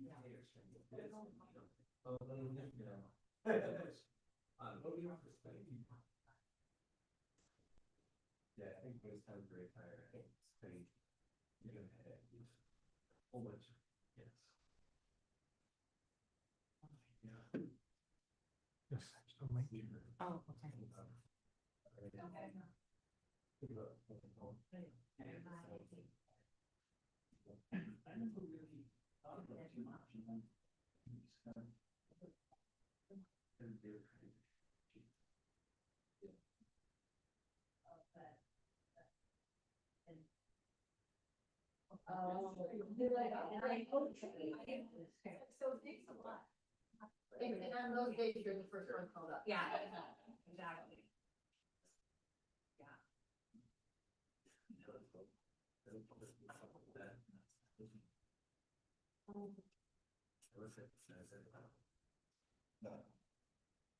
Yeah, I think most times very tired. I think spending, a whole bunch of yes. Yeah. Yes, still waiting. Oh, okay. I never really thought about it too much. And then and they were kind of So thanks a lot. And on those days, you're the first one called up. Yeah, exactly.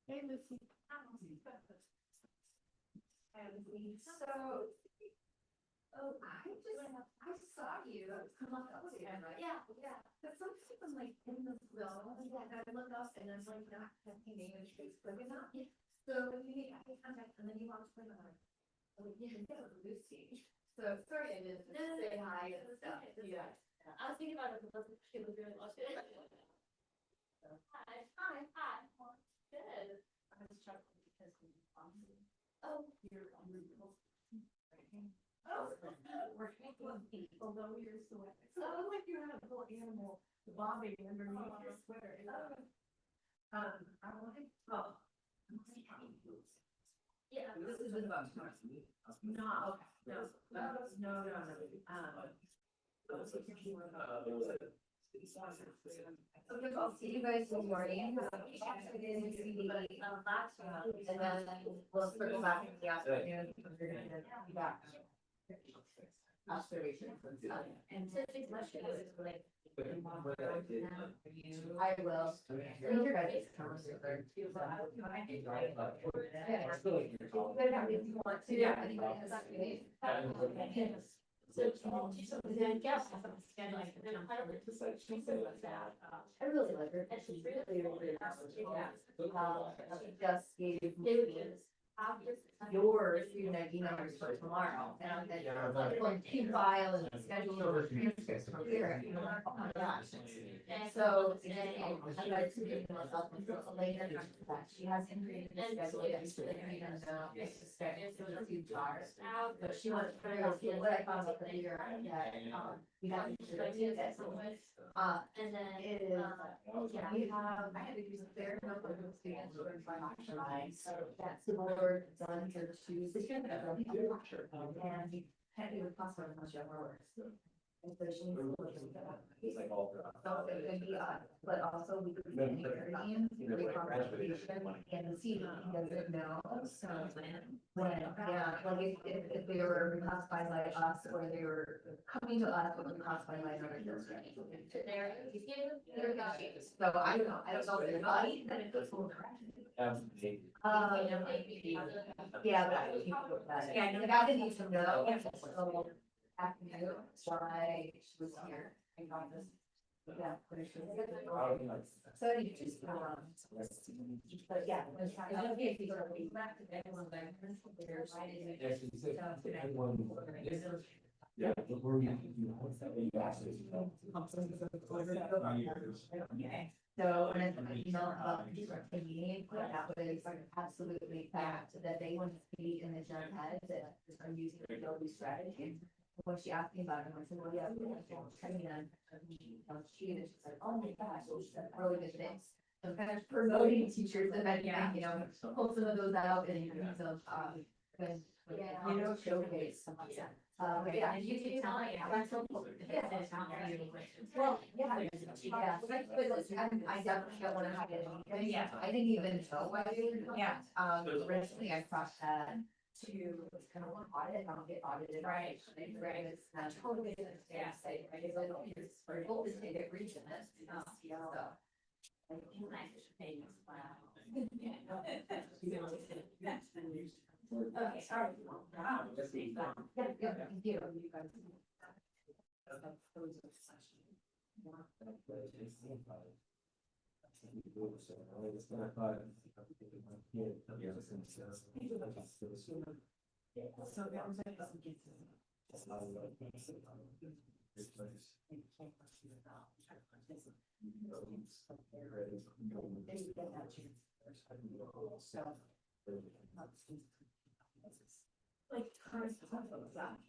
Hey, Lucy. So, oh, I saw you come up again, right? Yeah. But sometimes I'm like in the zone, and I look up and I'm like not checking name and Facebook and not. So when you need eye contact and then you want to play on, oh, yeah, that was Lucy. So sorry, I didn't say hi and stuff. Yeah. I was thinking about it because she was really lost it. Hi. Good. I was struggling because we oh, you're oh, we're taking people, though you're so so like you had a little animal bobbing underneath your sweater. I like yeah, this is about no, okay, no. Okay, I'll see you guys in the morning. And then we'll circle back in the afternoon. We're gonna be back. Observations and stuff. And typically, is like. I will. Read your guys' comments. If you want to. Yeah. So then guess scheduling, and then she said was that I really like her, and she's really she just gave me your student ID numbers for tomorrow, and then going to file and schedule your transcripts from here. Oh my gosh! And so I tried to give myself later that she has created a schedule yesterday, and it's just too far. But she wants to figure out what I found out the year that we got to do that. And then it is we have I had to do a fair number of students who are in July, so that's the board done for Tuesday. And we had to do a class on much of our work. And so she needs to look into that. So it could be but also we could be in the team, the conversation, and the CD doesn't know. So when if they were classified by us or they were coming to us, it was classified by another district. So I don't know if it's funny that it goes over. Yeah, but I didn't need to know. So afternoon, why she was here. I got this. Yeah, so you just but yeah, I don't think people are back to everyone back. Yeah, before we. So, and then, about the meeting, that was absolutely fact that they want to be in the general head that are using the Adobe strategy. When she asked me about it, I said, well, yeah, we have training on she's like, oh my gosh, that's really good things. So kind of promoting teachers and then, pull some of those out and use them, showcase some of that. Yeah, and you can tell, that's so cool. Well, yeah, I definitely don't want to have it. Yeah, I didn't even know why they were doing that. Originally I thought that to kind of audit, not get audited. Right. It's totally understand, say, right, because I don't use for goal is to get region. Okay, sorry. Thank you. Like, current.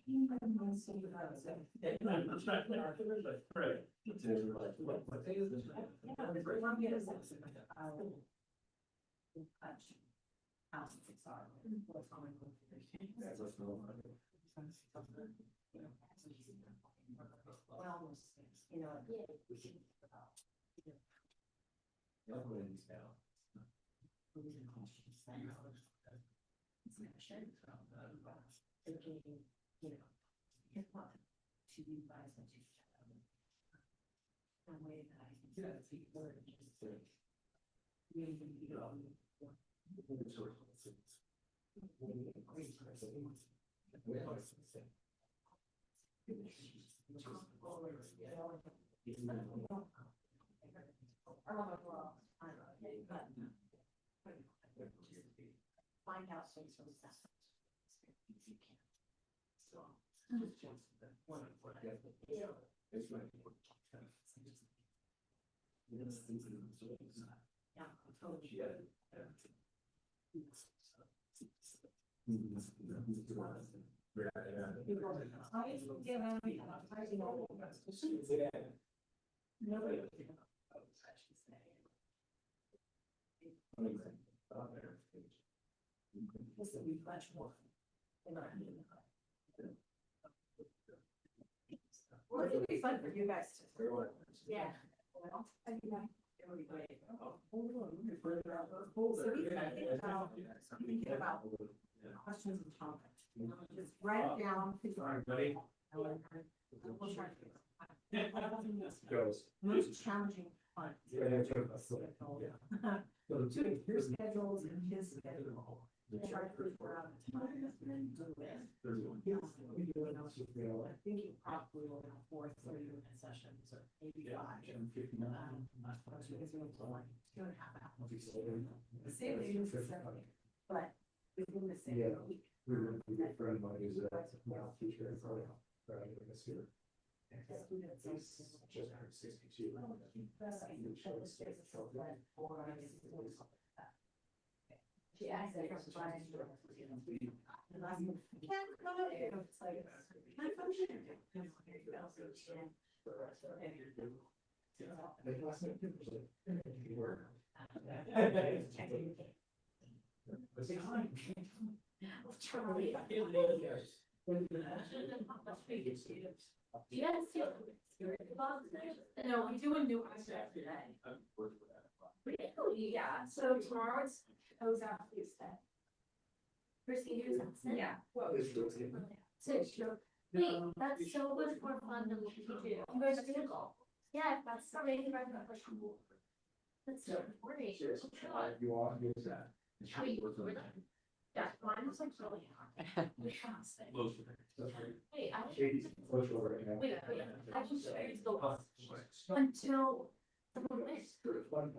You know. Thinking, you know, here's what to you guys that you a way that I can see word just really be on. Find out things from that. Well, it'll be fun for you guys to. Yeah. Well, I think it would be great. So we thinking about questions and topics. Just write it down. We'll try to. Most challenging part. Your schedules and his schedule. Try to figure out time. I think you probably will have 4:30 sessions or maybe 5. Because we're going to like 2.5 hours. The same thing is but within the same week. We're a good friend of mine who's a math teacher in Florida, this year. Just turned 62. She asked if it's fine. And I'm like, can't go there. It's like, can't function. Charlie. Yes. No, we do a new contract today. Really? Yeah, so tomorrow it's out Tuesday. Procedures. Yeah. So, wait, that's so much more fun than what you do. You guys are gonna go. Yeah, that's so many of our cool. That's so great. You want to use that? Yeah, mine was like really hard. Wait, I was. Wait, I just shared the list until.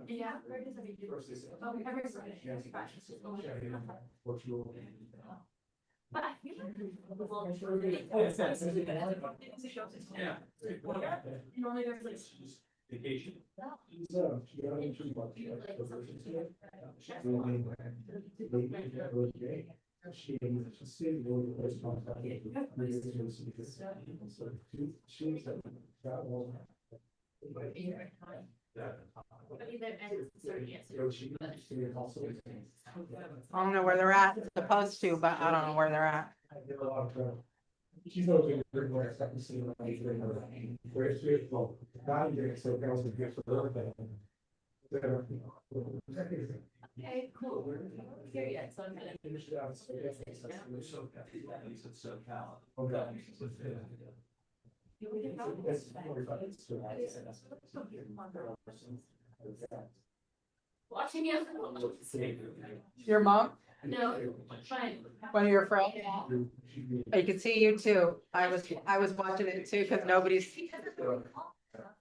Yeah, where does it do? Oh, every Friday. But I feel like normally there's like. Vacation. I don't know where they're at, supposed to, but I don't know where they're at. She's always very well expected to see her. Where's she? Well, not even so girls would get for her. Okay, cool. Here yet, so I'm gonna. Finish it out. Watching you. Your mom, No, fine. one of your friends, Yeah. I could see you too. I was watching it too, because nobody's,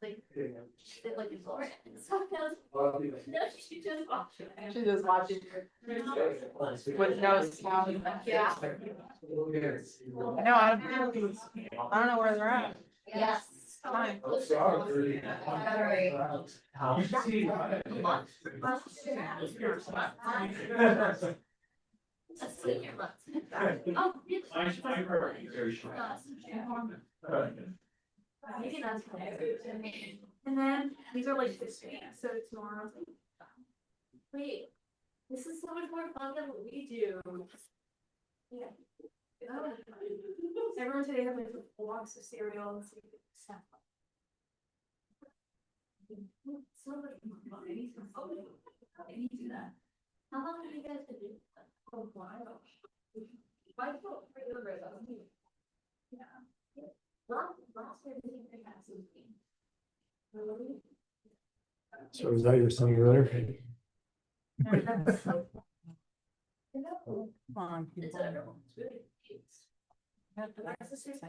Like, they like Florida and stuff. No, she just watched it. She just watched it with no sound. Yeah. No, I don't know where they're at. Yes. Fine. Battery. That's like your months. Oh, really? Maybe that's okay. And then these are like 6 weeks, so tomorrow. Wait, this is so much more fun than what we do. Yeah. Oh. Everyone today had like a box of cereal and stuff. So much more fun. I need to do that. How long have you guys been doing that? Oh, wow. Why don't we go right up? Yeah. Last year, we didn't have something. Really? So is that your son earlier? Come on, It's people. everyone's really cute. I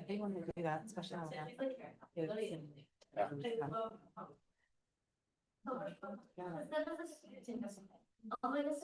hate when they do that, especially when It's like, kids really- and- I love so much fun. Because then as a student, oh my goodness,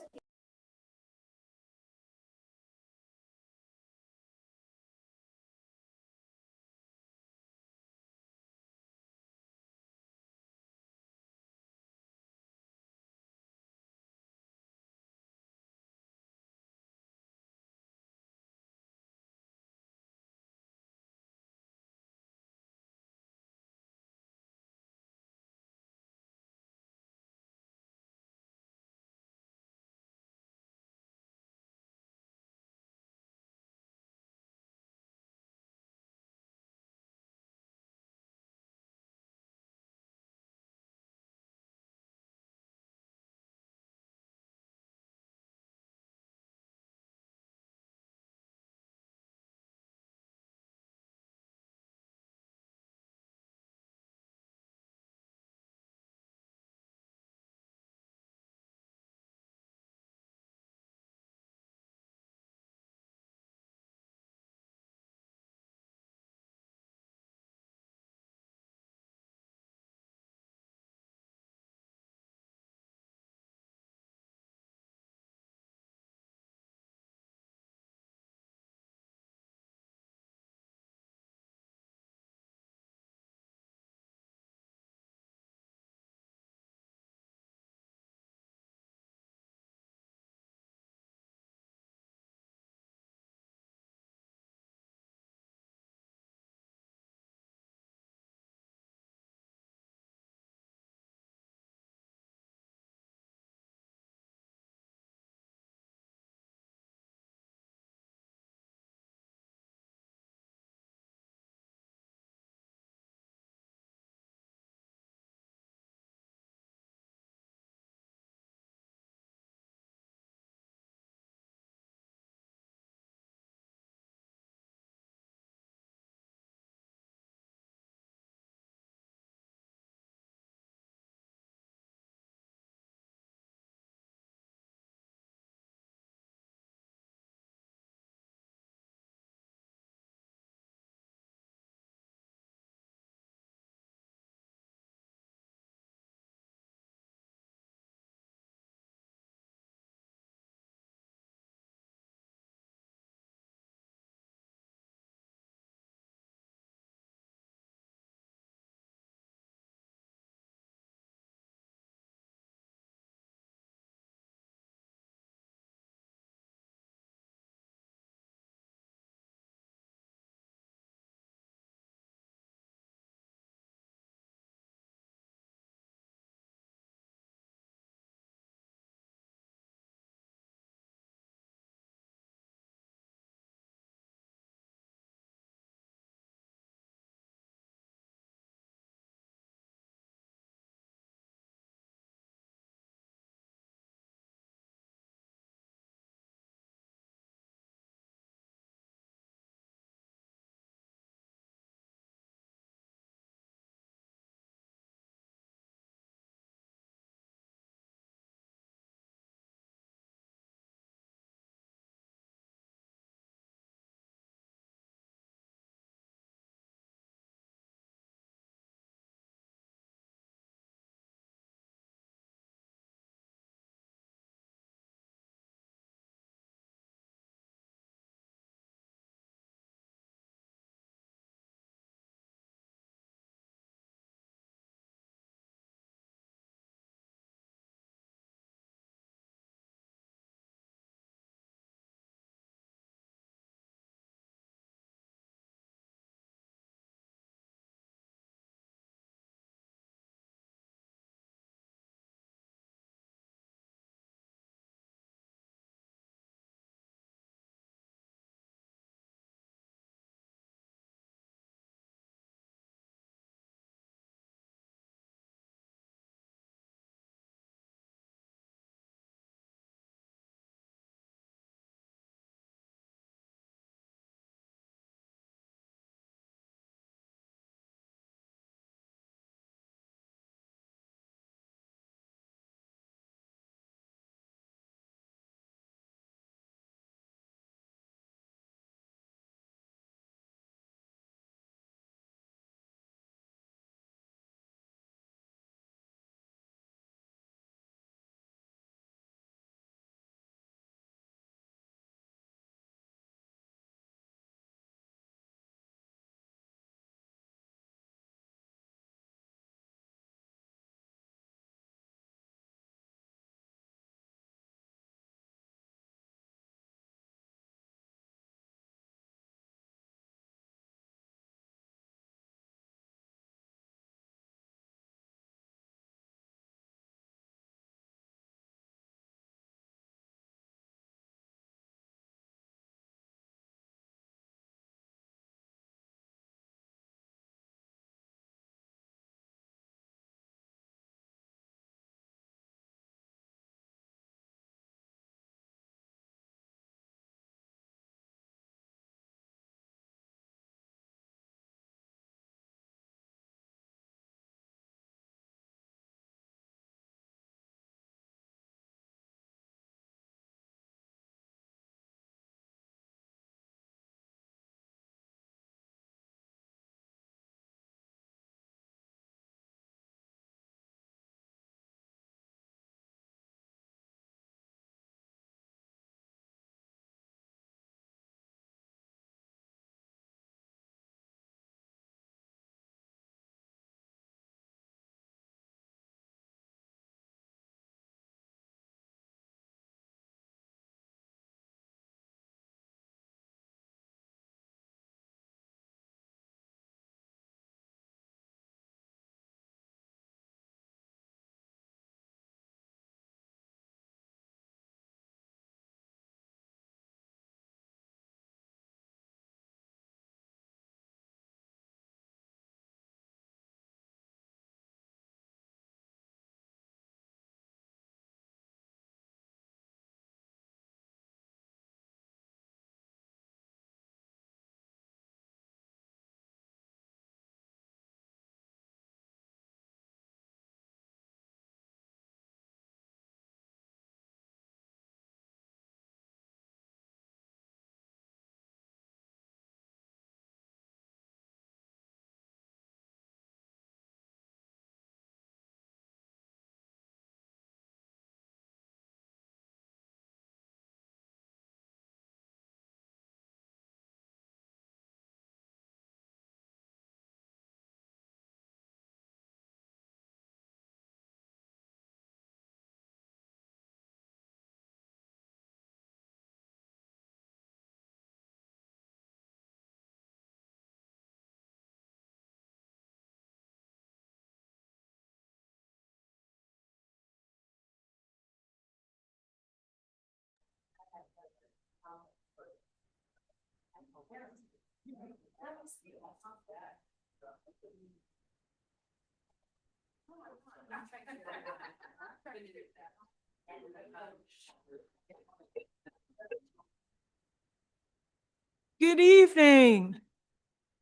Good evening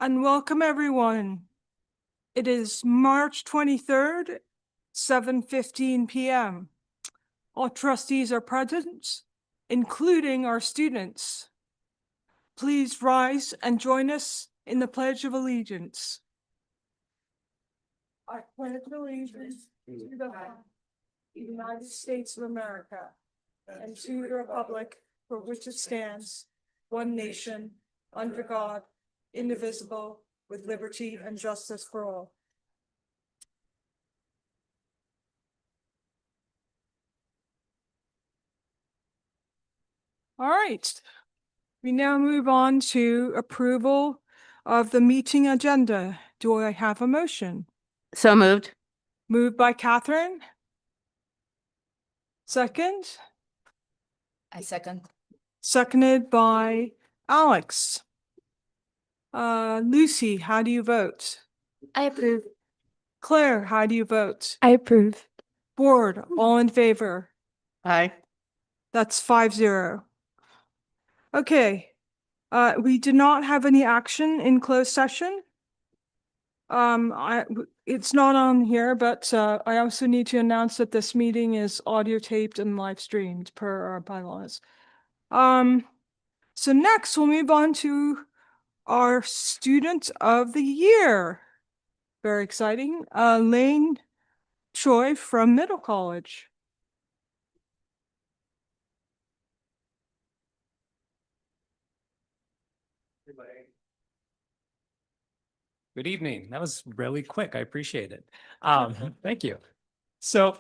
and welcome everyone. It is March 23rd, 7:15 p.m. All trustees are present, including our students. Please rise and join us in the Pledge of Allegiance. I pledge allegiance to the flag of the United States of America and to the republic for which it stands, one nation, under God, indivisible, with liberty and justice for all. All right. We now move on to approval of the meeting agenda. Do I have a motion? So moved. Moved by Catherine. Second. I second. Seconded by Alex. Lucy, how do you vote? I approve. Claire, how do you vote? I approve. Board, all in favor? Aye. That's 5-0. Okay, we did not have any action in closed session. It's not on here, but I also need to announce that this meeting is audio taped and live streamed per our bylaws. So next we'll move on to our Student of the Year. Very exciting. Lane Choi from Middle College. Good evening. That was really quick. I appreciate it. Thank you. So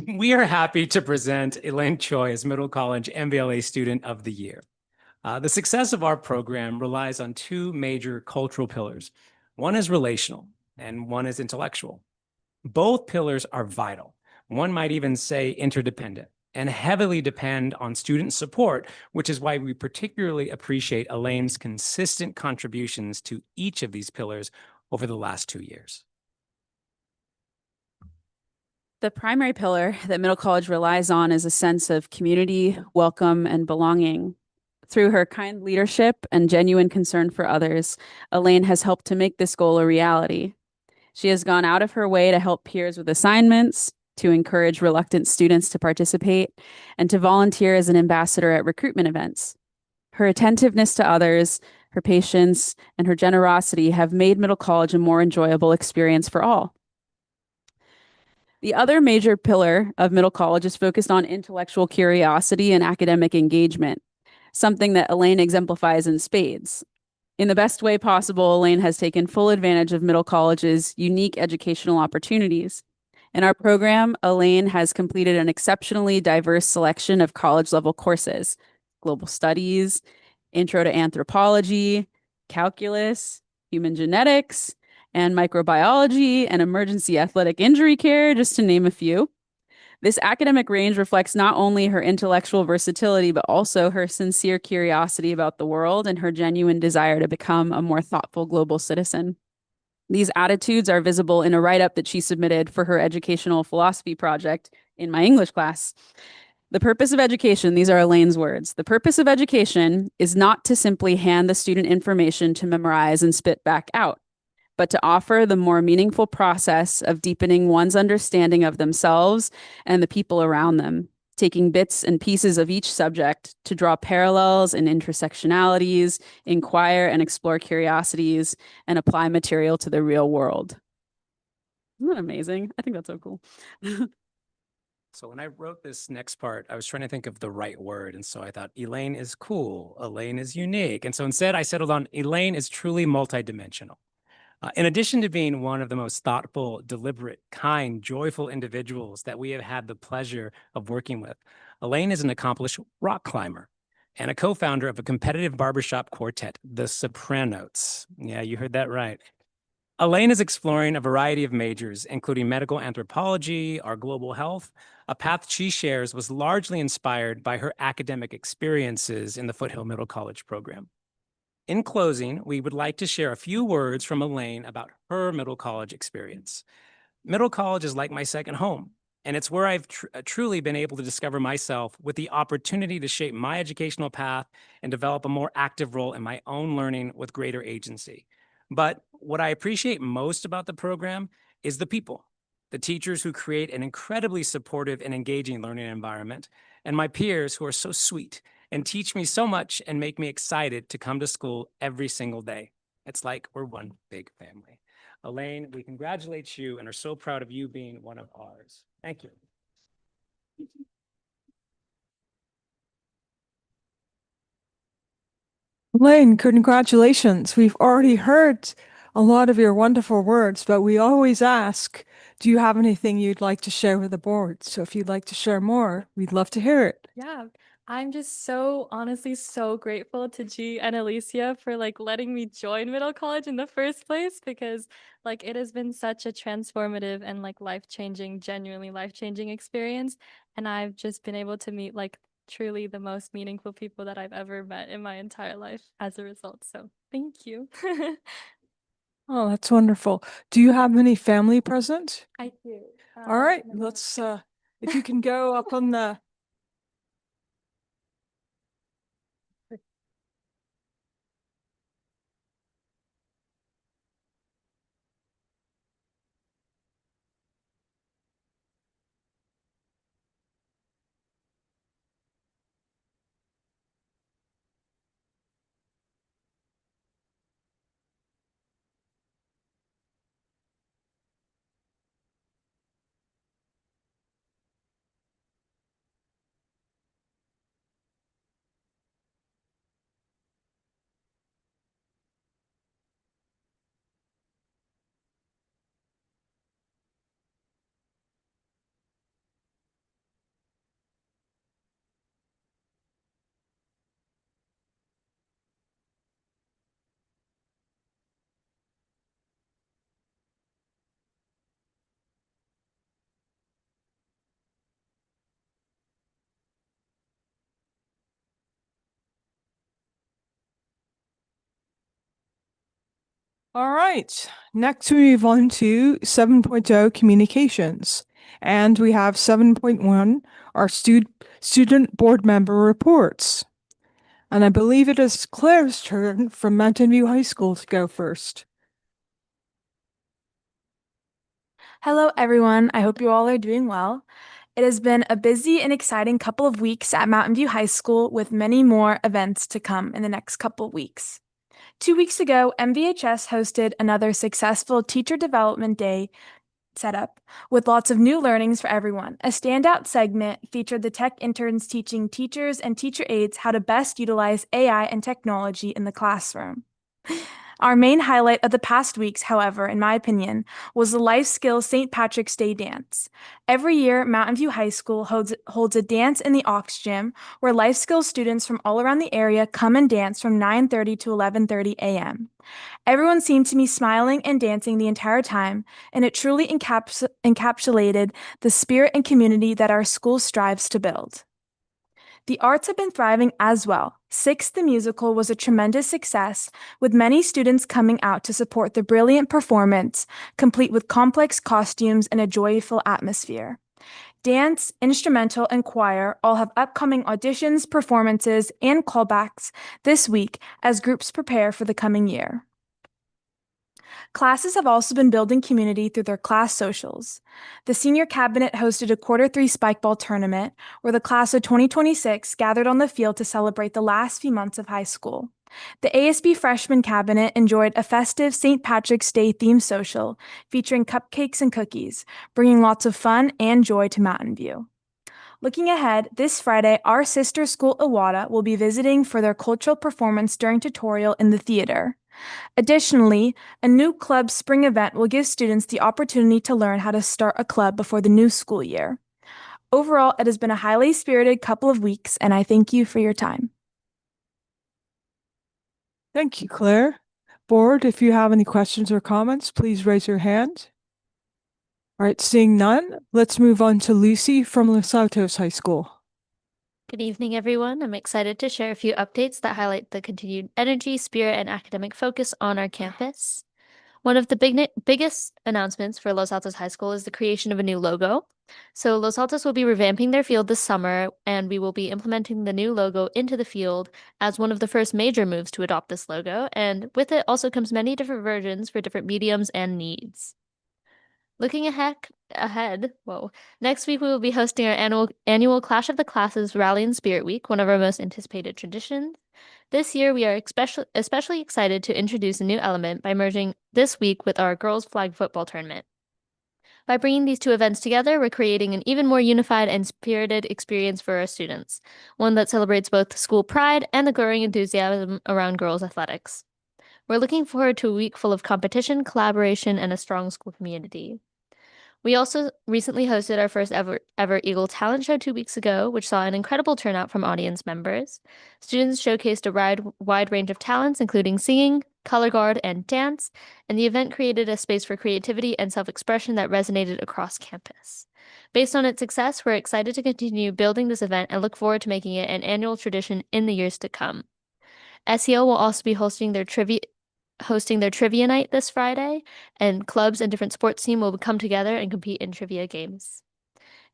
we are happy to present Elaine Choi as Middle College MVLA Student of the Year. The success of our program relies on two major cultural pillars. One is relational and one is intellectual. Both pillars are vital. One might even say interdependent and heavily depend on student support, which is why we particularly appreciate Elaine's consistent contributions to each of these pillars over the last 2 years. The primary pillar that Middle College relies on is a sense of community, welcome, and belonging. Through her kind leadership and genuine concern for others, Elaine has helped to make this goal a reality. She has gone out of her way to help peers with assignments, to encourage reluctant students to participate, and to volunteer as an ambassador at recruitment events. Her attentiveness to others, her patience, and her generosity have made Middle College a more enjoyable experience for all. The other major pillar of Middle College is focused on intellectual curiosity and academic engagement, something that Elaine exemplifies in spades. In the best way possible, Elaine has taken full advantage of Middle College's unique educational opportunities. In our program, Elaine has completed an exceptionally diverse selection of college-level courses: global studies, intro to anthropology, calculus, human genetics, and microbiology, and emergency athletic injury care, just to name a few. This academic range reflects not only her intellectual versatility, but also her sincere curiosity about the world and her genuine desire to become a more thoughtful global citizen. These attitudes are visible in a write-up that she submitted for her educational philosophy project in my English class. The purpose of education, these are Elaine's words, the purpose of education is not to simply hand the student information to memorize and spit back out, but to offer the more meaningful process of deepening one's understanding of themselves and the people around them, taking bits and pieces of each subject to draw parallels and intersectionalities, inquire and explore curiosities, and apply material to the real world. Isn't that amazing? I think that's so cool. So when I wrote this next part, I was trying to think of the right word. And so I thought Elaine is cool, Elaine is unique. And so instead I settled on Elaine is truly multidimensional. In addition to being one of the most thoughtful, deliberate, kind, joyful individuals that we have had the pleasure of working with, Elaine is an accomplished rock climber and a co-founder of a competitive barbershop quartet, the Sopranos. Yeah, you heard that right. Elaine is exploring a variety of majors, including medical anthropology or global health. A path she shares was largely inspired by her academic experiences in the Foothill Middle College program. In closing, we would like to share a few words from Elaine about her middle college experience. Middle college is like my second home, and it's where I've truly been able to discover myself with the opportunity to shape my educational path and develop a more active role in my own learning with greater agency. But what I appreciate most about the program is the people, the teachers who create an incredibly supportive and engaging learning environment, and my peers who are so sweet and teach me so much and make me excited to come to school every single day. It's like we're one big family. Elaine, we congratulate you and are so proud of you being one of ours. Thank you. Elaine, congratulations. We've already heard a lot of your wonderful words, but we always ask, do you have anything you'd like to share with the board? So if you'd like to share more, we'd love to hear it. Yeah, I'm just so honestly so grateful to G and Alicia for like letting me join middle college in the first place, because like it has been such a transformative and like life-changing, genuinely life-changing experience. And I've just been able to meet like truly the most meaningful people that I've ever met in my entire life as a result. So thank you. Oh, that's wonderful. Do you have any family present? I do. All right, let's, if you can go up on the. All right, next we move on to 7.0 communications. And we have 7.1, our student board member reports. And I believe it is Claire's turn from Mountain View High School to go first. Hello, everyone. I hope you all are doing well. It has been a busy and exciting couple of weeks at Mountain View High School, with many more events to come in the next couple of weeks. 2 weeks ago, MVHS hosted another successful Teacher Development Day setup with lots of new learnings for everyone. A standout segment featured the tech interns teaching teachers and teacher aides how to best utilize AI and technology in the classroom. Our main highlight of the past weeks, however, in my opinion, was the Life Skills St. Patrick's Day dance. Every year, Mountain View High School holds a dance in the Aux Gym where Life Skills students from all around the area come and dance from 9:30 to 11:30 a.m. Everyone seemed to be smiling and dancing the entire time, and it truly encapsulated the spirit and community that our school strives to build. The arts have been thriving as well. Six, the musical, was a tremendous success, with many students coming out to support the brilliant performance, complete with complex costumes and a joyful atmosphere. Dance, instrumental, and choir all have upcoming auditions, performances, and callbacks this week as groups prepare for the coming year. Classes have also been building community through their class socials. The senior cabinet hosted a Q3 spikeball tournament where the class of 2026 gathered on the field to celebrate the last few months of high school. The ASB freshman cabinet enjoyed a festive St. Patrick's Day themed social featuring cupcakes and cookies, bringing lots of fun and joy to Mountain View. Looking ahead, this Friday, our sister school Iwata will be visiting for their cultural performance during tutorial in the theater. Additionally, a new club spring event will give students the opportunity to learn how to start a club before the new school year. Overall, it has been a highly spirited couple of weeks, and I thank you for your time. Thank you, Claire. Board, if you have any questions or comments, please raise your hand. All right, seeing none, let's move on to Lucy from Los Altos High School. Good evening, everyone. I'm excited to share a few updates that highlight the continued energy, spirit, and academic focus on our campus. One of the biggest announcements for Los Altos High School is the creation of a new logo. So Los Altos will be revamping their field this summer, and we will be implementing the new logo into the field as one of the first major moves to adopt this logo. And with it also comes many different versions for different mediums and needs. Looking ahead, next week we will be hosting our annual Clash of the Classes Rally and Spirit Week, one of our most anticipated traditions. This year, we are especially excited to introduce a new element by merging this week with our girls' flag football tournament. By bringing these two events together, we're creating an even more unified and spirited experience for our students, one that celebrates both school pride and the growing enthusiasm around girls' athletics. We're looking forward to a week full of competition, collaboration, and a strong school community. We also recently hosted our first ever Eagle Talent Show 2 weeks ago, which saw an incredible turnout from audience members. Students showcased a wide range of talents, including singing, color guard, and dance, and the event created a space for creativity and self-expression that resonated across campus. Based on its success, we're excited to continue building this event and look forward to making it an annual tradition in the years to come. SEO will also be hosting their trivia night this Friday, and clubs and different sports teams will come together and compete in trivia games.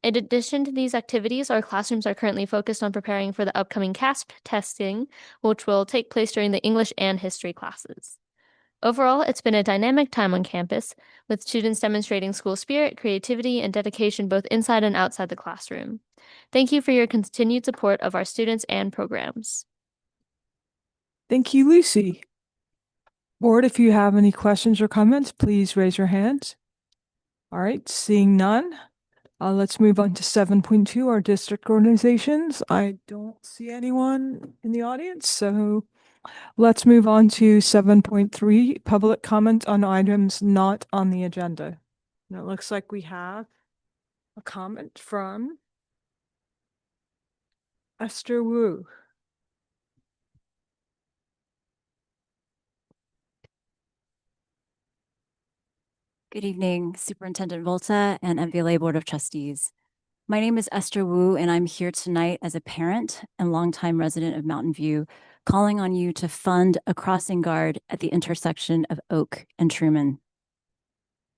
In addition to these activities, our classrooms are currently focused on preparing for the upcoming CASP testing, which will take place during the English and history classes. Overall, it's been a dynamic time on campus, with students demonstrating school spirit, creativity, and dedication both inside and outside the classroom. Thank you for your continued support of our students and programs. Thank you, Lucy. Board, if you have any questions or comments, please raise your hands. All right, seeing none, let's move on to 7.2, our district organizations. I don't see anyone in the audience, so let's move on to 7.3, public comment on items not on the agenda. And it looks like we have a comment from Esther Wu. Good evening, Superintendent Volta and MVLA Board of Trustees. My name is Esther Wu, and I'm here tonight as a parent and longtime resident of Mountain View, calling on you to fund a crossing guard at the intersection of Oak and Truman.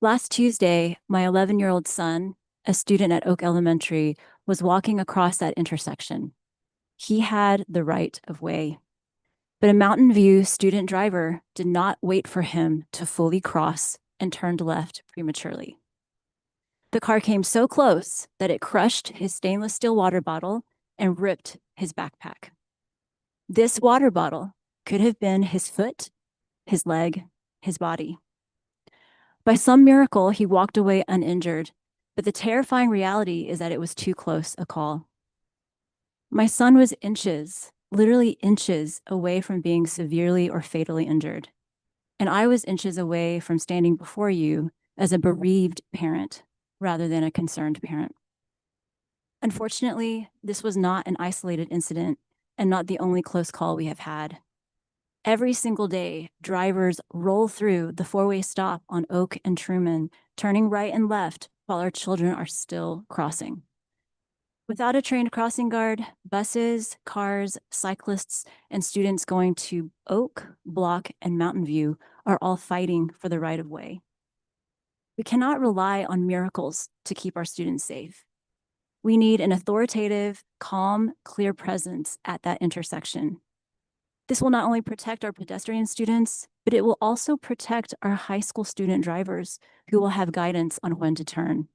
Last Tuesday, my 11-year-old son, a student at Oak Elementary, was walking across that intersection. He had the right of way, but a Mountain View student driver did not wait for him to fully cross and turned left prematurely. The car came so close that it crushed his stainless steel water bottle and ripped his backpack. This water bottle could have been his foot, his leg, his body. By some miracle, he walked away uninjured, but the terrifying reality is that it was too close a call. My son was inches, literally inches, away from being severely or fatally injured. And I was inches away from standing before you as a bereaved parent rather than a concerned parent. Unfortunately, this was not an isolated incident and not the only close call we have had. Every single day, drivers roll through the four-way stop on Oak and Truman, turning right and left while our children are still crossing. Without a trained crossing guard, buses, cars, cyclists, and students going to Oak, Block, and Mountain View are all fighting for the right of way. We cannot rely on miracles to keep our students safe. We need an authoritative, calm, clear presence at that intersection. This will not only protect our pedestrian students, but it will also protect our high school student drivers who will have guidance on when to turn.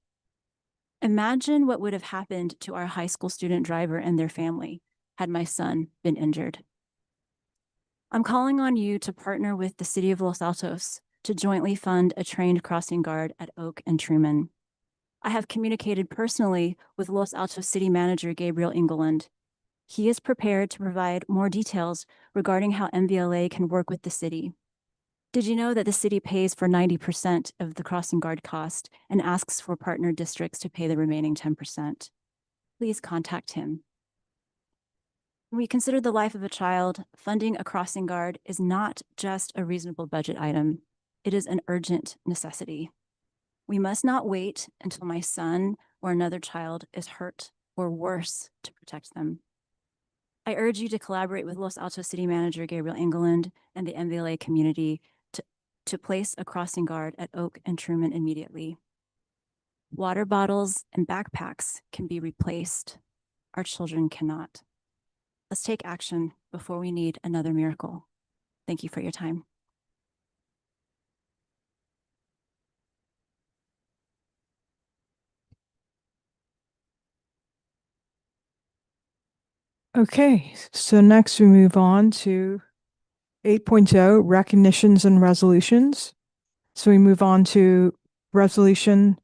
Imagine what would have happened to our high school student driver and their family had my son been injured. I'm calling on you to partner with the City of Los Altos to jointly fund a trained crossing guard at Oak and Truman. I have communicated personally with Los Altos City Manager Gabriel Engeland. He is prepared to provide more details regarding how MVLA can work with the city. Did you know that the city pays for 90% of the crossing guard cost and asks for partner districts to pay the remaining 10%? Please contact him. When we consider the life of a child, funding a crossing guard is not just a reasonable budget item. It is an urgent necessity. We must not wait until my son or another child is hurt or worse to protect them. I urge you to collaborate with Los Altos City Manager Gabriel Engeland and the MVLA community to place a crossing guard at Oak and Truman immediately. Water bottles and backpacks can be replaced. Our children cannot. Let's take action before we need another miracle. Thank you for your time. Okay, so next we move on to 8.0 recognitions and resolutions. So we move on to resolution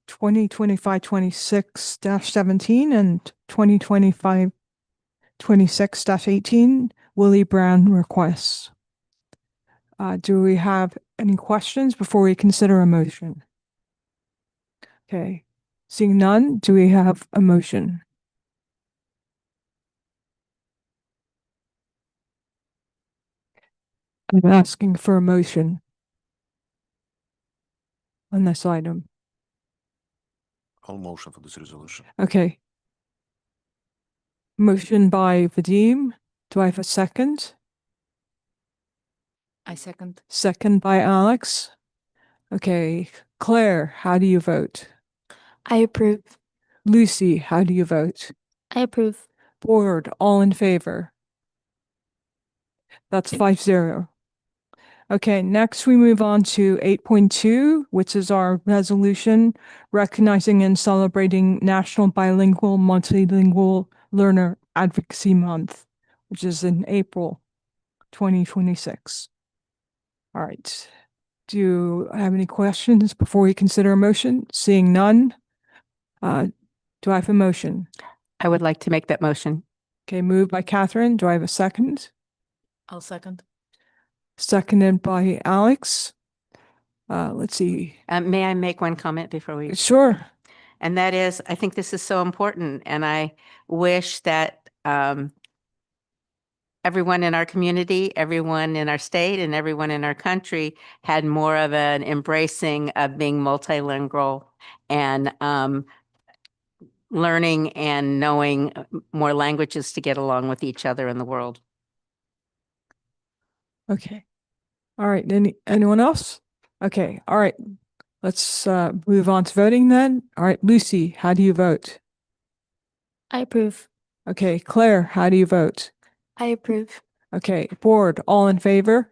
2025-26-17 and 2025-26-18 Willie Brown requests. Do we have any questions before we consider a motion? Okay, seeing none, do we have a motion? I'm asking for a motion on this item. I'll motion for this resolution. Okay. Motion by Vadim. Do I have a second? I second. Second by Alex. Okay. Claire, how do you vote? I approve. Lucy, how do you vote? I approve. Board, all in favor? That's 5-0. Okay, next we move on to 8.2, which is our resolution recognizing and celebrating National Bilingual Multilingual Learner Advocacy Month, which is in April 2026. All right. Do you have any questions before we consider a motion? Seeing none, do I have a motion? I would like to make that motion. Okay, moved by Catherine. Do I have a second? I'll second. Seconded by Alex. Let's see. May I make one comment before we? Sure. And that is, I think this is so important, and I wish that everyone in our community, everyone in our state, and everyone in our country had more of an embracing of being multilingual and learning and knowing more languages to get along with each other in the world. Okay. All right. Anyone else? Okay. All right. Let's move on to voting then. All right. Lucy, how do you vote? I approve. Okay. Claire, how do you vote? I approve. Okay. Board, all in favor?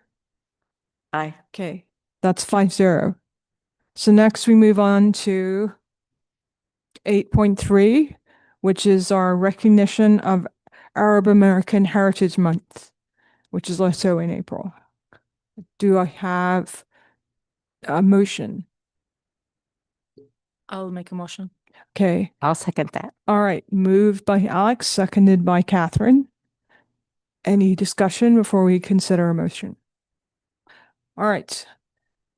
Aye. Okay. That's 5-0. So next we move on to 8.3, which is our recognition of Arab American Heritage Month, which is also in April. Do I have a motion? I'll make a motion. Okay. I'll second that. All right. Moved by Alex, seconded by Catherine. Any discussion before we consider a motion? All right.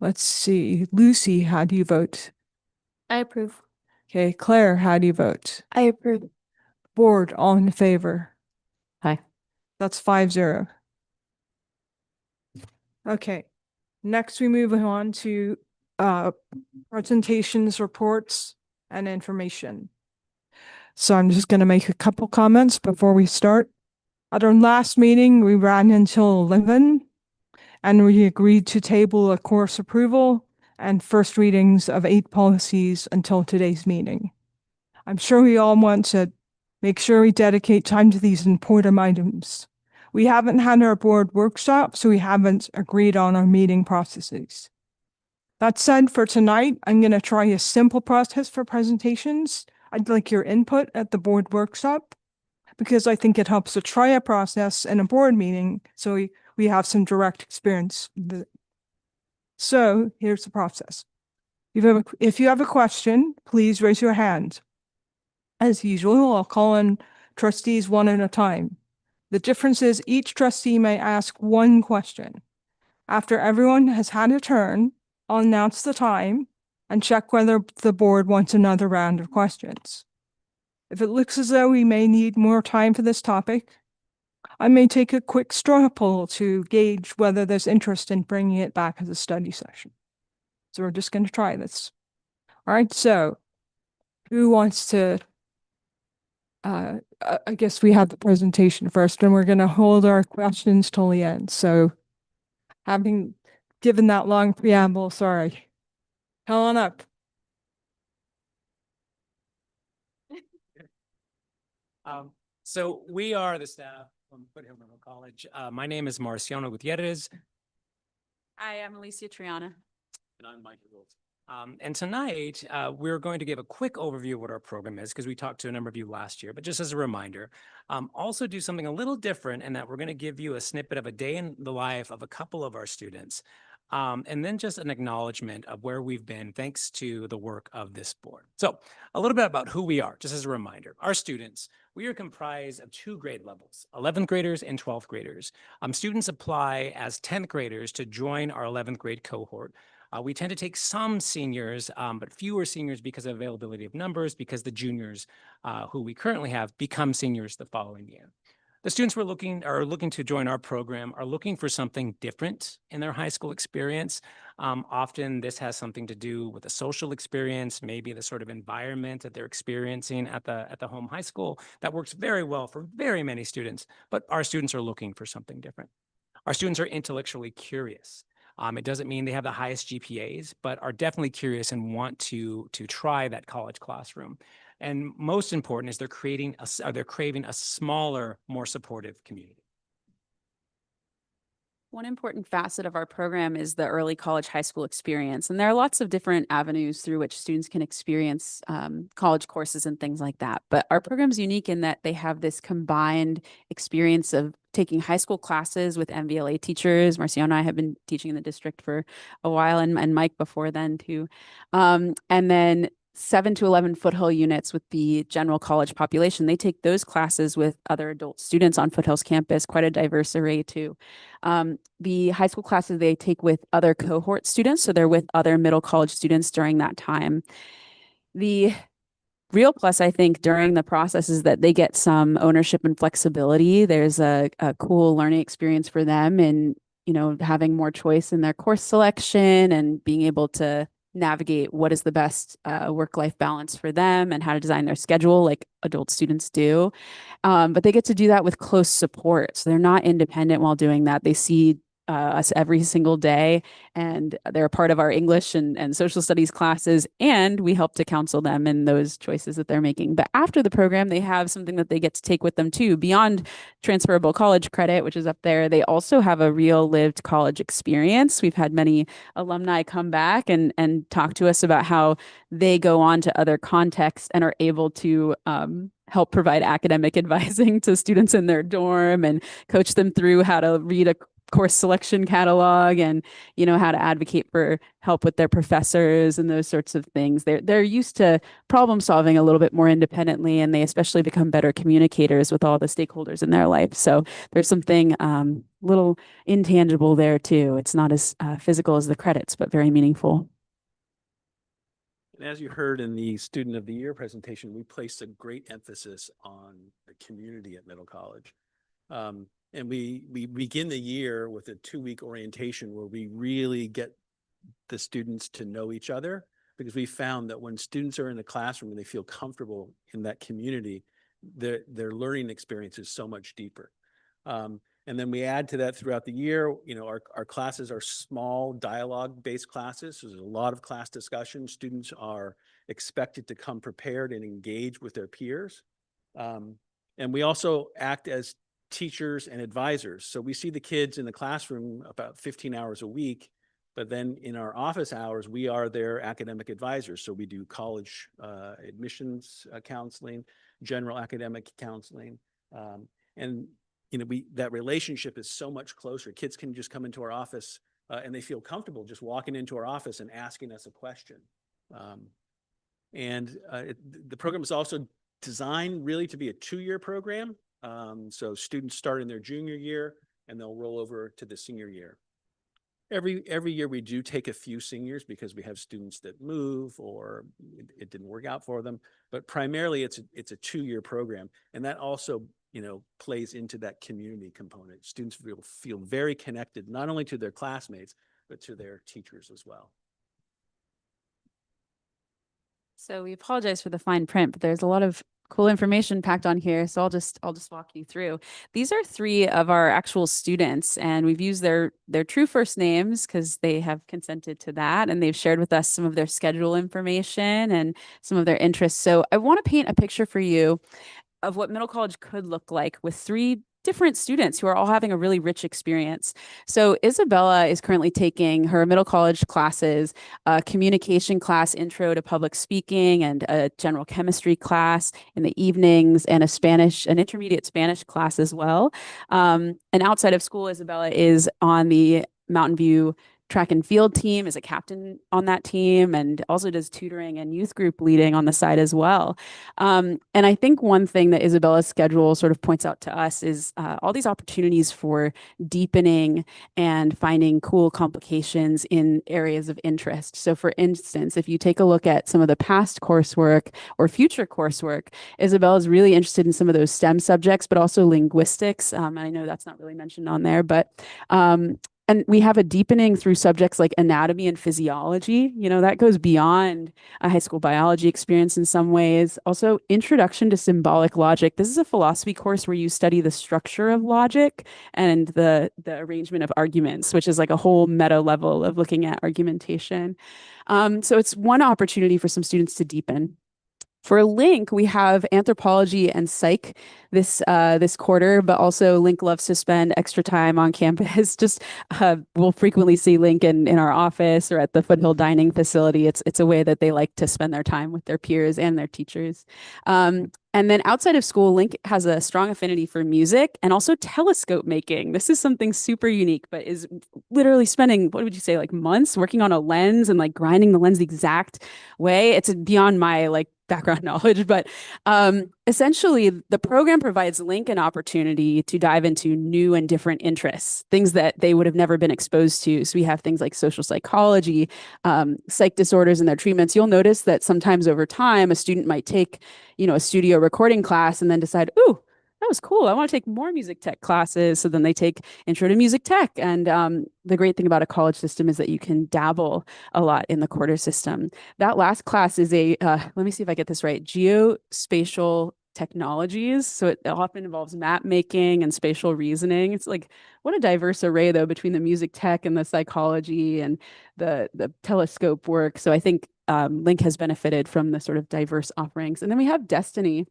Let's see. Lucy, how do you vote? I approve. Okay. Claire, how do you vote? I approve. Board, all in favor? Aye. That's 5-0. Okay. Next, we move on to presentations, reports, and information. So I'm just going to make a couple comments before we start. At our last meeting, we ran until 11, and we agreed to table a course approval and first readings of 8 policies until today's meeting. I'm sure we all want to make sure we dedicate time to these important items. We haven't had our board workshop, so we haven't agreed on our meeting processes. That said, for tonight, I'm going to try a simple process for presentations. I'd like your input at the board workshop because I think it helps to try a process in a board meeting so we have some direct experience. So here's the process. If you have a question, please raise your hand. As usual, I'll call on trustees one at a time. The difference is each trustee may ask one question. After everyone has had a turn, I'll announce the time and check whether the board wants another round of questions. If it looks as though we may need more time for this topic, I may take a quick straw poll to gauge whether there's interest in bringing it back as a study session. So we're just going to try this. All right, so who wants to I guess we have the presentation first, and we're going to hold our questions till the end. So having given that long preamble, sorry. Come on up. So we are the staff from Foothill Middle College. My name is Marciano Gutierrez. I am Alicia Triana. And I'm Mike Wolf. And tonight, we're going to give a quick overview of what our program is, because we talked to a number of you last year, but just as a reminder, also do something a little different in that we're going to give you a snippet of a day in the life of a couple of our students. And then just an acknowledgement of where we've been thanks to the work of this board. So a little bit about who we are, just as a reminder. Our students, we are comprised of 2 grade levels, 11th graders and 12th graders. Students apply as 10th graders to join our 11th grade cohort. We tend to take some seniors, but fewer seniors because of availability of numbers, because the juniors who we currently have become seniors the following year. The students are looking to join our program are looking for something different in their high school experience. Often this has something to do with a social experience, maybe the sort of environment that they're experiencing at the home high school that works very well for very many students, but our students are looking for something different. Our students are intellectually curious. It doesn't mean they have the highest GPAs, but are definitely curious and want to try that college classroom. And most important is they're craving a smaller, more supportive community. One important facet of our program is the early college high school experience. And there are lots of different avenues through which students can experience college courses and things like that. But our program is unique in that they have this combined experience of taking high school classes with MVLA teachers. Marciano and I have been teaching in the district for a while, and Mike before then too. And then 7 to 11 Foothill units with the general college population. They take those classes with other adult students on Foothill's campus, quite a diverse array too. The high school classes they take with other cohort students, so they're with other middle college students during that time. The real plus, I think, during the process is that they get some ownership and flexibility. There's a cool learning experience for them in, having more choice in their course selection and being able to navigate what is the best work-life balance for them and how to design their schedule like adult students do. But they get to do that with close support. So they're not independent while doing that. They see us every single day, and they're a part of our English and social studies classes, and we help to counsel them in those choices that they're making. But after the program, they have something that they get to take with them too, beyond transferable college credit, which is up there. They also have a real lived college experience. We've had many alumni come back and talk to us about how they go on to other contexts and are able to help provide academic advising to students in their dorm and coach them through how to read a course selection catalog and how to advocate for help with their professors and those sorts of things. They're used to problem solving a little bit more independently, and they especially become better communicators with all the stakeholders in their life. So there's something little intangible there too. It's not as physical as the credits, but very meaningful. And as you heard in the Student of the Year presentation, we placed a great emphasis on the community at Middle College. And we begin the year with a 2-week orientation where we really get the students to know each other, because we found that when students are in the classroom and they feel comfortable in that community, their learning experience is so much deeper. And then we add to that throughout the year, our classes are small dialogue-based classes. So there's a lot of class discussion. Students are expected to come prepared and engage with their peers. And we also act as teachers and advisors. So we see the kids in the classroom about 15 hours a week, but then in our office hours, we are their academic advisors. So we do college admissions counseling, general academic counseling. And that relationship is so much closer. Kids can just come into our office and they feel comfortable just walking into our office and asking us a question. The program is also designed really to be a 2-year program. So students start in their junior year and they'll roll over to the senior year. Every year we do take a few seniors because we have students that move or it didn't work out for them, but primarily it's a 2-year program. And that also, plays into that community component. Students feel very connected, not only to their classmates, but to their teachers as well. So we apologize for the fine print, but there's a lot of cool information packed on here. So I'll just walk you through. These are three of our actual students, and we've used their true first names because they have consented to that, and they've shared with us some of their schedule information and some of their interests. So I want to paint a picture for you of what middle college could look like with three different students who are all having a really rich experience. So Isabella is currently taking her middle college classes, a communication class, intro to public speaking, and a general chemistry class in the evenings, and an intermediate Spanish class as well. And outside of school, Isabella is on the Mountain View track and field team, is a captain on that team, and also does tutoring and youth group leading on the side as well. And I think one thing that Isabella's schedule sort of points out to us is all these opportunities for deepening and finding cool complications in areas of interest. So for instance, if you take a look at some of the past coursework or future coursework, Isabella's really interested in some of those STEM subjects, but also linguistics. And I know that's not really mentioned on there, but and we have a deepening through subjects like anatomy and physiology. You know, that goes beyond a high school biology experience in some ways. Also, introduction to symbolic logic. This is a philosophy course where you study the structure of logic and the arrangement of arguments, which is like a whole meta level of looking at argumentation. So it's one opportunity for some students to deepen. For Link, we have anthropology and psych this quarter, but also Link loves to spend extra time on campus. Just we'll frequently see Link in our office or at the Foothill Dining facility. It's a way that they like to spend their time with their peers and their teachers. And then outside of school, Link has a strong affinity for music and also telescope making. This is something super unique, but is literally spending, what would you say, like months working on a lens and like grinding the lens the exact way. It's beyond my like background knowledge, but essentially the program provides Link an opportunity to dive into new and different interests, things that they would have never been exposed to. So we have things like social psychology, psych disorders and their treatments. You'll notice that sometimes over time, a student might take, you know, a studio recording class and then decide, ooh, that was cool. I want to take more music tech classes. So then they take intro to music tech. And the great thing about a college system is that you can dabble a lot in the quarter system. That last class is let me see if I get this right, geospatial technologies. So it often involves map making and spatial reasoning. It's like, what a diverse array though, between the music tech and the psychology and the telescope work. So I think Link has benefited from the sort of diverse offerings. And then we have Destiny.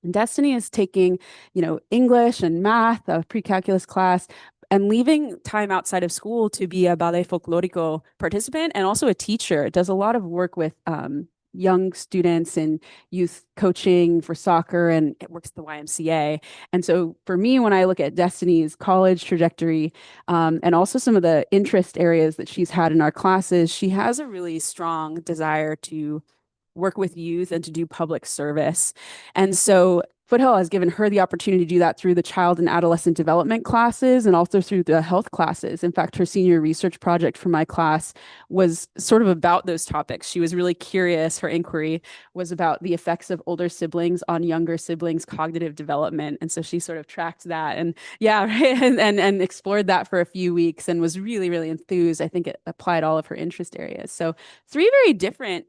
And Destiny is taking, you know, English and math, a pre-calculus class, and leaving time outside of school to be a ballet folklorico participant and also a teacher. It does a lot of work with young students and youth coaching for soccer, and it works at the YMCA. And so for me, when I look at Destiny's college trajectory and also some of the interest areas that she's had in our classes, she has a really strong desire to work with youth and to do public service. And so Foothill has given her the opportunity to do that through the child and adolescent development classes and also through the health classes. In fact, her senior research project for my class was sort of about those topics. She was really curious. Her inquiry was about the effects of older siblings on younger siblings' cognitive development. And so she sort of tracked that and right, and explored that for a few weeks and was really, really enthused. I think it applied all of her interest areas. So three very different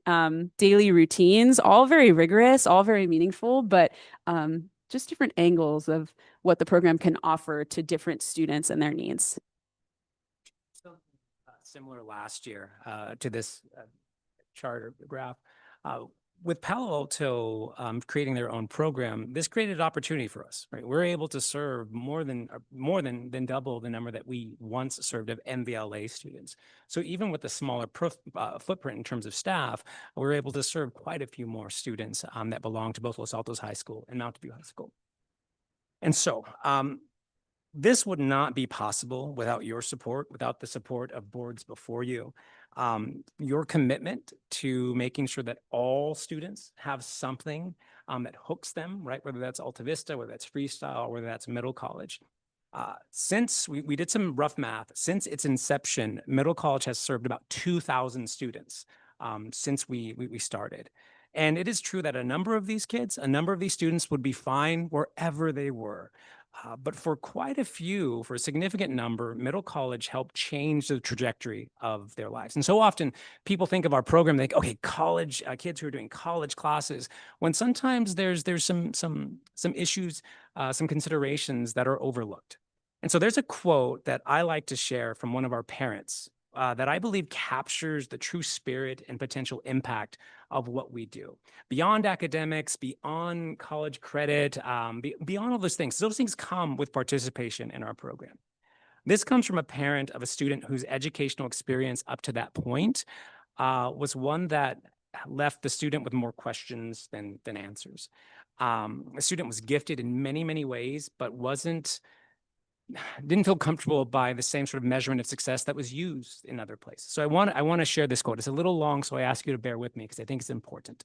daily routines, all very rigorous, all very meaningful, but just different angles of what the program can offer to different students and their needs. So, similar last year to this chart or graph. With Palo Alto creating their own program, this created opportunity for us, right? We're able to serve more than double the number that we once served of MVLA students. So even with the smaller footprint in terms of staff, we're able to serve quite a few more students that belong to both Los Altos High School and Mountain View High School. And so this would not be possible without your support, without the support of boards before you. Your commitment to making sure that all students have something that hooks them, right? Whether that's Alta Vista, whether that's freestyle, whether that's middle college. Since we did some rough math, since its inception, middle college has served about 2,000 students since we started. And it is true that a number of these students would be fine wherever they were. But for quite a few, for a significant number, middle college helped change the trajectory of their lives. And so often people think of our program, they think, okay, college kids who are doing college classes, when sometimes there's some issues, some considerations that are overlooked. And so there's a quote that I like to share from one of our parents that I believe captures the true spirit and potential impact of what we do. Beyond academics, beyond college credit, beyond all those things come with participation in our program. This comes from a parent of a student whose educational experience up to that point was one that left the student with more questions than answers. A student was gifted in many, many ways, but didn't feel comfortable by the same sort of measurement of success that was used in other places. So I want to share this quote. It's a little long, so I ask you to bear with me because I think it's important.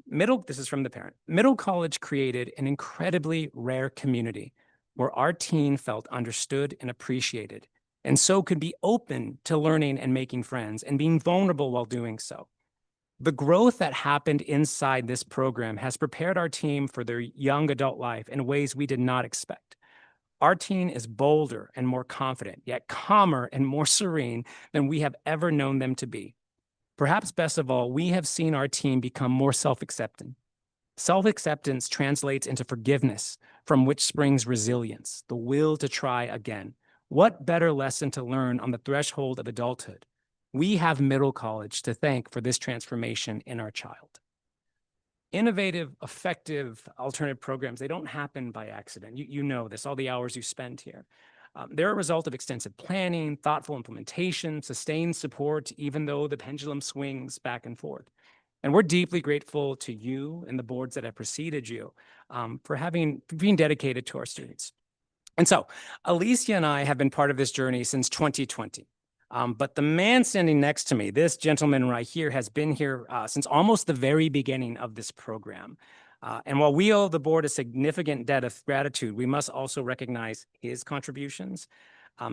This is from the parent. Middle college created an incredibly rare community where our teen felt understood and appreciated, and so could be open to learning and making friends and being vulnerable while doing so. The growth that happened inside this program has prepared our team for their young adult life in ways we did not expect. Our teen is bolder and more confident, yet calmer and more serene than we have ever known them to be. Perhaps best of all, we have seen our team become more self-accepting. Self-acceptance translates into forgiveness, from which springs resilience, the will to try again. What better lesson to learn on the threshold of adulthood? We have middle college to thank for this transformation in our child. Innovative, effective alternative programs, they don't happen by accident. You know this, all the hours you spend here. They're a result of extensive planning, thoughtful implementation, sustained support, even though the pendulum swings back and forth. And we're deeply grateful to you and the boards that have preceded you for being dedicated to our students. And so Alicia and I have been part of this journey since 2020. But the man standing next to me, this gentleman right here, has been here since almost the very beginning of this program. And while we owe the board a significant debt of gratitude, we must also recognize his contributions.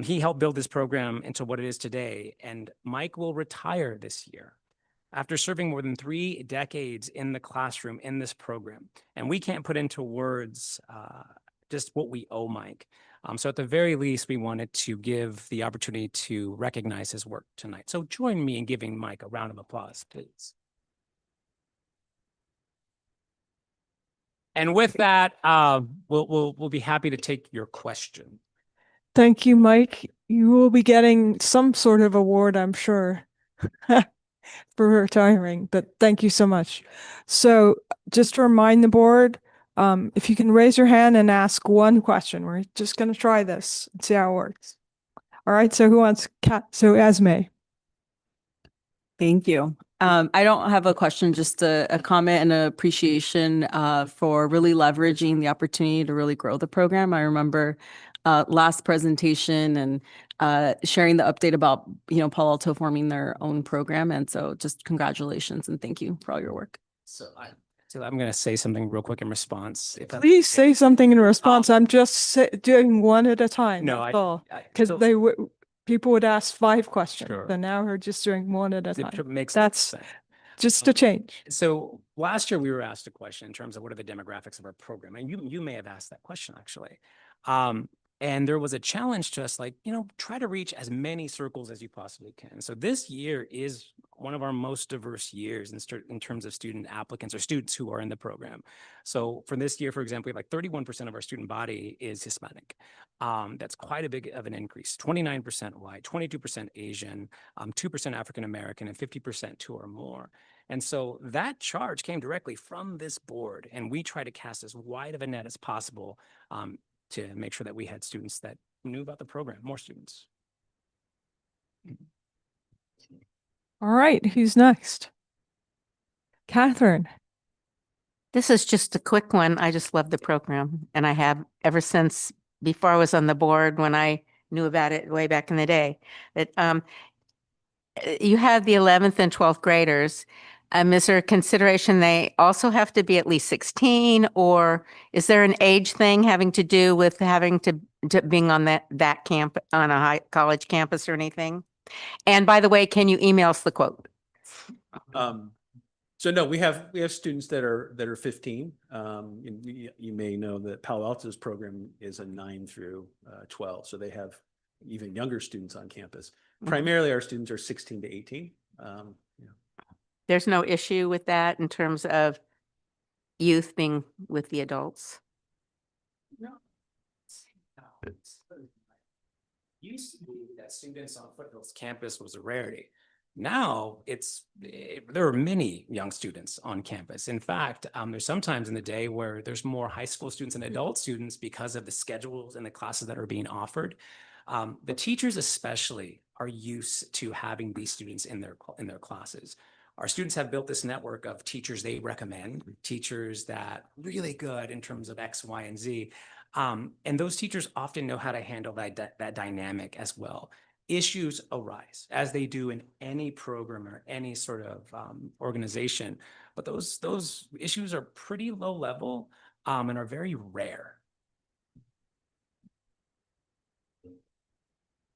He helped build this program into what it is today, and Mike will retire this year after serving more than 3 decades in the classroom in this program. And we can't put into words just what we owe Mike. So at the very least, we wanted to give the opportunity to recognize his work tonight. So join me in giving Mike a round of applause, please. And with that, we'll be happy to take your question. Thank you, Mike. You will be getting some sort of award, I'm sure, for retiring, but thank you so much. So just to remind the board, if you can raise your hand and ask one question, we're just going to try this and see how it works. All right. So who wants so Esme? Thank you. I don't have a question, just a comment and an appreciation for really leveraging the opportunity to really grow the program. I remember last presentation and sharing the update about, Palo Alto forming their own program. And so just congratulations and thank you for all your work. So I'm going to say something real quick in response. Please say something in response. I'm just doing one at a time. No, that's all. Because people would ask 5 questions. Sure. And now we're just doing one at a time. That's just a change. So last year we were asked a question in terms of what are the demographics of our program, and you may have asked that question actually. And there was a challenge to us, like, try to reach as many circles as you possibly can. So this year is one of our most diverse years in terms of student applicants or students who are in the program. So for this year, for example, we have like 31% of our student body is Hispanic. That's quite a big of an increase. 29% white, 22% Asian, 2% African American, and 50% 2 or more. And so that charge came directly from this board, and we try to cast as wide of a net as possible to make sure that we had students that knew about the program, more students. All right, who's next? Catherine. This is just a quick one. I just love the program, and I have ever since before I was on the board, when I knew about it way back in the day. That you have the 11th and 12th graders. Is there a consideration they also have to be at least 16, or is there an age thing having to do with having to being on that camp on a college campus or anything? And by the way, can you email us the quote? So no, we have students that are 15. You may know that Palo Alto's program is a 9 through 12, so they have even younger students on campus. Primarily, our students are 16 to 18. There's no issue with that in terms of youth being with the adults. No. Used to be that students on Foothills campus was a rarity. Now there are many young students on campus. In fact, there's sometimes in the day where there's more high school students and adult students because of the schedules and the classes that are being offered. The teachers especially are used to having these students in their classes. Our students have built this network of teachers they recommend, teachers that really good in terms of X, Y, and Z. And those teachers often know how to handle that dynamic as well. Issues arise, as they do in any program or any sort of organization, but those issues are pretty low level and are very rare.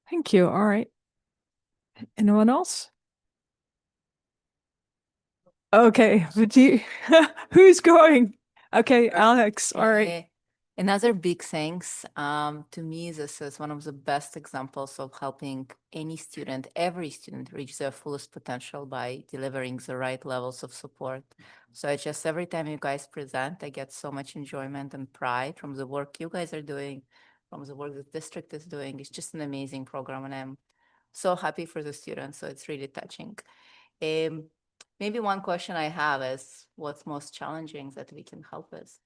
Thank you. All right. Anyone else? Okay, but who's going? Okay, Alex. All right. Another big thanks to me, this is one of the best examples of helping any student, every student reach their fullest potential by delivering the right levels of support. So I just, every time you guys present, I get so much enjoyment and pride from the work you guys are doing, from the work the district is doing. It's just an amazing program and I'm so happy for the students. So it's really touching. Maybe one question I have is what's most challenging that we can help with?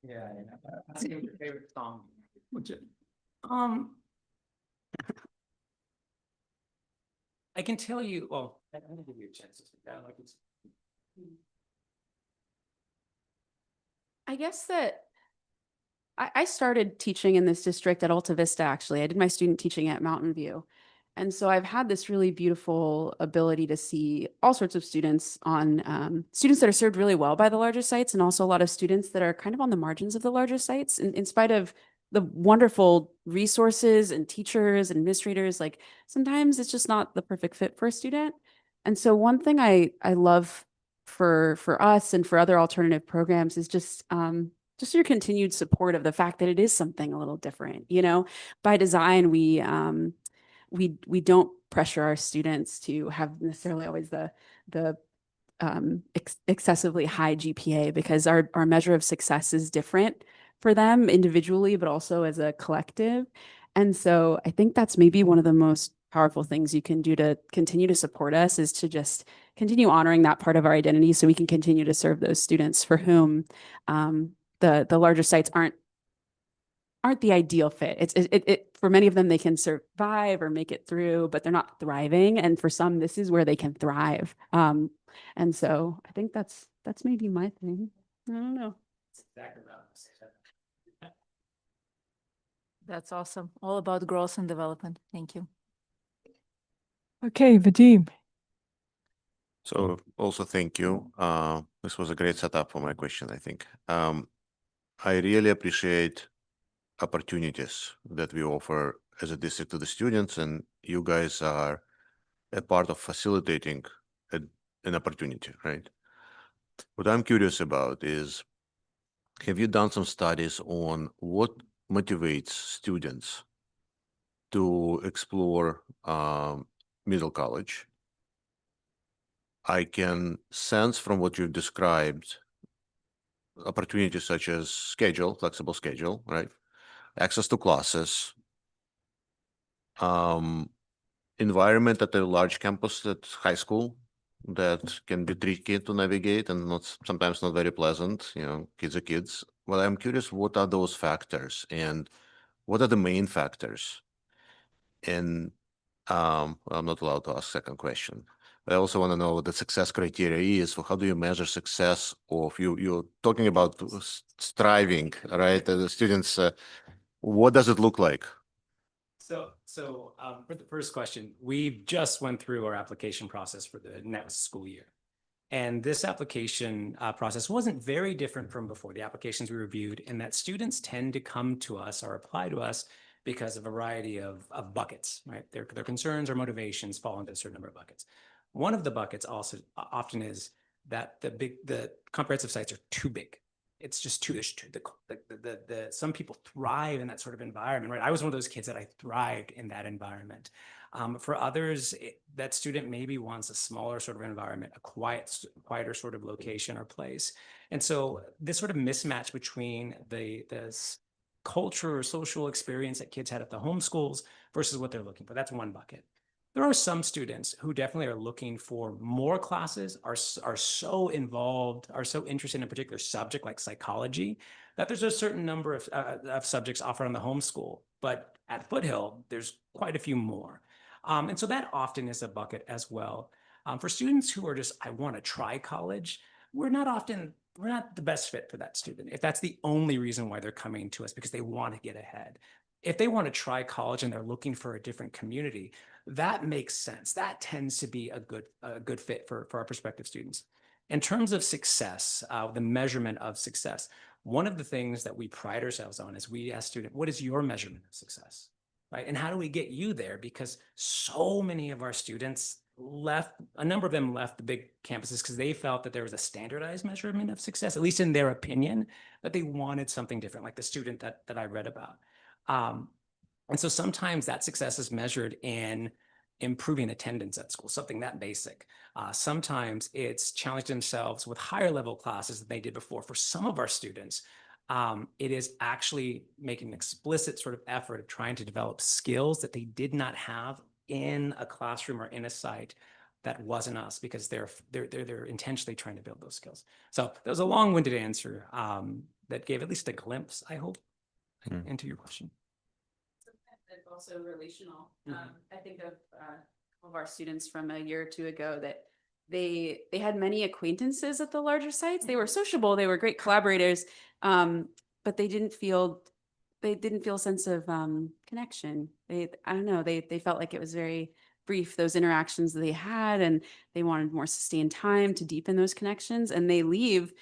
Yeah, that's your favorite song. I can tell you, well, I'm gonna give you a chance to speak. I guess that I started teaching in this district at Alta Vista, actually. I did my student teaching at Mountain View. And so I've had this really beautiful ability to see all sorts of students on students that are served really well by the larger sites, and also a lot of students that are kind of on the margins of the larger sites. In spite of the wonderful resources and teachers and administrators, like sometimes it's just not the perfect fit for a student. And so one thing I love for us and for other alternative programs is just your continued support of the fact that it is something a little different. You know, by design, we don't pressure our students to have necessarily always the excessively high GPA, because our measure of success is different for them individually, but also as a collective. And so I think that's maybe one of the most powerful things you can do to continue to support us, is to just continue honoring that part of our identity so we can continue to serve those students for whom the larger sites aren't the ideal fit. It for many of them, they can survive or make it through, but they're not thriving. And for some, this is where they can thrive. And so I think that's maybe my thing. I don't know. That's awesome. All about growth and development. Thank you. Okay, Vadim. So also thank you. This was a great setup for my question, I think. I really appreciate opportunities that we offer as a district to the students, and you guys are a part of facilitating an opportunity, right? What I'm curious about is, have you done some studies on what motivates students to explore middle college? I can sense from what you've described opportunities such as flexible schedule, right? Access to classes, environment at a large campus at high school that can be tricky to navigate and sometimes not very pleasant, kids are kids. Well, I'm curious, what are those factors and what are the main factors? And I'm not allowed to ask second question. I also want to know what the success criteria is. For how do you measure success of you're talking about striving, right? The students, what does it look like? So for the first question, we just went through our application process for the next school year. And this application process wasn't very different from before, the applications we reviewed, in that students tend to come to us or apply to us because of a variety of buckets, right? Their concerns or motivations fall into a certain number of buckets. One of the buckets also often is that the comprehensive sites are too big. It's just too, some people thrive in that sort of environment, right? I was one of those kids that I thrived in that environment. For others, that student maybe wants a smaller sort of environment, a quieter sort of location or place. And so this sort of mismatch between the culture or social experience that kids had at the home schools versus what they're looking for, that's one bucket. There are some students who definitely are looking for more classes, are so involved, are so interested in a particular subject like psychology, that there's a certain number of subjects offered on the homeschool. But at Foothill, there's quite a few more. And so that often is a bucket as well. For students who are just, I want to try college, we're not the best fit for that student. If that's the only reason why they're coming to us, because they want to get ahead. If they want to try college and they're looking for a different community, that makes sense. That tends to be a good fit for our prospective students. In terms of success, the measurement of success, one of the things that we pride ourselves on is we ask students, what is your measurement of success? Right? And how do we get you there? Because so many of our students a number of them left the big campuses because they felt that there was a standardized measurement of success, at least in their opinion, that they wanted something different, like the student that I read about. And so sometimes that success is measured in improving attendance at school, something that basic. Sometimes it's challenged themselves with higher level classes than they did before. For some of our students, it is actually making an explicit sort of effort of trying to develop skills that they did not have in a classroom or in a site that wasn't us, because they're intentionally trying to build those skills. So that was a long-winded answer that gave at least a glimpse, I hope, into your question. It's also relational. I think of our students from a year or two ago that they had many acquaintances at the larger sites. They were sociable, they were great collaborators, but they didn't feel a sense of connection. I don't know, they felt like it was very brief, those interactions that they had, and they wanted more sustained time to deepen those connections. And they leave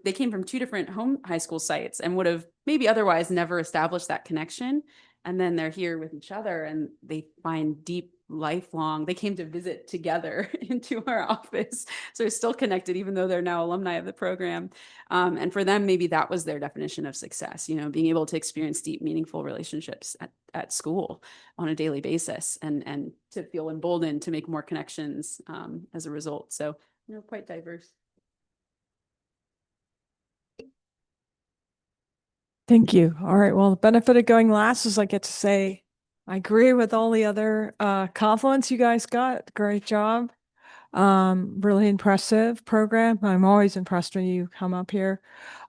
they came from two different high school sites and would have maybe otherwise never established that connection. And then they're here with each other and they find deep, lifelong, they came to visit together into our office. So they're still connected, even though they're now alumni of the program. And for them, maybe that was their definition of success, being able to experience deep, meaningful relationships at school on a daily basis, and to feel emboldened to make more connections as a result. So, quite diverse. Thank you. All right. Well, the benefit of going last is I get to say, I agree with all the other compliments you guys got. Great job. Really impressive program. I'm always impressed when you come up here.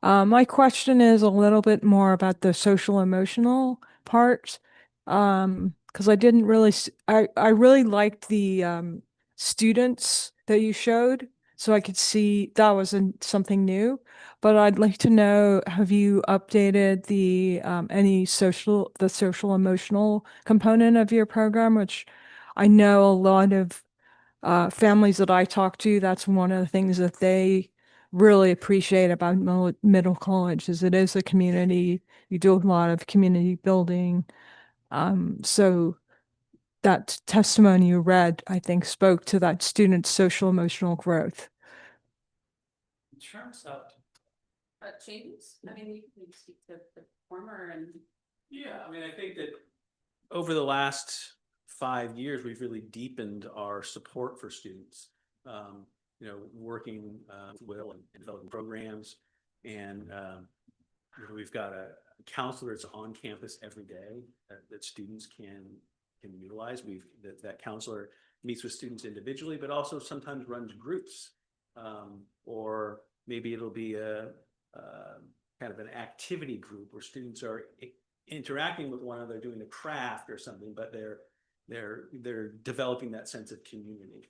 My question is a little bit more about the social emotional parts. Because I didn't really, I really liked the students that you showed. So I could see that wasn't something new, but I'd like to know, have you updated the social emotional component of your program, which I know a lot of families that I talk to, that's one of the things that they really appreciate about middle college is it is a community. You do a lot of community building. So that testimony you read, I think, spoke to that student's social emotional growth. In terms of Changes? I mean, you can speak to the former and. Yeah, I mean, I think that over the last 5 years, we've really deepened our support for students. Working well and developing programs, and we've got a counselor that's on campus every day that students can utilize. That counselor meets with students individually, but also sometimes runs groups, or maybe it'll be a kind of an activity group where students are interacting with one another, doing a craft or something, but they're developing that sense of community.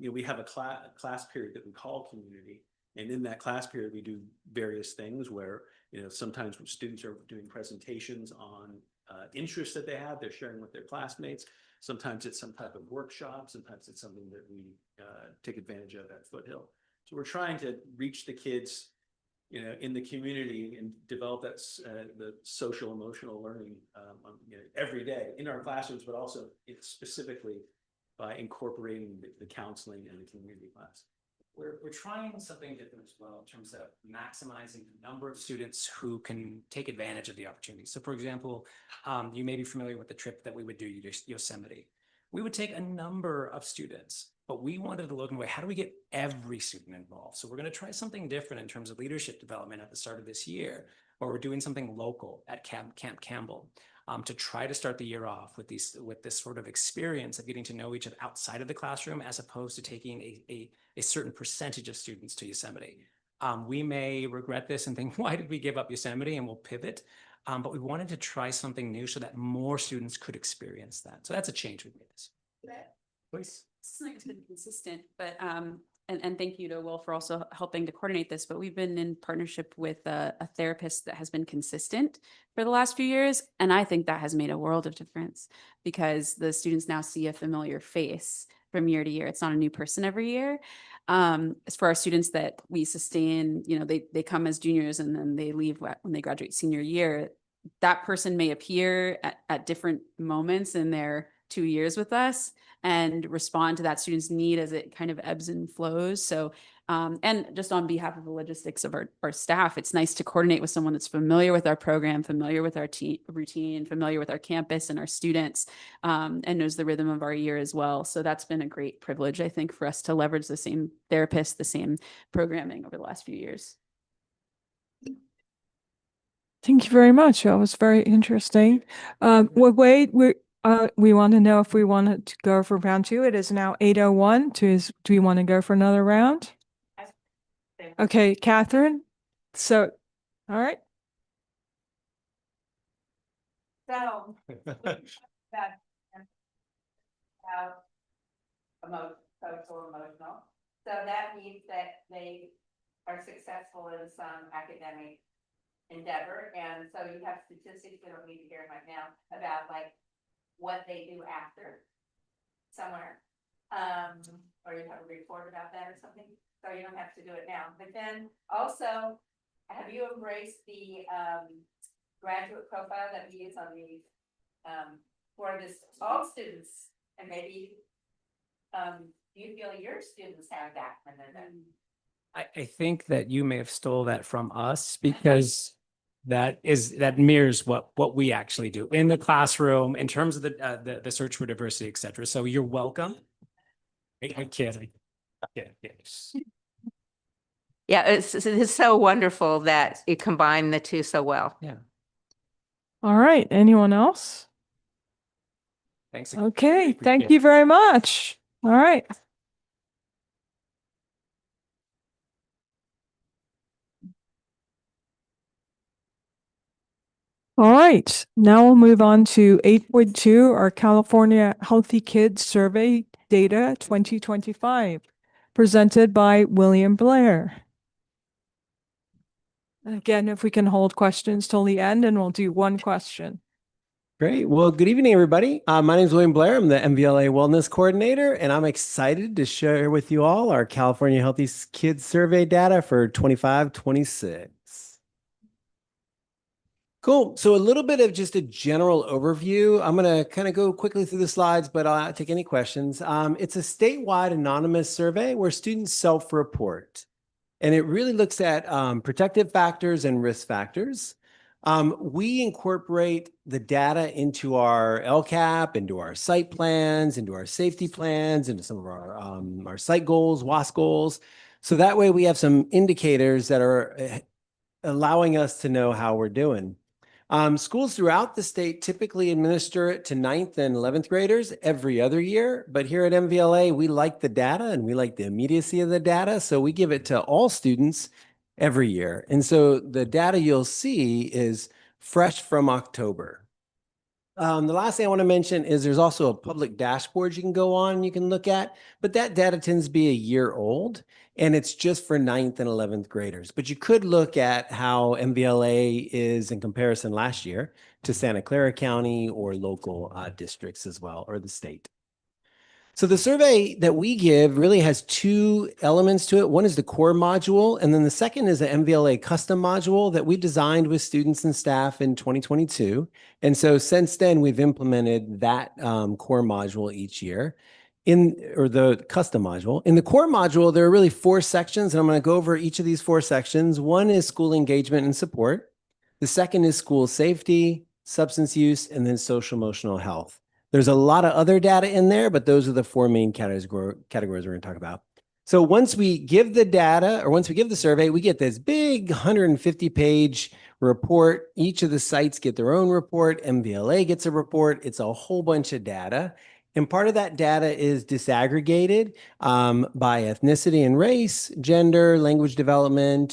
We have a class period that we call community, and in that class period we do various things where sometimes students are doing presentations on interests that they have, they're sharing with their classmates. Sometimes it's some type of workshop, sometimes it's something that we take advantage of at Foothill. So we're trying to reach the kids, in the community and develop that the social emotional learning every day in our classrooms, but also specifically by incorporating the counseling and the community class. We're trying something different as well in terms of maximizing the number of students who can take advantage of the opportunity. So for example, you may be familiar with the trip that we would do to Yosemite. We would take a number of students, but we wanted to look in a way, how do we get every student involved? So we're going to try something different in terms of leadership development at the start of this year, or we're doing something local at Camp Campbell. To try to start the year off with this sort of experience of getting to know each other outside of the classroom, as opposed to taking a certain percentage of students to Yosemite. We may regret this and think, why did we give up Yosemite? And we'll pivot. But we wanted to try something new so that more students could experience that. So that's a change we made this. Please. It's been consistent, but and thank you to Will for also helping to coordinate this, but we've been in partnership with a therapist that has been consistent for the last few years. And I think that has made a world of difference because the students now see a familiar face from year to year. It's not a new person every year. As for our students that we sustain, they come as juniors and then they leave when they graduate senior year. That person may appear at different moments in their 2 years with us and respond to that student's need as it kind of ebbs and flows. So, and just on behalf of the logistics of our staff, it's nice to coordinate with someone that's familiar with our program, familiar with our routine, familiar with our campus and our students, and knows the rhythm of our year as well. So that's been a great privilege, I think, for us to leverage the same therapist, the same programming over the last few years. Thank you very much. That was very interesting. We want to know if we wanted to go for round two. It is now 8:01. Do we want to go for another round? Okay, Catherine. So, all right. So that social emotional. So that means that they are successful in some academic endeavor. And so you have statistics, we don't need to hear right now, about like what they do after somewhere. Or you have a report about that or something. So you don't have to do it now. But then also, have you embraced the graduate profile that we use on the for this all students? And maybe you feel your students have that? I think that you may have stole that from us because that mirrors what we actually do in the classroom in terms of the search for diversity, et cetera. So you're welcome. I'm kidding. Yeah, it's so wonderful that you combine the two so well. Yeah. All right. Anyone else? Thanks. Okay. Thank you very much. All right. All right, now we'll move on to 8.2, our California Healthy Kids Survey Data 2025, presented by William Blair. Again, if we can hold questions till the end, and we'll do one question. Great. Well, good evening, everybody. My name is William Blair. I'm the MVLA Wellness Coordinator, and I'm excited to share with you all our California Healthy Kids Survey data for 25-26. Cool. So a little bit of just a general overview. I'm going to kind of go quickly through the slides, but I'll take any questions. It's a statewide anonymous survey where students self-report, and it really looks at protective factors and risk factors. We incorporate the data into our LCAP, into our site plans, into our safety plans, into some of our site goals, WASP goals. So that way we have some indicators that are allowing us to know how we're doing. Schools throughout the state typically administer it to 9th and 11th graders every other year, but here at MVLA, we like the data and we like the immediacy of the data, so we give it to all students every year. And so the data you'll see is fresh from October. The last thing I want to mention is there's also a public dashboard you can go on, you can look at, but that data tends to be a year old, and it's just for 9th and 11th graders. But you could look at how MVLA is in comparison last year to Santa Clara County or local districts as well, or the state. So the survey that we give really has two elements to it. One is the core module, and then the second is an MVLA custom module that we designed with students and staff in 2022. And so since then, we've implemented that core module each year or the custom module. In the core module, there are really 4 sections, and I'm going to go over each of these 4 sections. One is school engagement and support. The second is school safety, substance use, and then social emotional health. There's a lot of other data in there, but those are the 4 main categories we're going to talk about. So once we give the data, or once we give the survey, we get this big 150-page report. Each of the sites get their own report. MVLA gets a report. It's a whole bunch of data. And part of that data is disaggregated by ethnicity and race, gender, language development,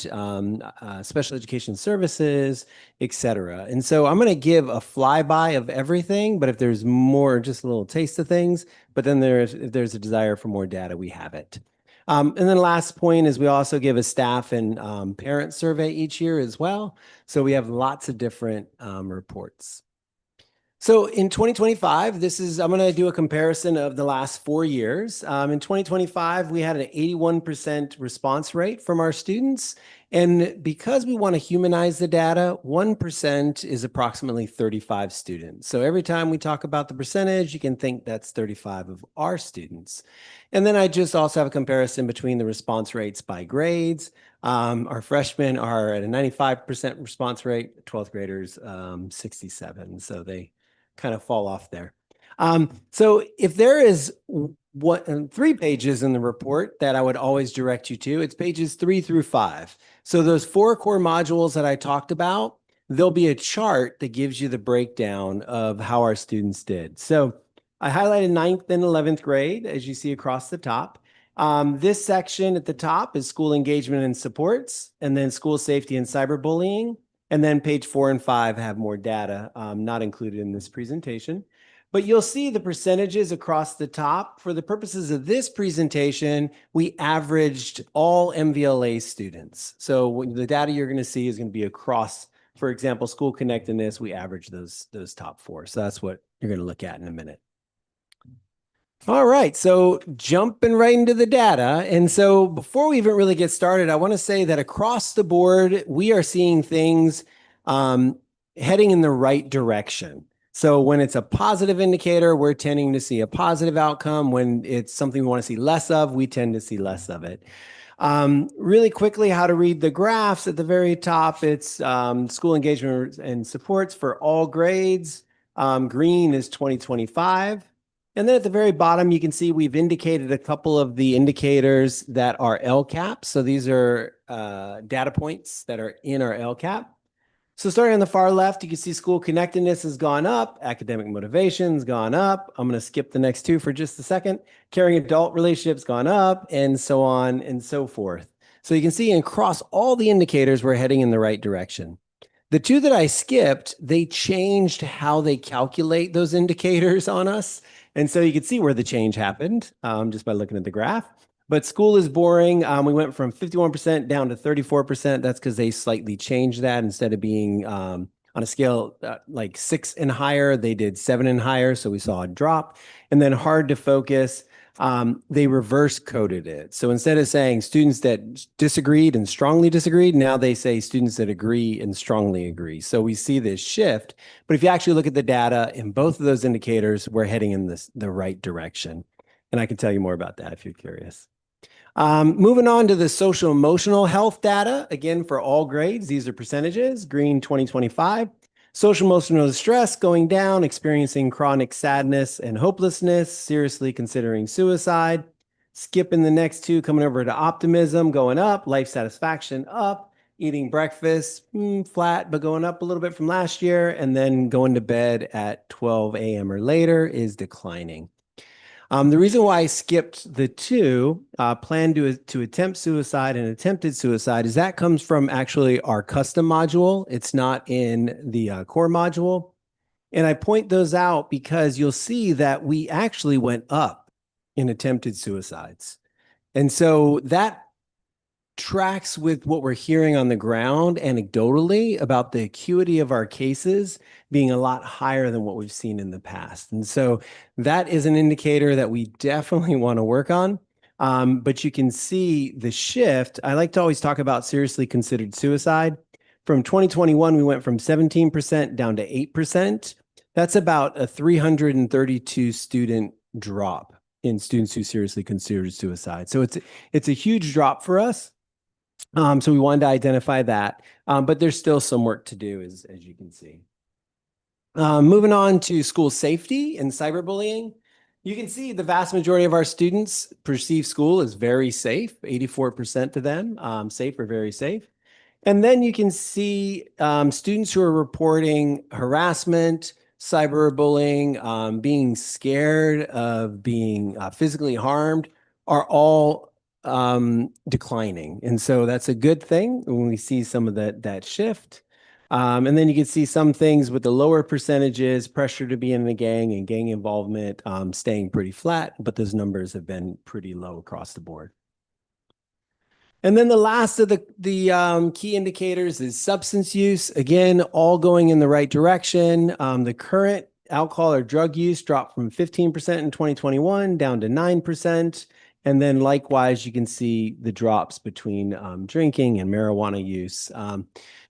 special education services, etc. And so I'm going to give a flyby of everything, but if there's more, just a little taste of things, but then if there's a desire for more data, we have it. And then last point is we also give a staff and parent survey each year as well. So we have lots of different reports. So in 2025, I'm going to do a comparison of the last 4 years. In 2025, we had an 81% response rate from our students. And because we want to humanize the data, 1% is approximately 35 students. So every time we talk about the percentage, you can think that's 35 of our students. And then I just also have a comparison between the response rates by grades. Our freshmen are at a 95% response rate, 12th graders, 67. So they kind of fall off there. So if there is 3 pages in the report that I would always direct you to, it's pages 3 through 5. So those 4 core modules that I talked about, there'll be a chart that gives you the breakdown of how our students did. So I highlighted 9th and 11th grade, as you see across the top. This section at the top is school engagement and supports, and then school safety and cyberbullying. And then page 4 and 5 have more data, not included in this presentation. But you'll see the percentages across the top. For the purposes of this presentation, we averaged all MVLA students. So the data you're going to see is going to be across, for example, school connectedness, we average those top 4. So that's what you're going to look at in a minute. All right, so jumping right into the data. And so before we even really get started, I want to say that across the board, we are seeing things heading in the right direction. So when it's a positive indicator, we're tending to see a positive outcome. When it's something we want to see less of, we tend to see less of it. Really quickly, how to read the graphs at the very top. It's school engagement and supports for all grades. Green is 2025. And then at the very bottom, you can see we've indicated a couple of the indicators that are LCAP. So these are data points that are in our LCAP. So starting on the far left, you can see school connectedness has gone up, academic motivation has gone up. I'm going to skip the next 2 for just a second. Caring adult relationships gone up, and so on and so forth. So you can see across all the indicators, we're heading in the right direction. The 2 that I skipped, they changed how they calculate those indicators on us. And so you can see where the change happened just by looking at the graph. But school is boring. We went from 51% down to 34%. That's because they slightly changed that. Instead of being on a scale like 6 and higher, they did 7 and higher. So we saw a drop. And then hard to focus, they reverse coded it. So instead of saying students that disagreed and strongly disagreed, now they say students that agree and strongly agree. So we see this shift. But if you actually look at the data in both of those indicators, we're heading in the right direction. And I can tell you more about that if you're curious. Moving on to the social emotional health data, again, for all grades, these are percentages, green 2025. Social emotional distress going down, experiencing chronic sadness and hopelessness, seriously considering suicide. Skipping the next 2, coming over to optimism, going up, life satisfaction up, eating breakfast, flat, but going up a little bit from last year, and then going to bed at 12 a.m. or later is declining. The reason why I skipped the 2, plan to attempt suicide and attempted suicide, is that comes from actually our custom module. It's not in the core module. And I point those out because you'll see that we actually went up in attempted suicides. And so that tracks with what we're hearing on the ground anecdotally about the acuity of our cases being a lot higher than what we've seen in the past. And so that is an indicator that we definitely want to work on. But you can see the shift. I like to always talk about seriously considered suicide. From 2021, we went from 17% down to 8%. That's about a 332 student drop in students who seriously considered suicide. So it's a huge drop for us. So we wanted to identify that, but there's still some work to do, as you can see. Moving on to school safety and cyberbullying. You can see the vast majority of our students perceive school as very safe, 84% of them, safe or very safe. And then you can see students who are reporting harassment, cyberbullying, being scared of being physically harmed are all declining. And so that's a good thing when we see some of that shift. And then you can see some things with the lower percentages, pressure to be in a gang and gang involvement staying pretty flat, but those numbers have been pretty low across the board. And then the last of the key indicators is substance use. Again, all going in the right direction. The current alcohol or drug use dropped from 15% in 2021 down to 9%. And then likewise, you can see the drops between drinking and marijuana use.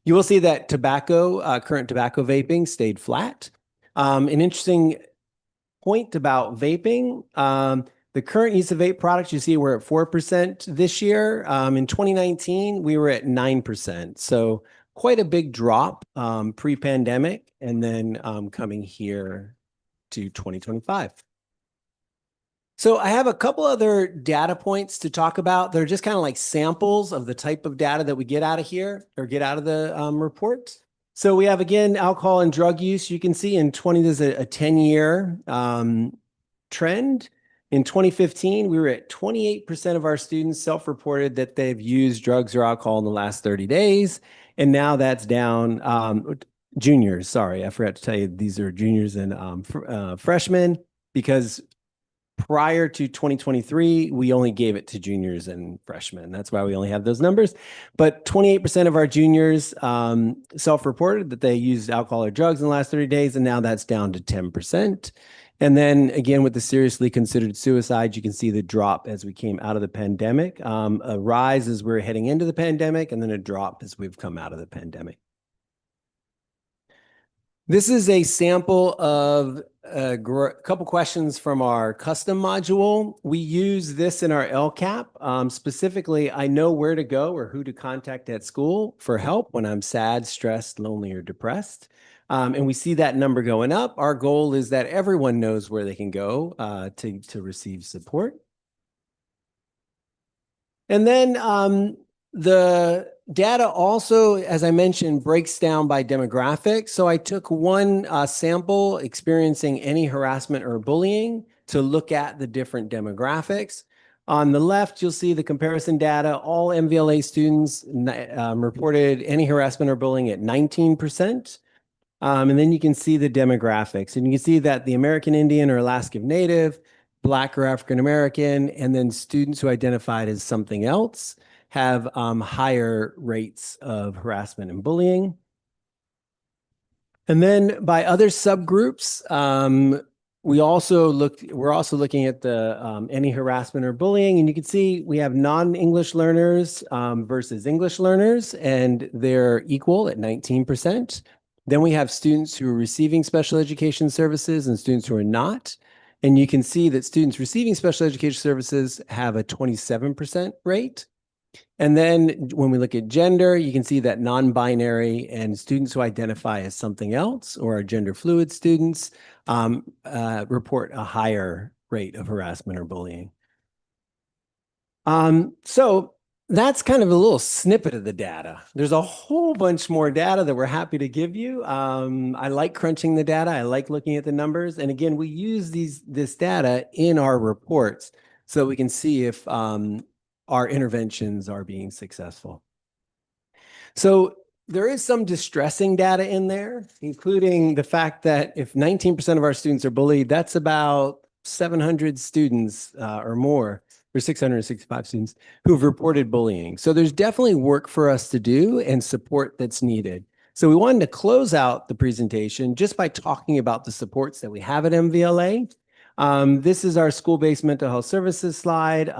You will see that current tobacco vaping stayed flat. An interesting point about vaping, the current use of vape products, you see we're at 4% this year. In 2019, we were at 9%. So quite a big drop pre-pandemic and then coming here to 2025. So I have a couple other data points to talk about. They're just kind of like samples of the type of data that we get out of here or get out of the report. So we have, again, alcohol and drug use. You can see in there's a 10-year trend. In 2015, we were at 28% of our students self-reported that they've used drugs or alcohol in the last 30 days. And now that's down, juniors, sorry, I forgot to tell you, these are juniors and freshmen, because prior to 2023, we only gave it to juniors and freshmen. That's why we only have those numbers. But 28% of our juniors self-reported that they used alcohol or drugs in the last 30 days, and now that's down to 10%. And then again, with the seriously considered suicide, you can see the drop as we came out of the pandemic, a rise as we're heading into the pandemic, and then a drop as we've come out of the pandemic. This is a sample of a couple questions from our custom module. We use this in our LCAP. Specifically, I know where to go or who to contact at school for help when I'm sad, stressed, lonely, or depressed. And we see that number going up. Our goal is that everyone knows where they can go to receive support. And then the data also, as I mentioned, breaks down by demographic. So I took one sample experiencing any harassment or bullying to look at the different demographics. On the left, you'll see the comparison data. All MVLA students reported any harassment or bullying at 19%. And then you can see the demographics. And you can see that the American Indian or Alaska Native, Black or African American, and then students who identified as something else have higher rates of harassment and bullying. And then by other subgroups, we're also looking at the any harassment or bullying, and you can see we have non-English learners versus English learners, and they're equal at 19%. Then we have students who are receiving special education services and students who are not. And you can see that students receiving special education services have a 27% rate. And then when we look at gender, you can see that non-binary and students who identify as something else or are gender fluid students report a higher rate of harassment or bullying. So that's kind of a little snippet of the data. There's a whole bunch more data that we're happy to give you. I like crunching the data. I like looking at the numbers. And again, we use this data in our reports so we can see if our interventions are being successful. So there is some distressing data in there, including the fact that if 19% of our students are bullied, that's about 700 students or more or 665 students who have reported bullying. So there's definitely work for us to do and support that's needed. So we wanted to close out the presentation just by talking about the supports that we have at MVLA. This is our school-based mental health services slide.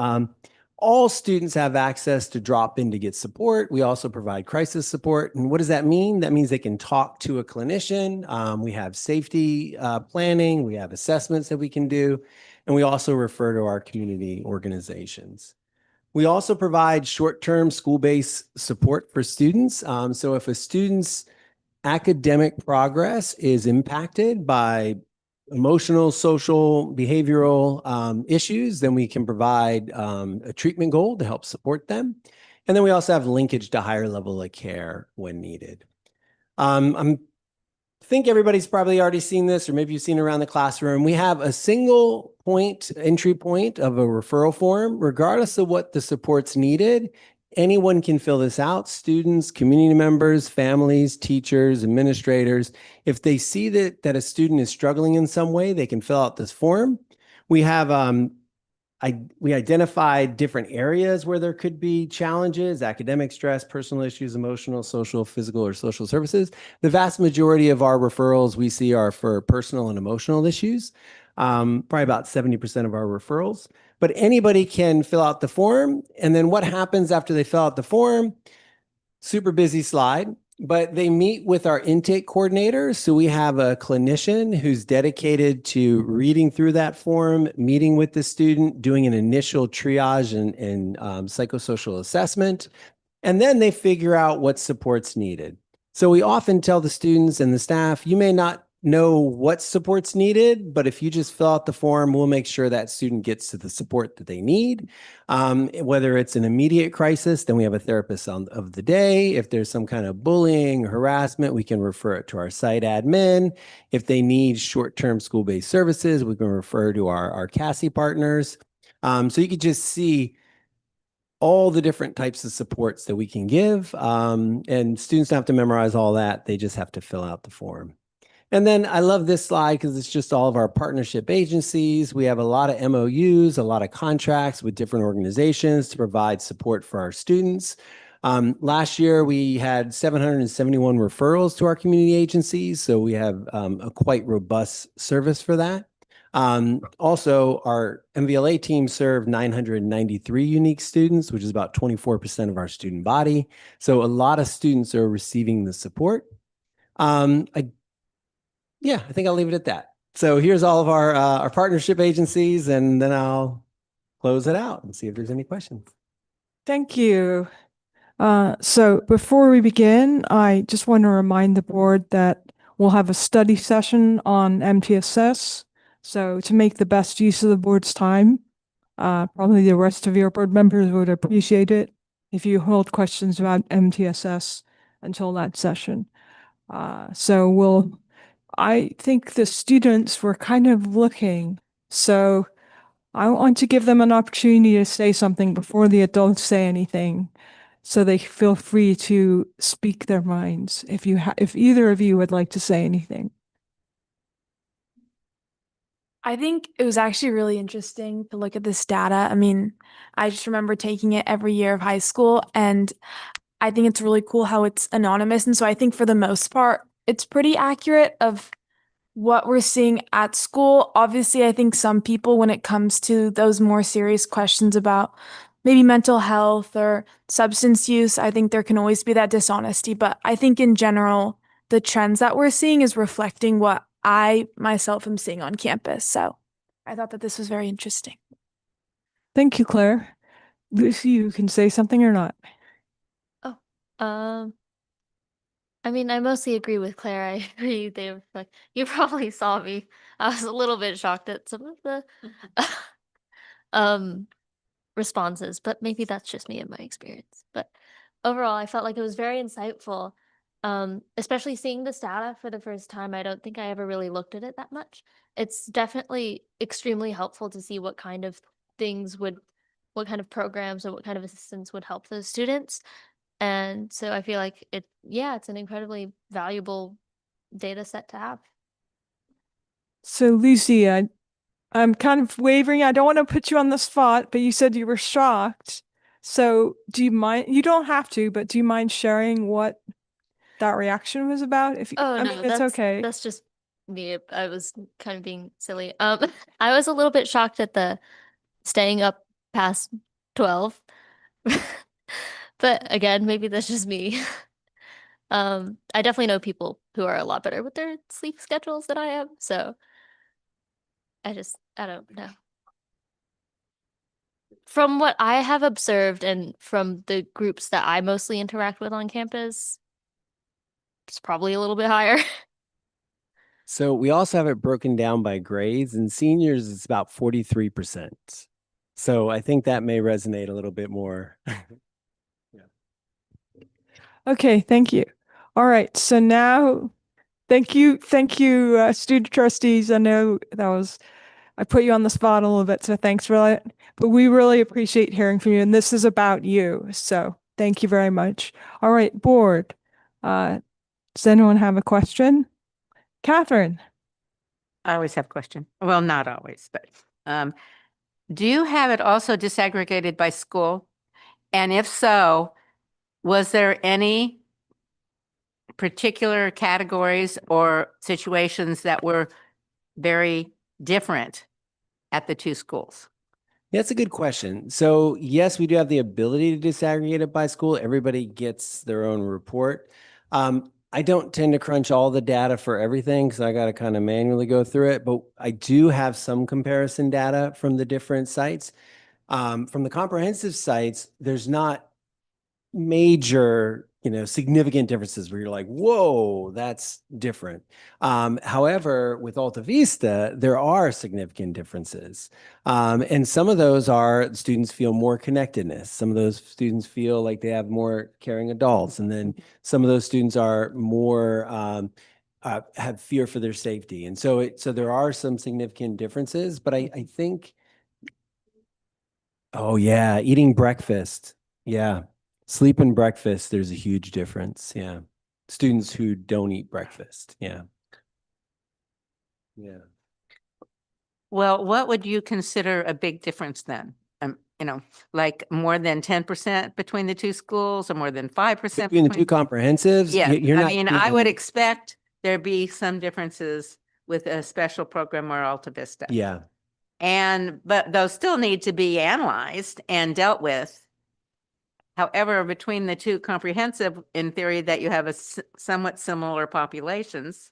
All students have access to drop in to get support. We also provide crisis support. And what does that mean? That means they can talk to a clinician. We have safety planning. We have assessments that we can do. And we also refer to our community organizations. We also provide short-term school-based support for students. So if a student's academic progress is impacted by emotional, social, behavioral issues, then we can provide a treatment goal to help support them. And then we also have linkage to higher level of care when needed. I think everybody's probably already seen this, or maybe you've seen it around the classroom. We have a single point, entry point of a referral form, regardless of what the support's needed. Anyone can fill this out, students, community members, families, teachers, administrators. If they see that a student is struggling in some way, they can fill out this form. We have we identified different areas where there could be challenges: academic stress, personal issues, emotional, social, physical, or social services. The vast majority of our referrals we see are for personal and emotional issues, probably about 70% of our referrals. But anybody can fill out the form. And then what happens after they fill out the form? Super busy slide, but they meet with our intake coordinator. So we have a clinician who's dedicated to reading through that form, meeting with the student, doing an initial triage and psychosocial assessment. And then they figure out what support's needed. So we often tell the students and the staff, you may not know what support's needed, but if you just fill out the form, we'll make sure that student gets to the support that they need. Whether it's an immediate crisis, then we have a therapist of the day. If there's some kind of bullying or harassment, we can refer it to our site admin. If they need short-term school-based services, we can refer to our CASI partners. So you could just see all the different types of supports that we can give. And students don't have to memorize all that. They just have to fill out the form. And then I love this slide because it's just all of our partnership agencies. We have a lot of MOUs, a lot of contracts with different organizations to provide support for our students. Last year, we had 771 referrals to our community agencies. So we have a quite robust service for that. Also, our MVLA team served 993 unique students, which is about 24% of our student body. So a lot of students are receiving the support. I think I'll leave it at that. So here's all of our partnership agencies, and then I'll close it out and see if there's any questions. Thank you. So before we begin, I just want to remind the board that we'll have a study session on MTSS. So to make the best use of the board's time, probably the rest of your board members would appreciate it if you hold questions about MTSS until that session. I think the students were kind of looking, so I want to give them an opportunity to say something before the adults say anything, so they feel free to speak their minds if either of you would like to say anything. I think it was actually really interesting to look at this data. I mean, I just remember taking it every year of high school, and I think it's really cool how it's anonymous. And so I think for the most part, it's pretty accurate of what we're seeing at school. Obviously, I think some people, when it comes to those more serious questions about maybe mental health or substance use, I think there can always be that dishonesty. But I think in general, the trends that we're seeing is reflecting what I myself am seeing on campus. So I thought that this was very interesting. Thank you, Claire. Lucy, you can say something or not. I mean, I mostly agree with Claire. I agree. They were like, you probably saw me. I was a little bit shocked at some of the responses, but maybe that's just me and my experience. But overall, I felt like it was very insightful. Especially seeing this data for the first time. I don't think I ever really looked at it that much. It's definitely extremely helpful to see what kind of what kind of programs or what kind of assistance would help those students. And so I feel like it's an incredibly valuable data set to have. So Lucy, I'm kind of wavering. I don't want to put you on the spot, but you said you were shocked. So do you mind? You don't have to, but do you mind sharing what that reaction was about? If you, Oh I no, mean, it's okay. that's just me. I was kind of being silly. I was a little bit shocked at the staying up past 12. But again, maybe that's just me. I definitely know people who are a lot better with their sleep schedules than I am, so I don't know. From what I have observed and from the groups that I mostly interact with on campus, it's probably a little bit higher. So we also have it broken down by grades, and seniors it's about 43%. So I think that may resonate a little bit more. Okay, thank you. All right, so now, thank you, student trustees. I know I put you on the spot a little bit, so thanks for that. But we really appreciate hearing from you, and this is about you, so thank you very much. All right, board. Does anyone have a question? Catherine? I always have a question. Well, not always, but do you have it also disaggregated by school? And if so, was there any particular categories or situations that were very different at the two schools? That's a good question. So yes, we do have the ability to disaggregate it by school. Everybody gets their own report. I don't tend to crunch all the data for everything because I got to kind of manually go through it, but I do have some comparison data from the different sites. From the comprehensive sites, there's not major, significant differences where you're like, whoa, that's different. However, with Alta Vista, there are significant differences. And some of those are students feel more connectedness. Some of those students feel like they have more caring adults. And then some of those students are more, have fear for their safety. And so there are some significant differences, but I think, oh yeah, eating breakfast. Yeah. Sleep and breakfast, there's a huge difference. Yeah. Students who don't eat breakfast. Yeah. Yeah. Well, what would you consider a big difference then? Like more than 10% between the two schools or more than 5%? Between the two comprehensives, Yeah, you're I not. mean, I would expect there be some differences with a special program or Alta Vista. Yeah. But those still need to be analyzed and dealt with. However, between the two comprehensive, in theory, that you have a somewhat similar populations,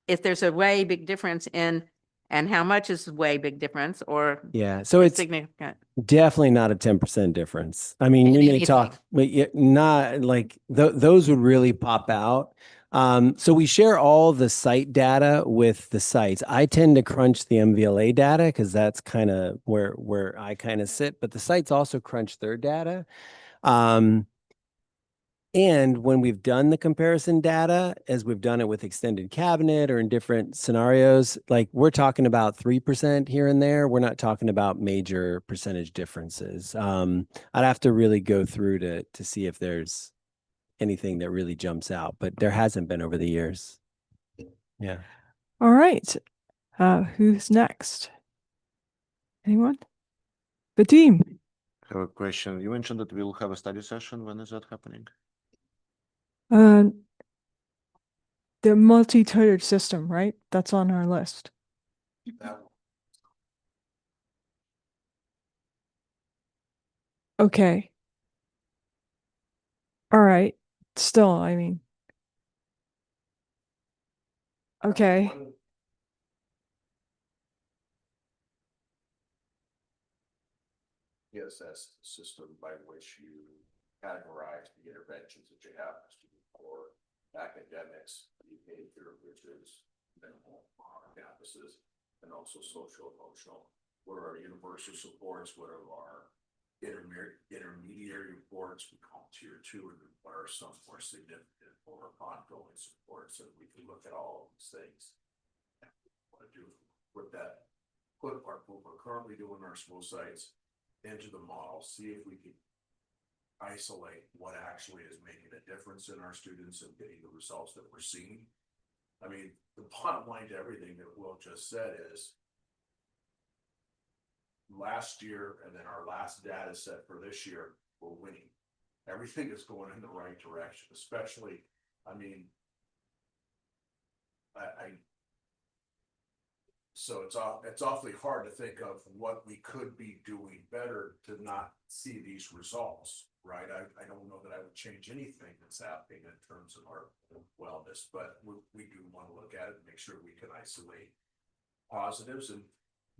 if there's a way big difference in, and how much is way big difference or Yeah. So it's significant? definitely not a 10% difference. I mean, In we may anything. talk, but not like those would really pop out. So we share all the site data with the sites. I tend to crunch the MVLA data because that's kind of where I kind of sit, but the sites also crunch their data. And when we've done the comparison data, as we've done it with extended cabinet or in different scenarios, like we're talking about 3% here and there. We're not talking about major percentage differences. I'd have to really go through to see if there's anything that really jumps out, but there hasn't been over the years. Yeah. All right. Who's next? Anyone? The team. I have a question. You mentioned that we'll have a study session. When is that happening? The multi-tiered system, right? That's on our list. Okay. All right. Still, I mean. Okay. ESS system by which you categorize the interventions that you have for academics behavior, which is minimal on our campuses, and also social emotional. What are our universal supports? What are our intermediary reports? We call tier 2, and what are some more significant or ongoing supports? And we can look at all of these things. What to do with that? Put what we're currently doing in our school sites into the model, see if we can isolate what actually is making a difference in our students and getting the results that we're seeing. I mean, the bottom line to everything that Will just said is last year and then our last data set for this year, we're winning. Everything is going in the right direction, especially, I mean, so it's awfully hard to think of what we could be doing better to not see these results, right? I don't know that I would change anything that's happening in terms of our wellness, but we do want to look at it and make sure we can isolate positives and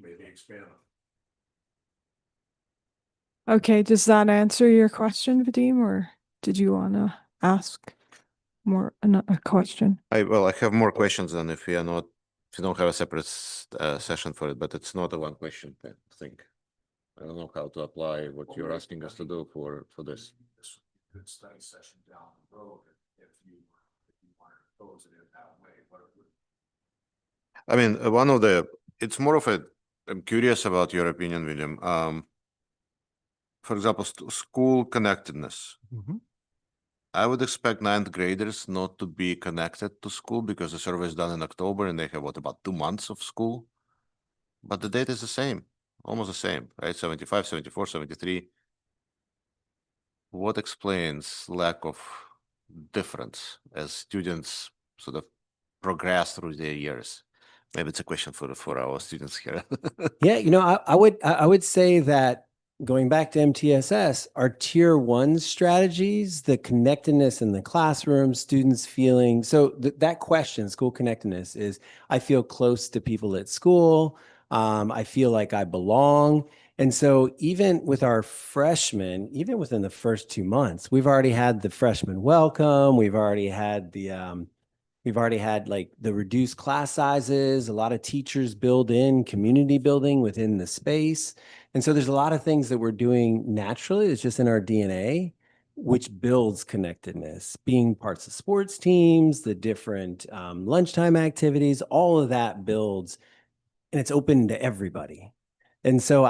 maybe expand them. Okay, does that answer your question, Vadim, or did you want to ask more a question? I have more questions than if we don't have a separate session for it, but it's not a one question thing. I don't know how to apply what you're asking us to do for this. This good study session down the road, if you want to pose it in that way, I mean, it's more of I'm curious about your opinion, William. For example, school connectedness. I would expect ninth graders not to be connected to school because the survey is done in October and they have about 2 months of school. But the data is the same, almost the same, right? 75, 74, 73. What explains lack of difference as students sort of progress through their years? Maybe it's a question for our students here. Yeah, I would say that going back to MTSS, our tier 1 strategies, the connectedness in the classroom, students feeling, so that question, school connectedness, is I feel close to people at school. I feel like I belong. And so even with our freshmen, even within the first 2 months, we've already had the freshman welcome. We've already had like the reduced class sizes, a lot of teachers build in community building within the space. And so there's a lot of things that we're doing naturally. It's just in our DNA, which builds connectedness, being parts of sports teams, the different lunchtime activities, all of that builds, and it's open to everybody. And so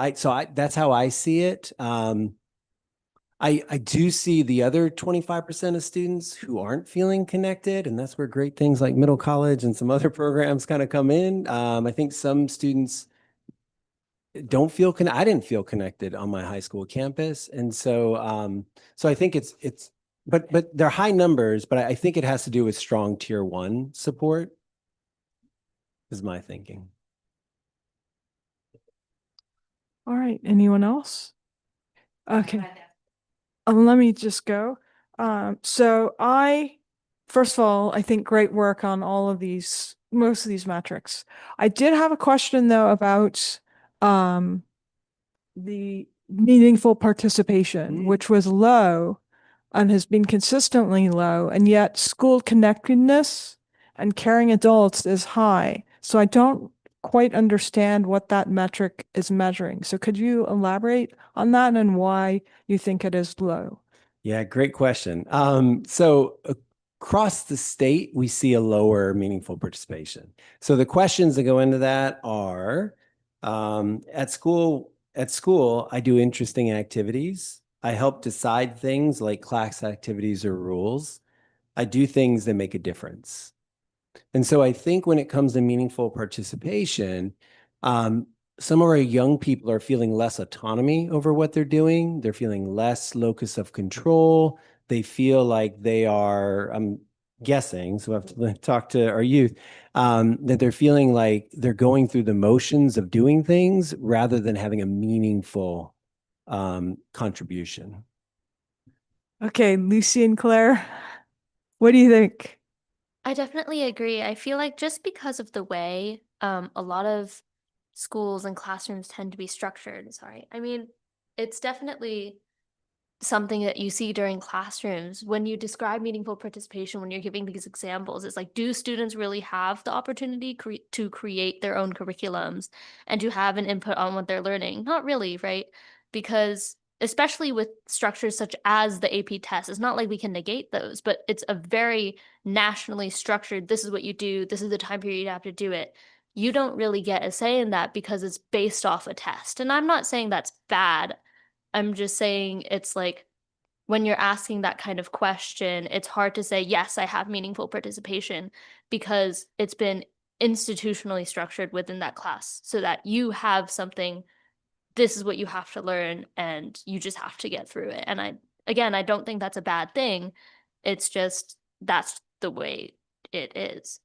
that's how I see it. I do see the other 25% of students who aren't feeling connected, and that's where great things like Middle College and some other programs kind of come in. I think some students don't feel I didn't feel connected on my high school campus, and so I think but they're high numbers, but I think it has to do with strong tier 1 support. Is my thinking. All right, anyone else? Okay. Let me just go. So first of all, I think great work on most of these metrics. I did have a question though about the meaningful participation, which was low and has been consistently low, and yet school connectedness and caring adults is high. So I don't quite understand what that metric is measuring. So could you elaborate on that and why you think it is low? Yeah, great question. So across the state, we see a lower meaningful participation. So the questions that go into that are, at school, I do interesting activities. I help decide things like class activities or rules. I do things that make a difference. And so I think when it comes to meaningful participation, some of our young people are feeling less autonomy over what they're doing. They're feeling less locus of control. They feel like they are, I'm guessing, so I have to talk to our youth, that they're feeling like they're going through the motions of doing things rather than having a meaningful contribution. Okay, Lucy and Claire, what do you think? I definitely agree. I feel like just because of the way a lot of schools and classrooms tend to be structured, I mean, it's definitely something that you see during classrooms when you describe meaningful participation, when you're giving these examples. It's like, do students really have the opportunity to create their own curriculums and to have an input on what they're learning? Not really, right? Because especially with structures such as the AP test, it's not like we can negate those, but it's a very nationally structured, this is what you do, this is the time period you have to do it. You don't really get a say in that because it's based off a test. And I'm not saying that's bad. I'm just saying it's like when you're asking that kind of question, it's hard to say, yes, I have meaningful participation because it's been institutionally structured within that class so that you have something this is what you have to learn and you just have to get through it. And I don't think that's a bad thing. It's just that's the way it is.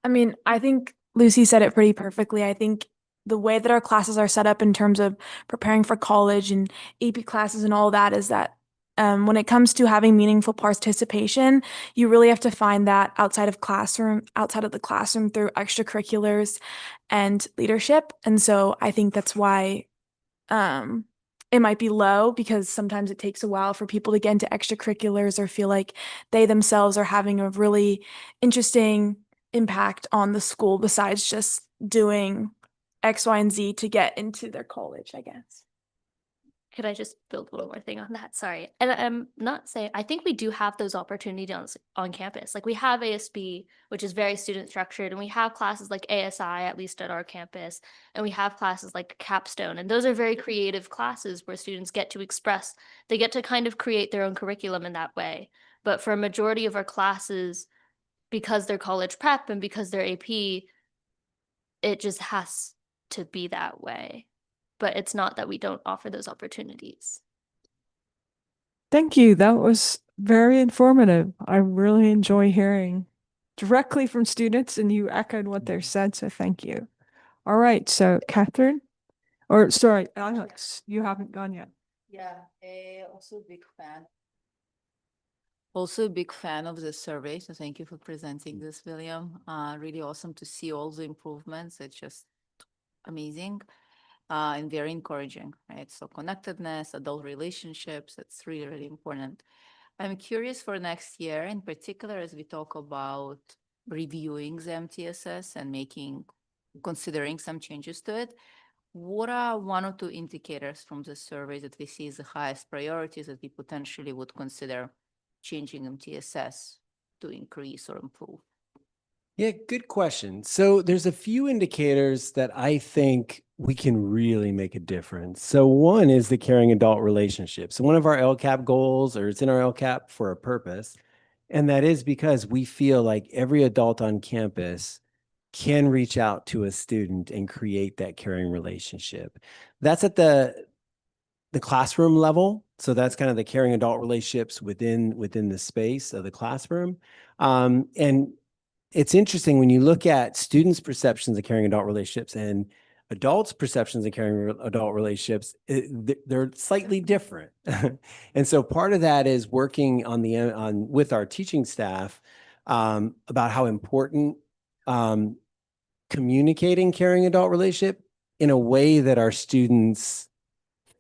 I mean, I think Lucy said it pretty perfectly. I think the way that our classes are set up in terms of preparing for college and AP classes and all that is that when it comes to having meaningful participation, you really have to find that outside of the classroom through extracurriculars and leadership. And so I think that's why it might be low, because sometimes it takes a while for people to get into extracurriculars or feel like they themselves are having a really interesting impact on the school besides just doing X, Y, and Z to get into their college, I guess. Could I just build one more thing on that? Sorry. And I'm not saying, I think we do have those opportunities on campus. Like we have ASB, which is very student structured, and we have classes like ASI, at least at our campus, and we have classes like Capstone. And those are very creative classes where students get to express, they get to kind of create their own curriculum in that way. But for a majority of our classes, because they're college prep and because they're AP, it just has to be that way. But it's not that we don't offer those opportunities. Thank you. That was very informative. I really enjoy hearing directly from students, and you echoed what they said, so thank you. All right, so Catherine, or sorry, Alex, you haven't gone yet. Yeah, also big fan. Also a big fan of the survey, so thank you for presenting this, William. Really awesome to see all the improvements. It's just amazing. And very encouraging, right? So connectedness, adult relationships, it's really, really important. I'm curious for next year, in particular, as we talk about reviewing the MTSS and considering some changes to it. What are one or two indicators from the survey that we see as the highest priorities that we potentially would consider changing MTSS to increase or improve? Yeah, good question. So there's a few indicators that I think we can really make a difference. So one is the caring adult relationship. So one of our LCAP goals, or it's in our LCAP for a purpose, and that is because we feel like every adult on campus can reach out to a student and create that caring relationship. That's at the classroom level. So that's kind of the caring adult relationships within the space of the classroom. And it's interesting when you look at students' perceptions of caring adult relationships and adults' perceptions of caring adult relationships, they're slightly different. And so part of that is working with our teaching staff about how important communicating caring adult relationship in a way that our students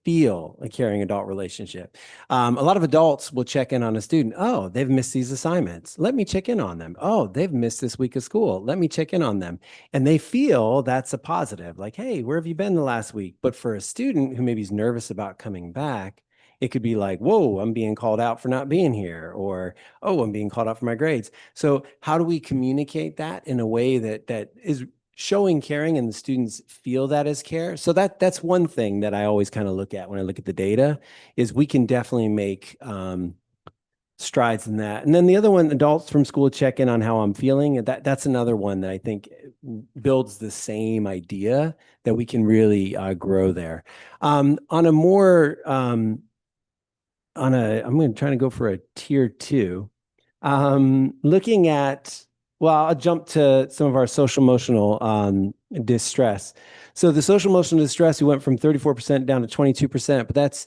feel a caring adult relationship. A lot of adults will check in on a student. Oh, they've missed these assignments. Let me check in on them. Oh, they've missed this week of school. Let me check in on them. And they feel that's a positive, like, hey, where have you been the last week? But for a student who maybe is nervous about coming back, it could be like, whoa, I'm being called out for not being here, or, oh, I'm being called out for my grades. So how do we communicate that in a way that is showing caring and the students feel that as care? So that's one thing that I always kind of look at when I look at the data, is we can definitely make strides in that. And then the other one, adults from school check in on how I'm feeling. And that's another one that I think builds the same idea that we can really grow there. On a more, I'm going to try to go for a tier 2. Looking at, well, I'll jump to some of our social emotional distress. So the social emotional distress, we went from 34% down to 22%, but that's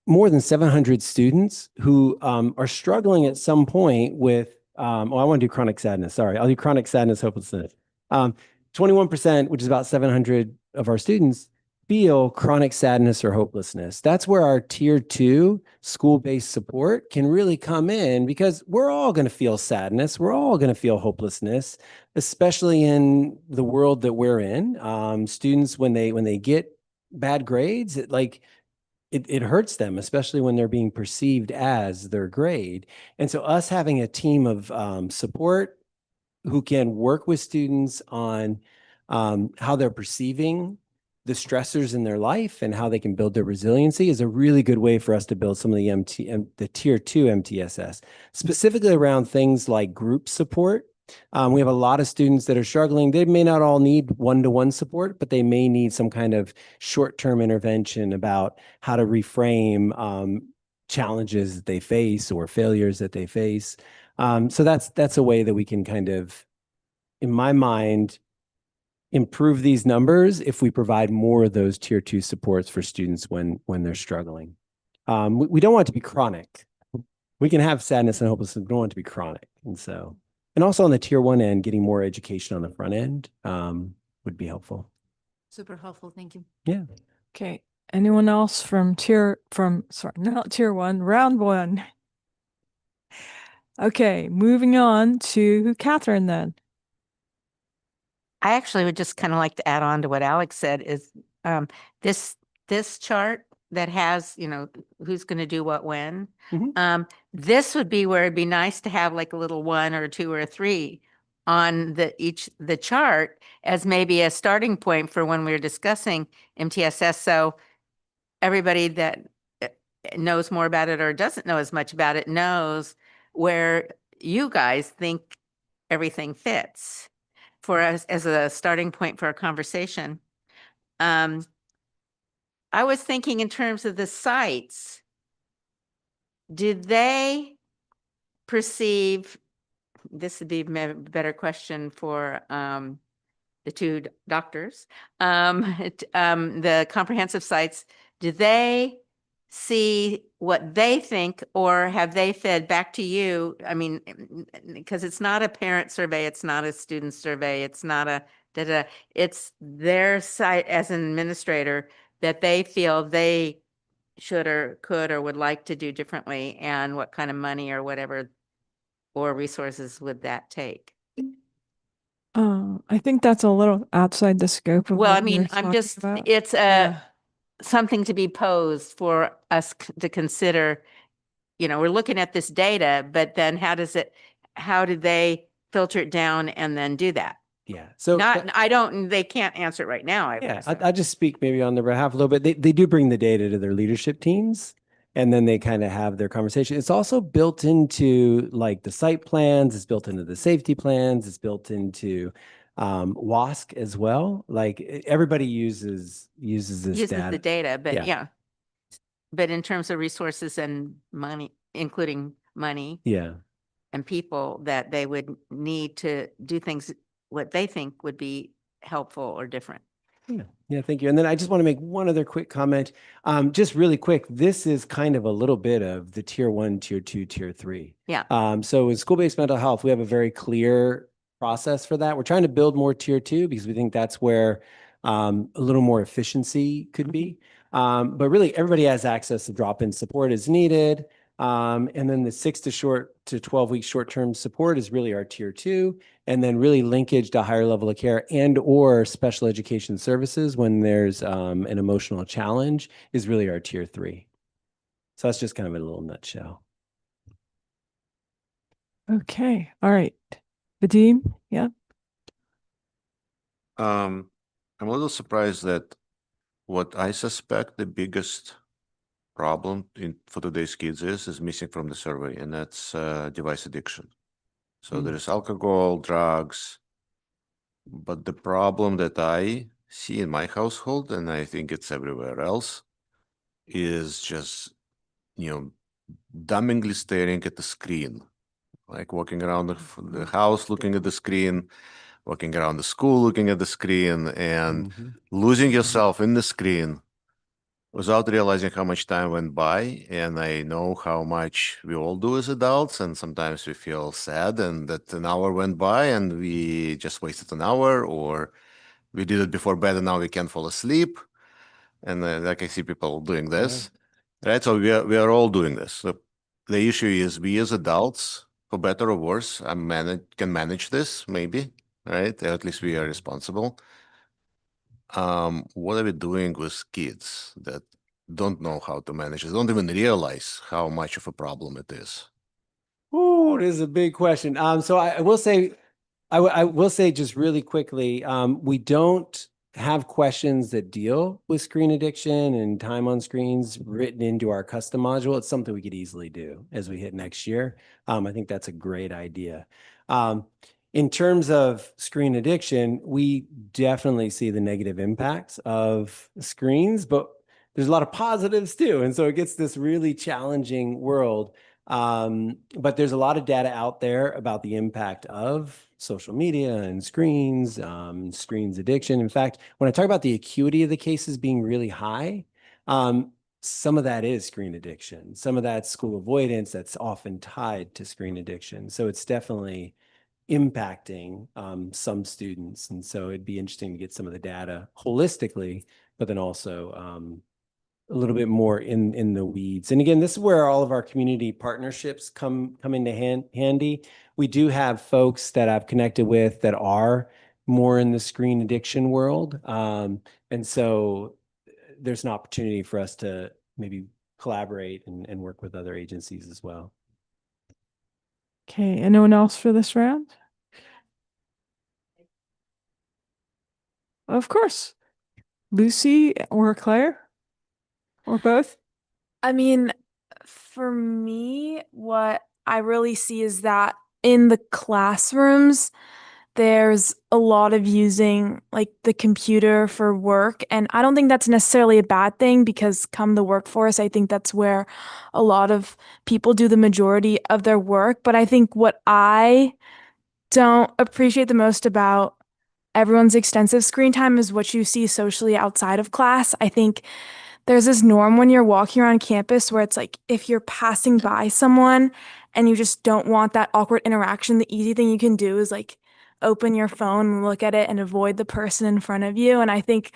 more than 700 students who are struggling at some point with, I want to do chronic sadness. Sorry, I'll do chronic sadness, hopelessness. 21%, which is about 700 of our students, feel chronic sadness or hopelessness. That's where our tier 2 school-based support can really come in, because we're all going to feel sadness. We're all going to feel hopelessness, especially in the world that we're in. Students, when they get bad grades, it hurts them, especially when they're being perceived as their grade. And so us having a team of support who can work with students on how they're perceiving the stressors in their life and how they can build their resiliency is a really good way for us to build some of the tier 2 MTSS, specifically around things like group support. We have a lot of students that are struggling. They may not all need one-to-one support, but they may need some kind of short-term intervention about how to reframe challenges that they face or failures that they face. So that's a way that we can kind of, in my mind, improve these numbers if we provide more of those tier 2 supports for students when they're struggling. We don't want it to be chronic. We can have sadness and hopelessness, but we don't want it to be chronic. And also on the tier 1 end, getting more education on the front end would be helpful. Super helpful. Thank you. Yeah. Okay, anyone else from sorry, not tier 1, round 1? Okay, moving on to Catherine then. I actually would just kind of like to add on to what Alex said is this chart that has, who's going to do what when. This would be where it'd be nice to have like a little 1 or 2 or 3 on the chart as maybe a starting point for when we're discussing MTSS. So everybody that knows more about it or doesn't know as much about it knows where you guys think everything fits for us as a starting point for a conversation. I was thinking in terms of the sites, did they perceive, this would be a better question for the 2 doctors, the comprehensive sites, do they see what they think, or have they fed back to you? I mean, because it's not a parent survey, it's not a student survey, it's not a it's their site as an administrator that they feel they should or could or would like to do differently, and what kind of money or whatever or resources would that take? I think that's a little outside the scope of Well, I what mean, we're I'm talking just, about. it's Yeah. something to be posed for us to consider. We're looking at this data, but then how do they filter it down and then do that? Yeah. So they can't answer it right now. I just speak maybe on their behalf a little bit. They do bring the data to their leadership teams, and then they kind of have their conversation. It's also built into like the site plans. It's built into the safety plans. It's built into WASC as well. Like everybody uses this data. The data, but Yeah. But in terms of resources and money, including money. Yeah. And people that they would need to do things what they think would be helpful or different. Yeah, thank you. And then I just want to make one other quick comment. Just really quick, this is kind of a little bit of the tier 1, tier 2, tier 3. Yeah. So in school-based mental health, we have a very clear process for that. We're trying to build more tier 2 because we think that's where a little more efficiency could be. But really, everybody has access to drop-in support as needed. And then the 6 to 12 week short-term support is really our tier 2. And then really linkage to higher level of care and or special education services when there's an emotional challenge is really our tier 3. So that's just kind of a little nutshell. Okay. All right. Vadim, yeah. I'm a little surprised that what I suspect the biggest problem for today's kids is missing from the survey, and that's device addiction. So there is alcohol, drugs, but the problem that I see in my household, and I think it's everywhere else, is just, dumbingly staring at the screen, like walking around the house looking at the screen, walking around the school looking at the screen, and losing yourself in the screen without realizing how much time went by. And I know how much we all do as adults, and sometimes we feel sad and that an hour went by and we just wasted an hour, or we did it before bed and now we can't fall asleep. And like I see people doing this, right? So we are all doing this. So the issue is we as adults, for better or worse, can manage this maybe, right? At least we are responsible. What are we doing with kids that don't know how to manage it, don't even realize how much of a problem it is? Oh, it is a big question. So I will say, I will say just really quickly, we don't have questions that deal with screen addiction and time on screens written into our custom module. It's something we could easily do as we hit next year. I think that's a great idea. In terms of screen addiction, we definitely see the negative impacts of screens, but there's a lot of positives too. And so it gets this really challenging world. But there's a lot of data out there about the impact of social media and screens addiction. In fact, when I talk about the acuity of the cases being really high, some of that is screen addiction. Some of that's school avoidance that's often tied to screen addiction. So it's definitely impacting some students. And so it'd be interesting to get some of the data holistically, but then also a little bit more in the weeds. And again, this is where all of our community partnerships come into handy. We do have folks that I've connected with that are more in the screen addiction world. And so there's an opportunity for us to maybe collaborate and work with other agencies as well. Okay, anyone else for this round? Of course. Lucy or Claire? Or both? I mean, for me, what I really see is that in the classrooms, there's a lot of using like the computer for work. And I don't think that's necessarily a bad thing because come the workforce, I think that's where a lot of people do the majority of their work. But I think what I don't appreciate the most about everyone's extensive screen time is what you see socially outside of class. I think there's this norm when you're walking around campus where it's like if you're passing by someone and you just don't want that awkward interaction, the easy thing you can do is like open your phone and look at it and avoid the person in front of you. And I think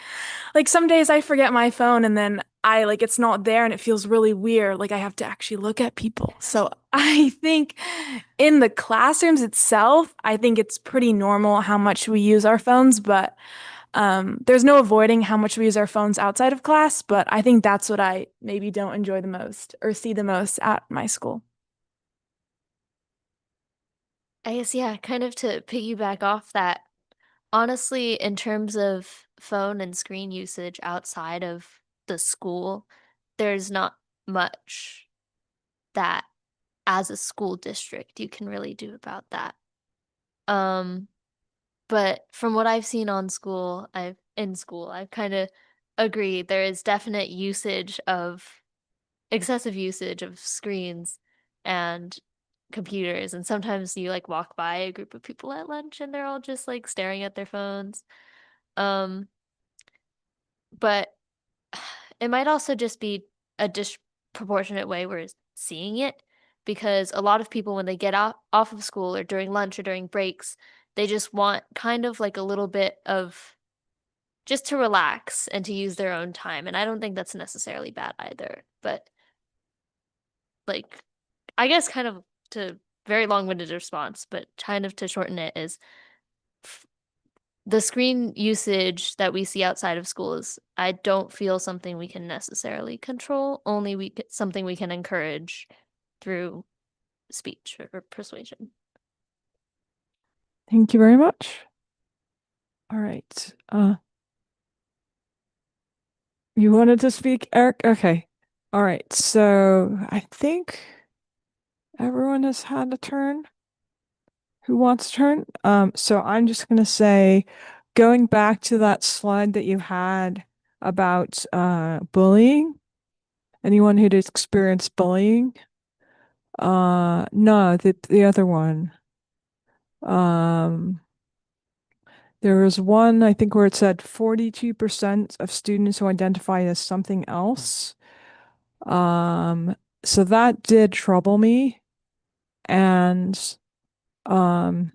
like some days I forget my phone and then I like it's not there and it feels really weird. Like I have to actually look at people. So I think in the classrooms itself, I think it's pretty normal how much we use our phones, but there's no avoiding how much we use our phones outside of class, but I think that's what I maybe don't enjoy the most or see the most at my school. I guess, yeah, kind of to piggyback off that, honestly, in terms of phone and screen usage outside of the school, there's not much that as a school district you can really do about that. Um, but from what I've seen I've kind of agreed there is definite excessive usage of screens and computers, and sometimes you like walk by a group of people at lunch and they're all just like staring at their phones. Um, but it might also just be a disproportionate way we're seeing it because a lot of people when they get off of school or during lunch or during breaks, they just want kind of like a little bit of just to relax and to use their own time. And I don't think that's necessarily bad either. But like I guess kind of to very long-winded response, but kind of to shorten it is the screen usage that we see outside of school is I don't feel something we can necessarily control, only something we can encourage through speech or persuasion. Thank you very much. All right. You wanted to speak, Eric? Okay. All right. So I think everyone has had a turn. Who wants to turn? So I'm just gonna say, going back to that slide that you had about bullying, anyone who'd experienced bullying? No, the other one. There was one, I think, where it said 42% of students who identify as something else. So that did trouble me. And we're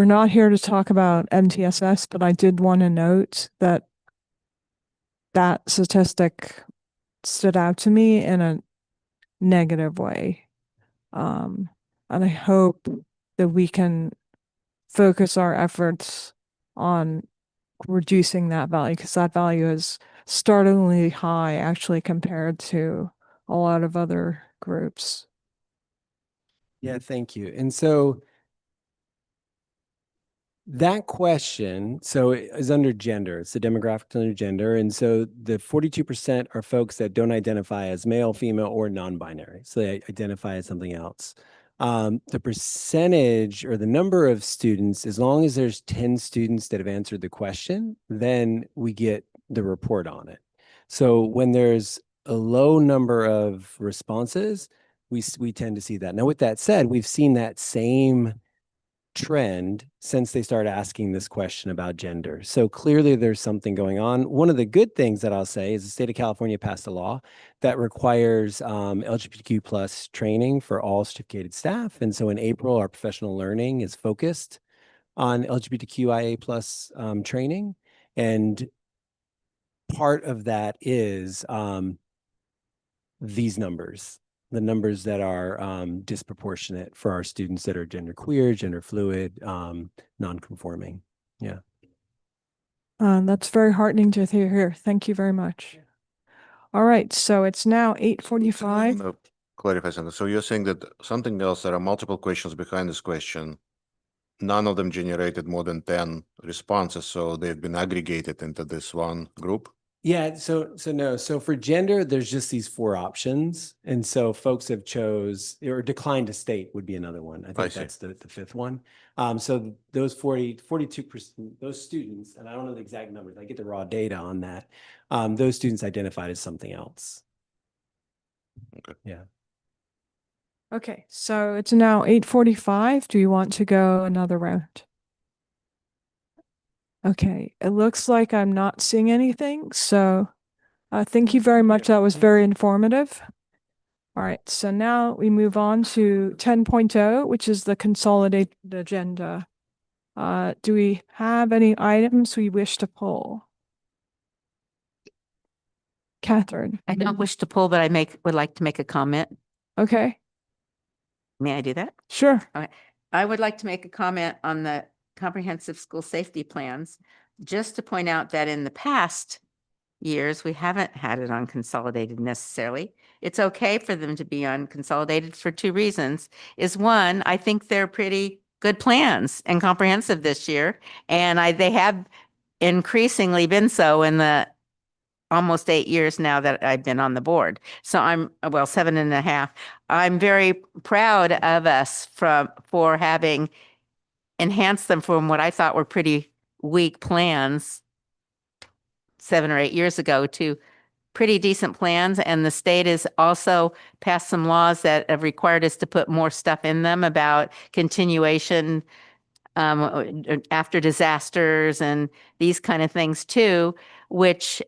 not here to talk about MTSS, but I did want to note that that statistic stood out to me in a negative way. And I hope that we can focus our efforts on reducing that value because that value is startlingly high actually compared to a lot of other groups. Yeah, thank you. And so that question, so it is under gender, it's the demographics under gender. And so the 42% are folks that don't identify as male, female, or non-binary. So they identify as something else. The percentage or the number of students, as long as there's 10 students that have answered the question, then we get the report on it. So when there's a low number of responses, we tend to see that. Now, with that said, we've seen that same trend since they started asking this question about gender. So clearly there's something going on. One of the good things that I'll say is the state of California passed a law that requires LGBTQ plus training for all certificated staff. And so in April, our professional learning is focused on LGBTQIA plus training. And part of that is these numbers, the numbers that are disproportionate for our students that are genderqueer, gender fluid, non-conforming. Yeah. That's very heartening to hear. Thank you very much. All right, so it's now 8:45. Clarify something. So you're saying that something else, there are multiple questions behind this question. None of them generated more than 10 responses, so they've been aggregated into this one group? Yeah, so no. So for gender, there's just these 4 options. And so folks have chose or declined to state would be another one. I think that's the 5th one. So those 42%, those students, and I don't know the exact numbers, I get the raw data on that. Those students identified as something else. Okay. Yeah. Okay, so it's now 8:45. Do you want to go another round? Okay, it looks like I'm not seeing anything, so thank you very much. That was very informative. All right, so now we move on to 10.0, which is the consolidated agenda. Do we have any items we wish to pull? Catherine. I don't wish to pull, but would like to make a comment. Okay, May I do that? sure. Okay. I would like to make a comment on the comprehensive school safety plans, just to point out that in the past years, we haven't had it on consolidated necessarily. It's okay for them to be on consolidated for 2 reasons. Is one, I think they're pretty good plans and comprehensive this year. And they have increasingly been so in the almost 8 years now that I've been on the board. So I'm, well, 7.5. I'm very proud of us for having enhanced them from what I thought were pretty weak plans 7 or 8 years ago to pretty decent plans. And the state has also passed some laws that have required us to put more stuff in them about continuation after disasters and these kind of things too,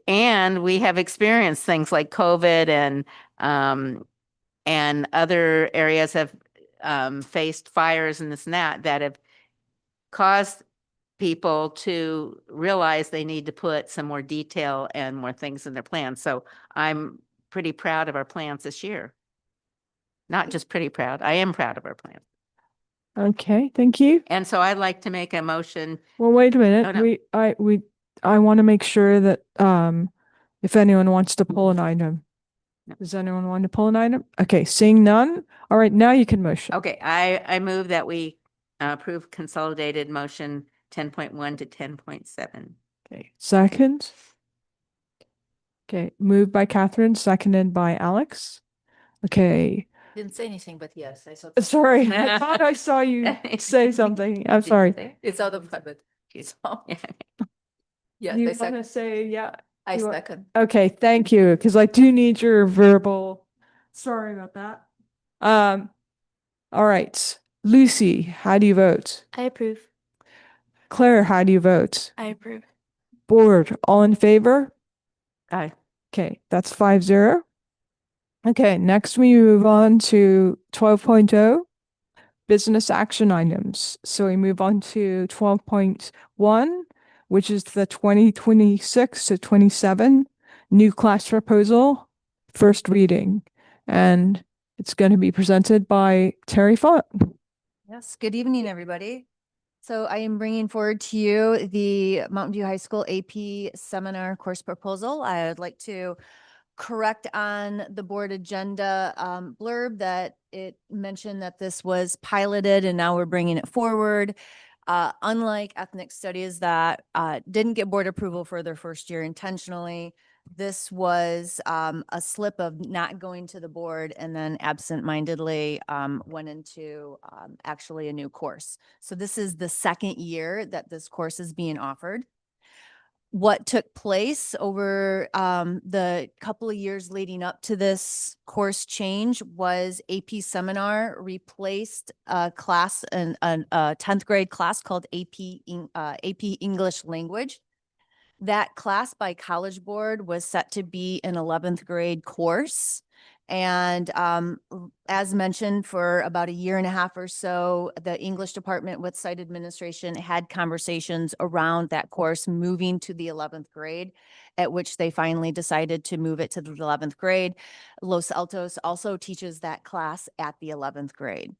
and we have experienced things like COVID and other areas have faced fires and this and that have caused people to realize they need to put some more detail and more things in their plans. So I'm pretty proud of our plans this year. Not just pretty proud, I am proud of our plans. Okay, thank you. And so I'd like to make a motion. Well, wait a minute. Oh, no. I want to make sure that if anyone wants to pull an item. No. Does anyone want to pull an item? Okay, seeing none. All right, now you can motion. Okay, I move that we approve consolidated motion 10.1 to 10.7. Okay, second. Okay, moved by Catherine, seconded by Alex. Okay, Didn't say anything, but yes, I saw. sorry, I thought I saw you say something. I'm sorry. It's out of habit. So, yes, You I want second. to say, yeah? I you want- second. Okay, thank you, because I do need your verbal. Sorry about that. All right, Lucy, how do you vote? I approve. Claire, how do you vote? I approve. Board, all in favor? Aye. Okay, that's 5-0. Okay, next we move on to 12.0, business action items. So we move on to 12.1, which is the 2026 to 27 new class proposal, first reading. And it's going to be presented by Terry Font. Yes, good evening, everybody. So I am bringing forward to you the Mountain View High School AP seminar course proposal. I would like to correct on the board agenda blurb that it mentioned that this was piloted and now we're bringing it forward. Unlike ethnic studies that didn't get board approval for their first year intentionally, This was a slip of not going to the board and then absent-mindedly went into actually a new course. So this is the second year that this course is being offered. What took place over the couple of years leading up to this course change was AP Seminar replaced a class, a 10th grade class called AP English Language. That class by College Board was set to be an 11th grade course. And as mentioned, for about a year and a half or so, the English department with site administration had conversations around that course moving to the 11th grade, at which they finally decided to move it to the 11th grade. Los Altos also teaches that class at the 11th grade.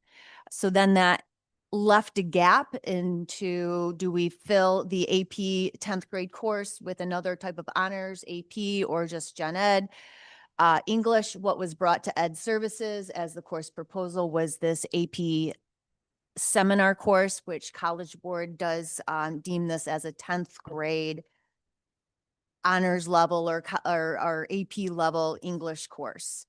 So then that left a gap into, do we fill the AP 10th grade course with another type of honors, AP, or just gen ed? English, what was brought to Ed Services as the course proposal was this AP seminar course, which College Board does deem this as a 10th grade honors level or AP level English course.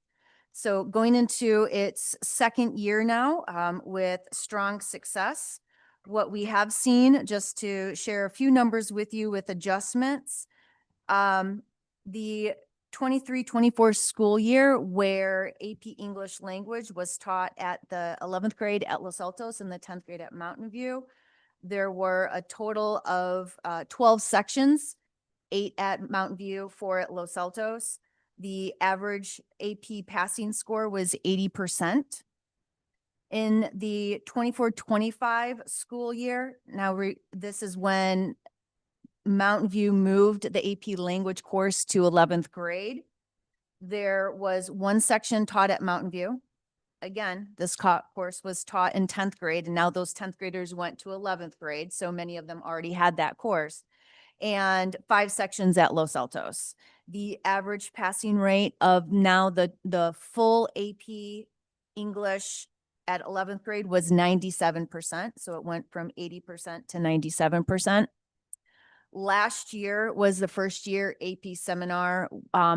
So going into its second year now with strong success, what we have seen, just to share a few numbers with you with adjustments, the 23-24 school year where AP English Language was taught at the 11th grade at Los Altos and the 10th grade at Mountain View, there were a total of 12 sections, 8 at Mountain View, 4 at Los Altos. The average AP passing score was 80%. In the 24-25 school year, now this is when Mountain View moved the AP language course to 11th grade. There was one section taught at Mountain View. Again, this course was taught in 10th grade, and now those 10th graders went to 11th grade, so many of them already had that course. And 5 sections at Los Altos. The average passing rate of now the full AP English at 11th grade was 97%. So it went from 80% to 97%. Last year was the first year AP Seminar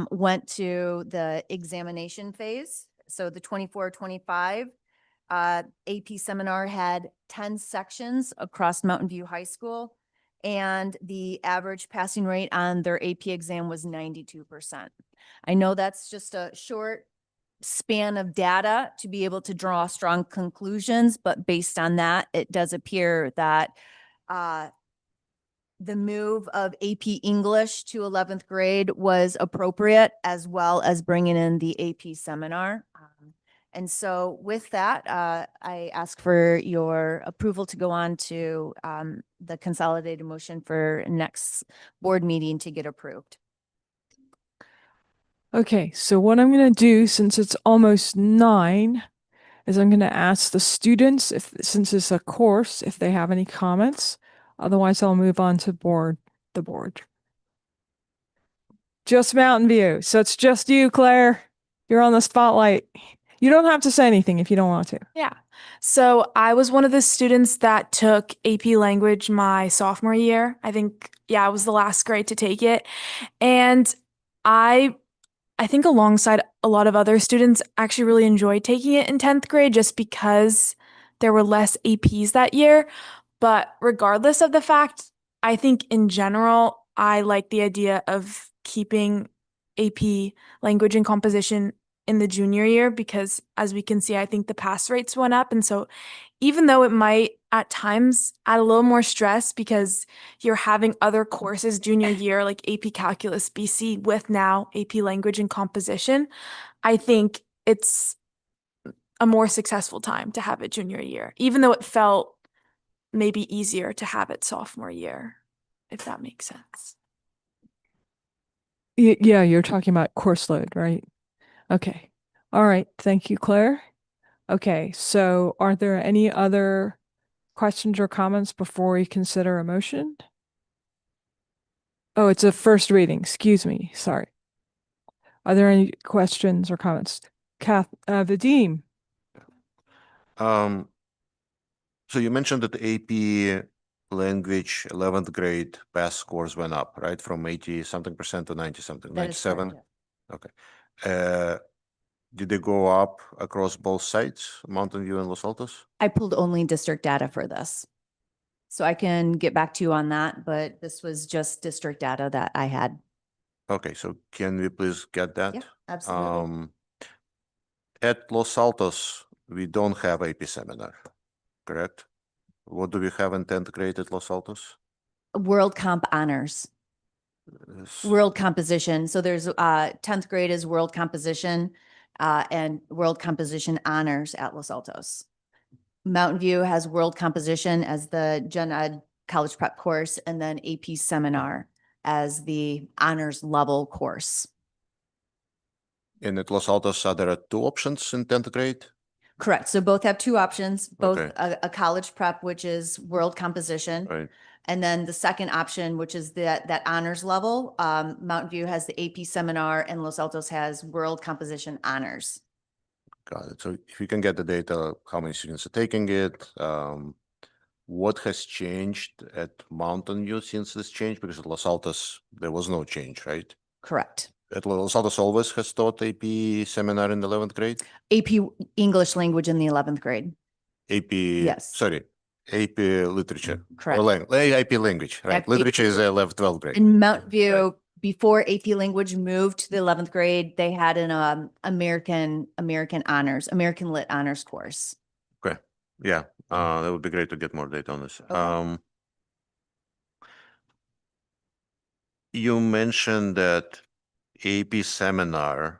went to the examination phase. So the 24-25 AP Seminar had 10 sections across Mountain View High School, and the average passing rate on their AP exam was 92%. I know that's just a short span of data to be able to draw strong conclusions, but based on that, it does appear that the move of AP English to 11th grade was appropriate, as well as bringing in the AP Seminar. And so with that, I ask for your approval to go on to the consolidated motion for next board meeting to get approved. Okay, so what I'm going to do, since it's almost 9, is I'm going to ask the students, since it's a course, if they have any comments. Otherwise, I'll move on to the board. Just Mountain View. So it's just you, Claire. You're on the spotlight. You don't have to say anything if you don't want to. Yeah. So I was one of the students that took AP language my sophomore year. I think, I was the last grade to take it. And I think alongside a lot of other students actually really enjoyed taking it in 10th grade just because there were less APs that year. But regardless of the fact, I think in general, I like the idea of keeping AP language and composition in the junior year because, as we can see, I think the pass rates went up. And so even though it might at times add a little more stress because you're having other courses junior year like AP Calculus BC with now AP language and composition, I think it's a more successful time to have it junior year, even though it felt maybe easier to have it sophomore year, if that makes sense. Yeah, you're talking about course load, right? Okay. All right. Thank you, Claire. Okay. So are there any other questions or comments before we consider a motion? Oh, it's a first reading. Excuse me. Sorry. Are there any questions or comments? Vadim. So you mentioned that the AP language 11th grade pass scores went up, right? From 80 something percent to 90 something, That is correct, 97. Okay. Did they go up across both sites, Mountain View and Los Altos? I pulled only district data for this. So I can get back to you on that, but this was just district data that I had. Okay, so can we please get that? Yeah, absolutely. At Los Altos, we don't have AP seminar, correct? What do we have in 10th grade at Los Altos? World Comp Honors. World Composition. So there's 10th grade is World Composition and World Composition Honors at Los Altos. Mountain View has World Composition as the Gen Ed college prep course, and then AP Seminar as the honors level course. And at Los Altos, there are two options in 10th grade? Correct. So both have two options, both Okay. a college prep, which is World Composition. Right. And then the second option, which is that honors level, Mountain View has the AP Seminar and Los Altos has World Composition Honors. Got it. So if you can get the data, how many students are taking it, what has changed at Mountain View since this change? Because at Los Altos, there was no change, right? Correct. At Los Altos always has taught AP seminar in the 11th grade? AP English language in the 11th grade. AP, Yes. sorry, AP literature. Correct. Or AP language, right? AP Literature is 11th, 12th grade. In Mountain View, before AP language moved to the 11th grade, they had an American honors, American Lit honors course. Okay, yeah, that would be great to get more data on this. Okay. You mentioned that AP seminar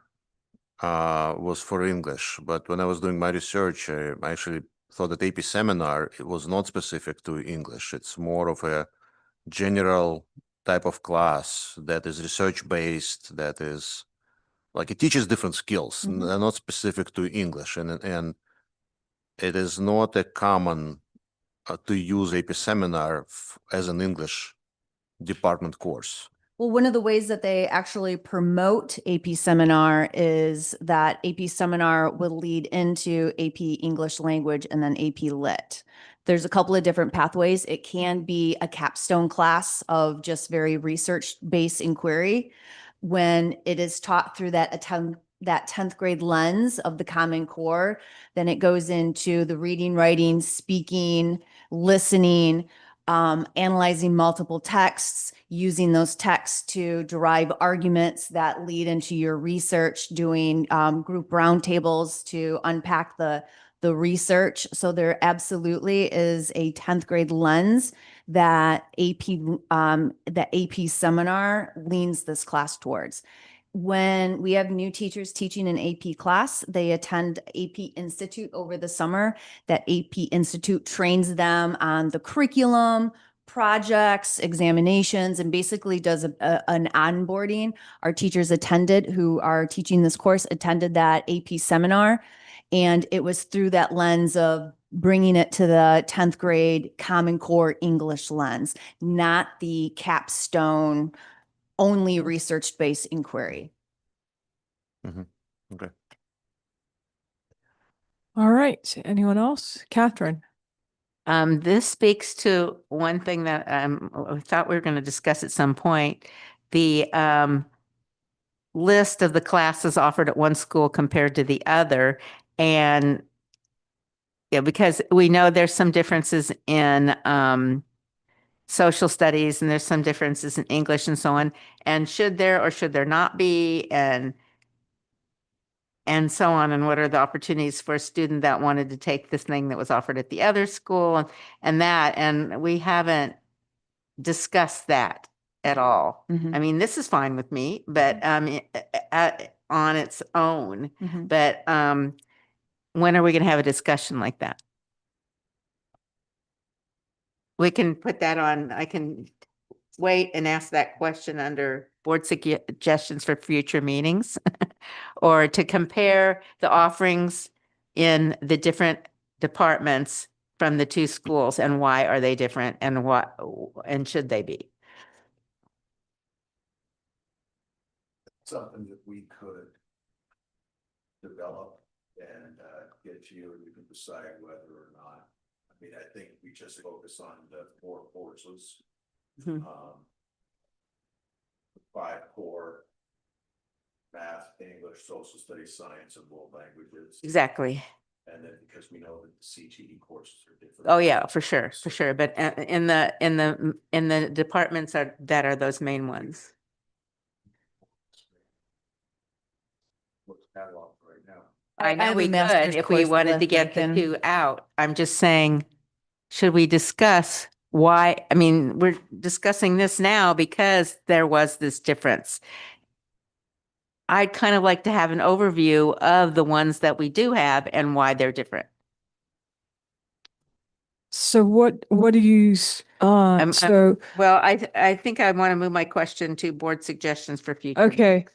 was for English, but when I was doing my research, I actually thought that AP seminar, it was not specific to English. It's more of a general type of class that is research based, that is like it teaches different skills, not specific to English, and it is not a common to use AP seminar as an English department course. Well, one of the ways that they actually promote AP Seminar is that AP Seminar will lead into AP English Language and then AP Lit. There's a couple of different pathways. It can be a capstone class of just very research-based inquiry. When it is taught through that 10th grade lens of the Common Core, then it goes into the reading, writing, speaking, listening, analyzing multiple texts, using those texts to derive arguments that lead into your research, doing group roundtables to unpack the research. So there absolutely is a 10th grade lens that AP seminar leans this class towards. When we have new teachers teaching an AP class, they attend AP Institute over the summer. That AP Institute trains them on the curriculum, projects, examinations, and basically does an onboarding. Our teachers who are teaching this course attended that AP seminar. And it was through that lens of bringing it to the 10th grade Common Core English lens, not the capstone only research-based inquiry. Okay. All right. Anyone else? Catherine. This speaks to one thing that I thought we were going to discuss at some point. The list of the classes offered at one school compared to the other. And yeah, because we know there's some differences in social studies and there's some differences in English and so on. And should there or should there not be, and so on, and what are the opportunities for a student that wanted to take this thing that was offered at the other school and we haven't discussed that at all. I mean, this is fine with me, but on its own. But when are we going to have a discussion like that? We can put that on, I can wait and ask that question under board suggestions for future meetings or to compare the offerings in the different departments from the two schools and why are they different and should they be? Something that we could develop and get to you, and you can decide whether or not. I mean, I think we just focus on the 4 courses. Mhm. 5 core. Math, English, social studies, science, and world languages. Exactly. And then because we know that the CTE courses are different. Oh, yeah, for sure. But in the departments that are those main ones. What's catalog right now? I know have a we could master's if we course wanted to list I get the can- 2 out. I'm just saying, should we discuss why? I mean, we're discussing this now because there was this difference. I'd kind of like to have an overview of the ones that we do have and why they're different. So what do you, so, Well, I think I want to move my question to board suggestions for future. okay.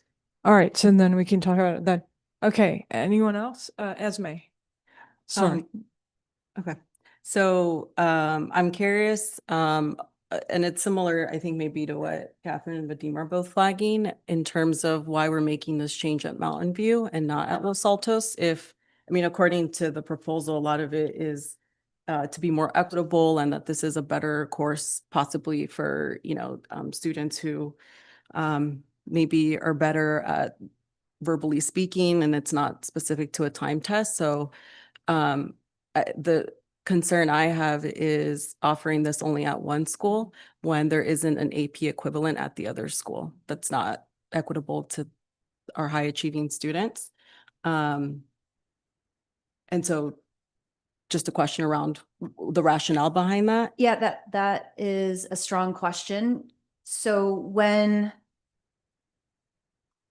All right, so then we can talk about it then. Okay, anyone else? Esme. Sorry. Okay. So I'm curious, and it's similar, I think maybe to what Catherine and Vadim are both flagging in terms of why we're making this change at Mountain View and not at Los Altos. I mean, according to the proposal, a lot of it is to be more equitable and that this is a better course possibly for, students who maybe are better at verbally speaking and it's not specific to a time test. So the concern I have is offering this only at one school when there isn't an AP equivalent at the other school. That's not equitable to our high achieving students. And so just a question around the rationale behind that. Yeah, that is a strong question. So when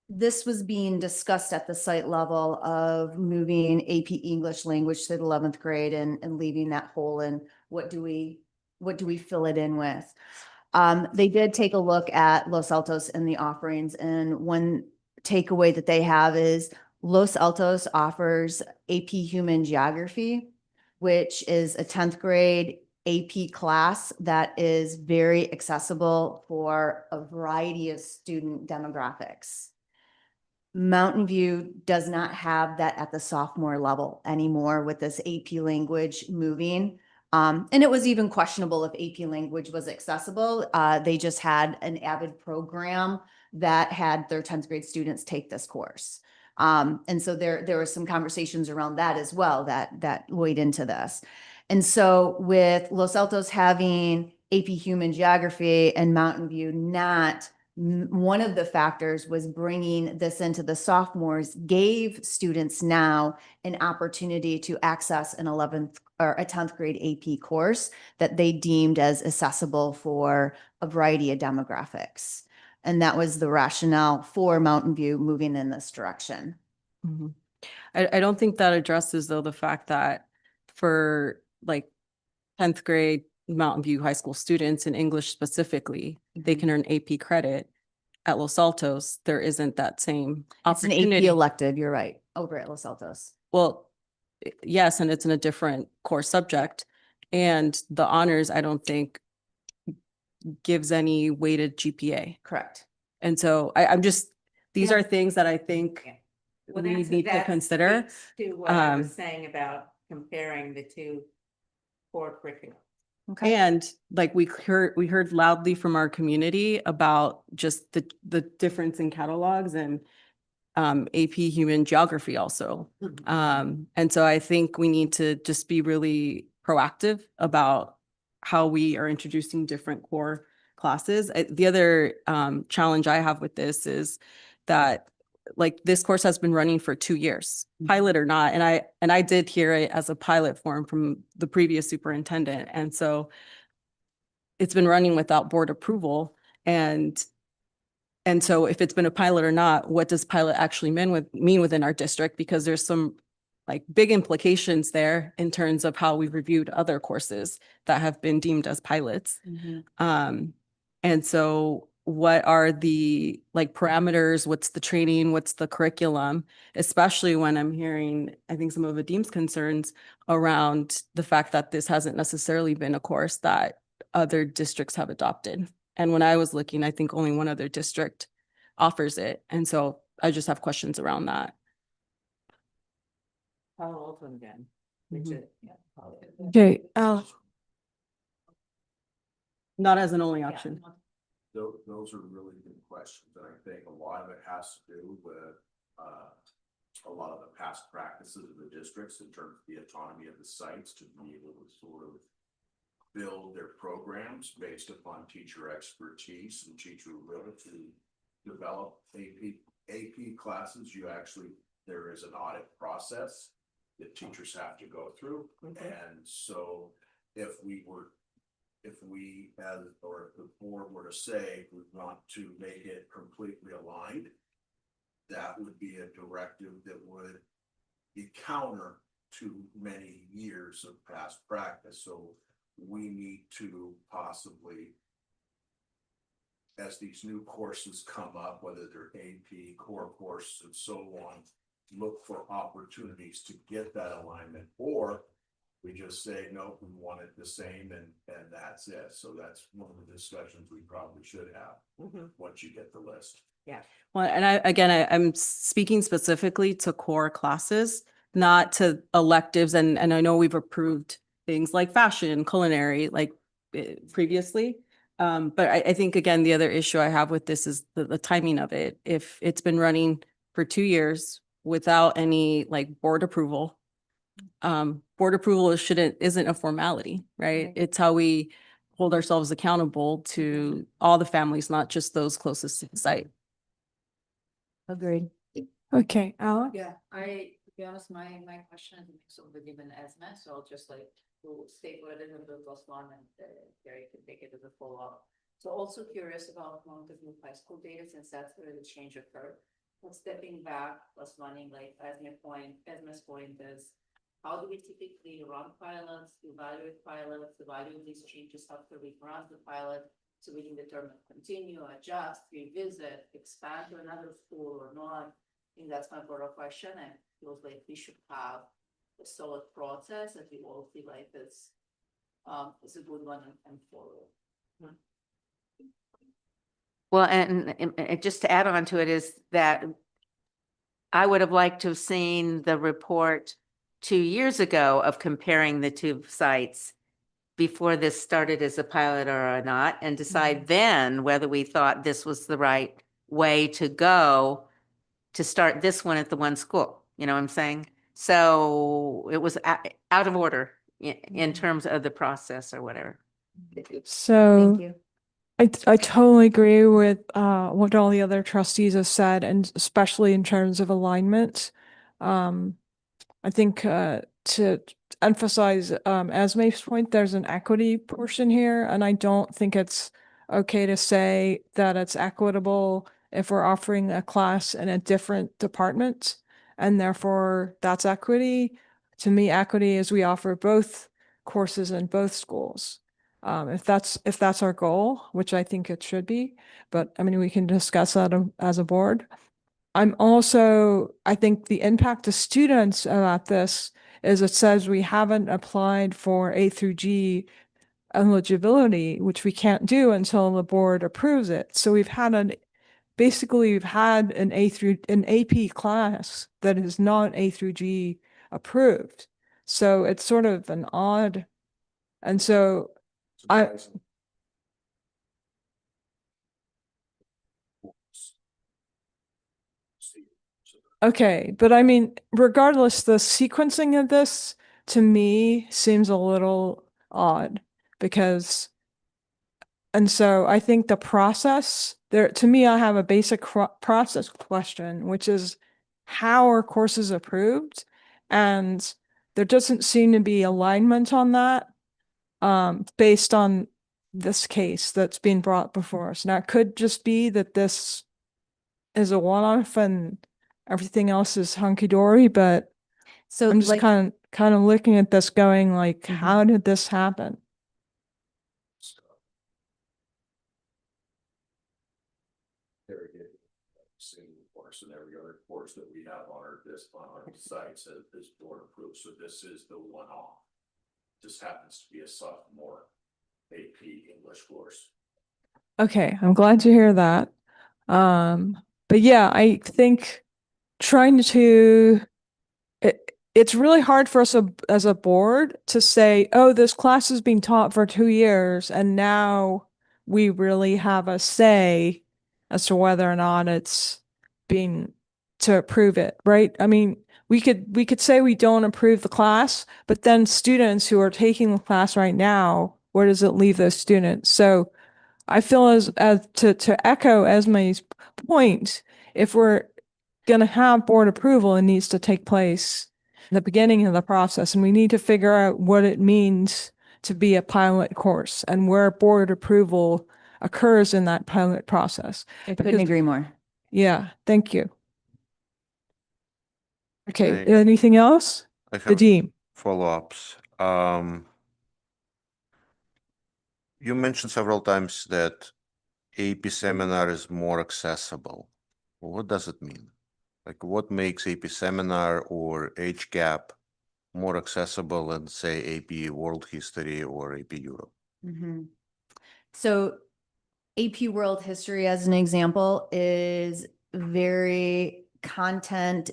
this was being discussed at the site level of moving AP English language to the 11th grade and leaving that hole in, what do we fill it in with? They did take a look at Los Altos and the offerings, and one takeaway that they have is Los Altos offers AP Human Geography, which is a 10th grade AP class that is very accessible for a variety of student demographics. Mountain View does not have that at the sophomore level anymore with this AP language moving. And it was even questionable if AP language was accessible. They just had an avid program that had their 10th grade students take this course. And so there were some conversations around that as well that weighed into this. And so with Los Altos having AP Human Geography and Mountain View not, one of the factors was bringing this into the sophomores gave students now an opportunity to access an 11th or a 10th grade AP course that they deemed as accessible for a variety of demographics. And that was the rationale for Mountain View moving in this direction. Mhm. I don't think that addresses though the fact that for like 10th grade Mountain View High School students in English specifically, they can earn AP credit. At Los Altos, there isn't that same It's an AP opportunity. elective, you're right, over at Los Altos. Well, yes, and it's in a different core subject. And the honors, I don't think gives any weighted GPA. Correct. And so I'm just, these are things that I think Well, we that's- need to that consider. speaks to what I was Um, saying about comparing the 2 core curriculum. Okay. And like we heard loudly from our community about just the difference in catalogs and AP Human Geography also. And so I think we need to just be really proactive about how we are introducing different core classes. The other challenge I have with this is that like this course has been running for 2 years, pilot or not. And I did hear it as a pilot form from the previous superintendent. And so it's been running without board approval. And so if it's been a pilot or not, what does pilot actually mean within our district? Because there's some like big implications there in terms of how we reviewed other courses that have been deemed as pilots. And so what are the like parameters? What's the training? What's the curriculum? Especially when I'm hearing, I think some of Vadim's concerns around the fact that this hasn't necessarily been a course that other districts have adopted. And when I was looking, I think only one other district offers it. And so I just have questions around that. Palo Alto again. Mhm. Okay, Not as an only option. Those are really good questions, and I think a lot of it has to do with, a lot of the past practices of the districts in terms of the autonomy of the sites to be able to sort of build their programs based upon teacher expertise and teacher ability to develop AP classes. There is an audit process that teachers have to go through. And so if the board were to say, we want to make it completely aligned, that would be a directive that would be counter to many years of past practice. So we need to possibly, as these new courses come up, whether they're AP, core courses, and so on, look for opportunities to get that alignment, or we just say, no, we want it the same and that's it. So that's one of the discussions we probably should have once you get the list. Yeah. Well, and I'm speaking specifically to core classes, not to electives. And I know we've approved things like fashion, culinary, like previously. But I think, again, the other issue I have with this is the timing of it. If it's been running for 2 years without any like board approval isn't a formality, right? It's how we hold ourselves accountable to all the families, not just those closest to the site. Agreed. okay, Alex? Yeah, to be honest, my question is mix of the given Esme, so I'll just like to state what it is and the plus one, and Gary can take it as a follow-up. So also curious about Mountain View High School data, since that's where the change occurred. But stepping back, plus running, like Esme's point is, how do we typically run pilots, evaluate these changes after we run the pilot, so we can determine continue, adjust, revisit, expand to another school or not? I think that's my broader question, and it feels like we should have a solid process that we all feel like is a good one and follow. Well, and just to add on to it is that I would have liked to have seen the report 2 years ago of comparing the two sites before this started as a pilot or not, and decide then whether we thought this was the right way to go to start this one at the one school. You know what I'm saying? So it was out of order in terms of the process or whatever. So Thank you. I totally agree with what all the other trustees have said, and especially in terms of alignment. I think to emphasize Esme's point, there's an equity portion here, and I don't think it's okay to say that it's equitable if we're offering a class in a different department, and therefore that's equity. To me, equity is we offer both courses in both schools. If that's our goal, which I think it should be, but I mean, we can discuss that as a board. I think the impact to students about this is it says we haven't applied for A through G eligibility, which we can't do until the board approves it. So we've had an an AP class that is not A through G approved. So it's sort of an odd, and so okay, but I mean, regardless, the sequencing of this to me seems a little odd because, and so I think the process there, to me, I have a basic process question, which is how are courses approved? And there doesn't seem to be alignment on that, based on this case that's being brought before us. Now, it could just be that this is a one-off and everything else is hunky-dory, but So I'm just like, kind of looking at this going like, how did this happen? Every single course and every other course that we have on our sites is board approved, so this is the one-off. This happens to be a sophomore AP English course. Okay, I'm glad to hear that. But yeah, I think trying to it's really hard for us as a board to say, oh, this class is being taught for 2 years and now we really have a say as to whether or not it's being to approve it, right? I mean, we could say we don't approve the class, but then students who are taking the class right now, where does it leave those students? So I feel as to echo Esme's point, if we're going to have board approval, it needs to take place in the beginning of the process, and we need to figure out what it means to be a pilot course and where board approval occurs in that pilot process. I couldn't agree more. Yeah, thank you. Okay, Okay. anything else? I The have dean. follow-ups. You mentioned several times that AP seminar is more accessible. What does it mean? Like, what makes AP seminar or HCAP more accessible than, say, AP World History or AP Europe? So AP World History, as an example, is very content,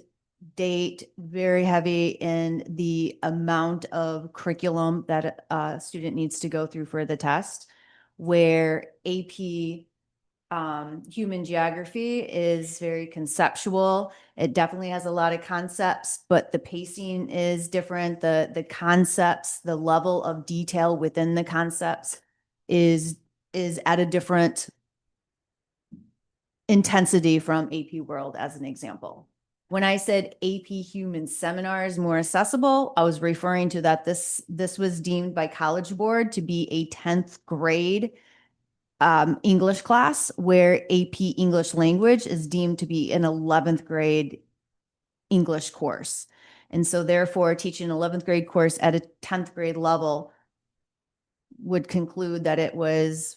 date, very heavy in the amount of curriculum that a student needs to go through for the test, where AP Human Geography is very conceptual. It definitely has a lot of concepts, but the pacing is different. The concepts, the level of detail within the concepts is at a different intensity from AP World, as an example. When I said AP Human Seminar is more accessible, I was referring to that this was deemed by College Board to be a 10th grade English class, where AP English Language is deemed to be an 11th grade English course. And so therefore, teaching an 11th grade course at a 10th grade level would conclude that it was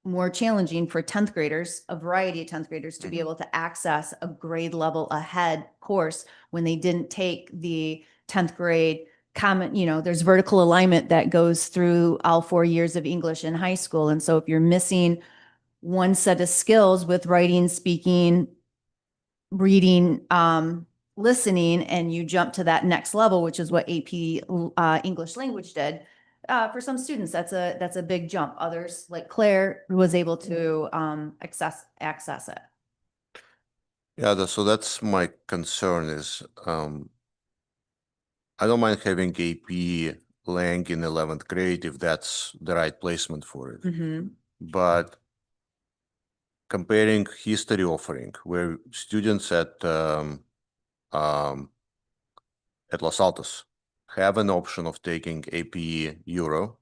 more challenging for 10th graders, a variety of 10th graders, to be able to access a grade level ahead course when they didn't take the 10th grade common, there's vertical alignment that goes through all 4 years of English in high school. And so if you're missing one set of skills with writing, speaking, reading, listening, and you jump to that next level, which is what AP English Language did, for some students, that's a big jump. Others, like Claire, was able to access it. Yeah, so that's my concern is I don't mind having AP Lang in 11th grade if that's the right placement for it. But comparing history offering, where students at Los Altos have an option of taking AP Euro,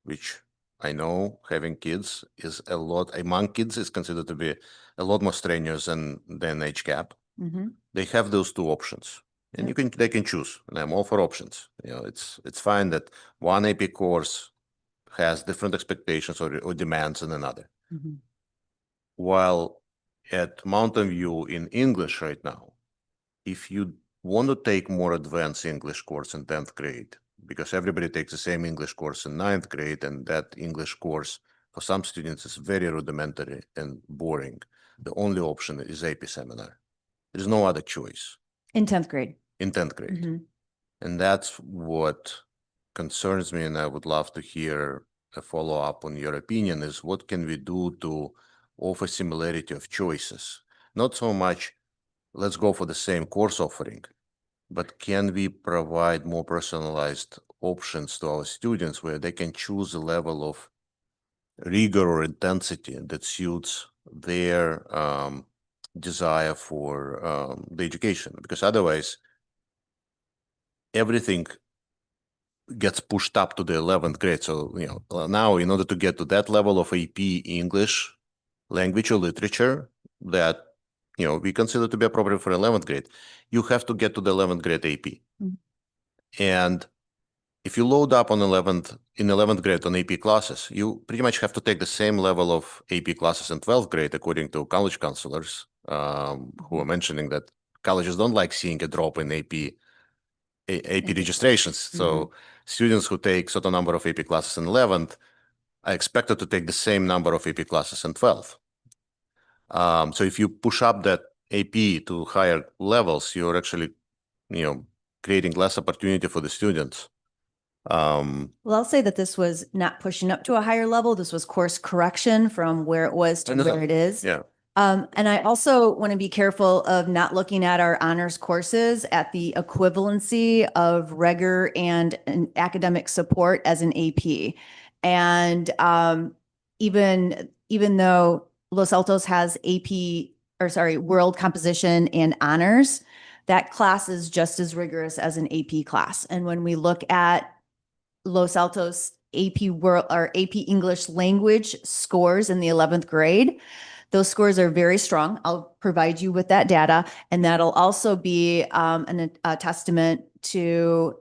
which I know having kids is a lot, among kids is considered to be a lot more strenuous than HCAP. They have those two options, and they can choose, and I'm all for options. It's fine that one AP course has different expectations or demands than another. While at Mountain View in English right now, if you want to take more advanced English course in 10th grade, because everybody takes the same English course in 9th grade, and that English course for some students is very rudimentary and boring, the only option is AP Seminar. There's no other choice. In 10th grade. In 10th grade. And that's what concerns me, and I would love to hear a follow-up on your opinion, is what can we do to offer similarity of choices? Not so much, let's go for the same course offering, but can we provide more personalized options to our students where they can choose a level of rigor or intensity that suits their desire for the education? Because otherwise, everything gets pushed up to the 11th grade. So, now in order to get to that level of AP English, language or literature that, we consider to be appropriate for 11th grade, you have to get to the 11th grade AP. And if you load up on 11th grade on AP classes, you pretty much have to take the same level of AP classes in 12th grade, according to college counselors who are mentioning that colleges don't like seeing a drop in AP registrations. So students who take certain number of AP classes in 11th are expected to take the same number of AP classes in 12th. So if you push up that AP to higher levels, you're actually, creating less opportunity for the students. Well, I'll say that this was not pushing up to a higher level. This was course correction from where it was to where it is. Yeah. And I also want to be careful of not looking at our honors courses at the equivalency of rigor and an academic support as an AP. And even though Los Altos has world composition and honors, that class is just as rigorous as an AP class. And when we look at Los Altos AP World or AP English language scores in the 11th grade, those scores are very strong. I'll provide you with that data, and that'll also be a testament to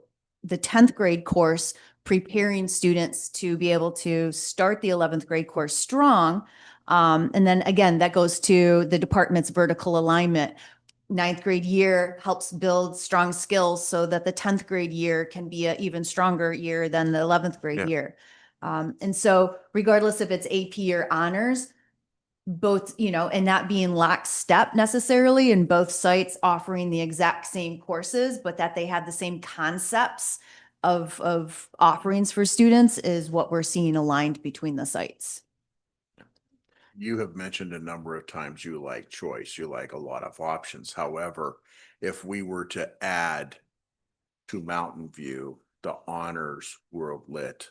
the 10th grade course, preparing students to be able to start the 11th grade course strong. And then again, that goes to the department's vertical alignment. 9th grade year helps build strong skills so that the 10th grade year can be an even stronger year than the 11th grade year. And so regardless if it's AP or honors, both, and not being lockstep necessarily in both sites offering the exact same courses, but that they have the same concepts of offerings for students is what we're seeing aligned between the sites. You have mentioned a number of times you like choice, you like a lot of options. However, if we were to add to Mountain View the honors world lit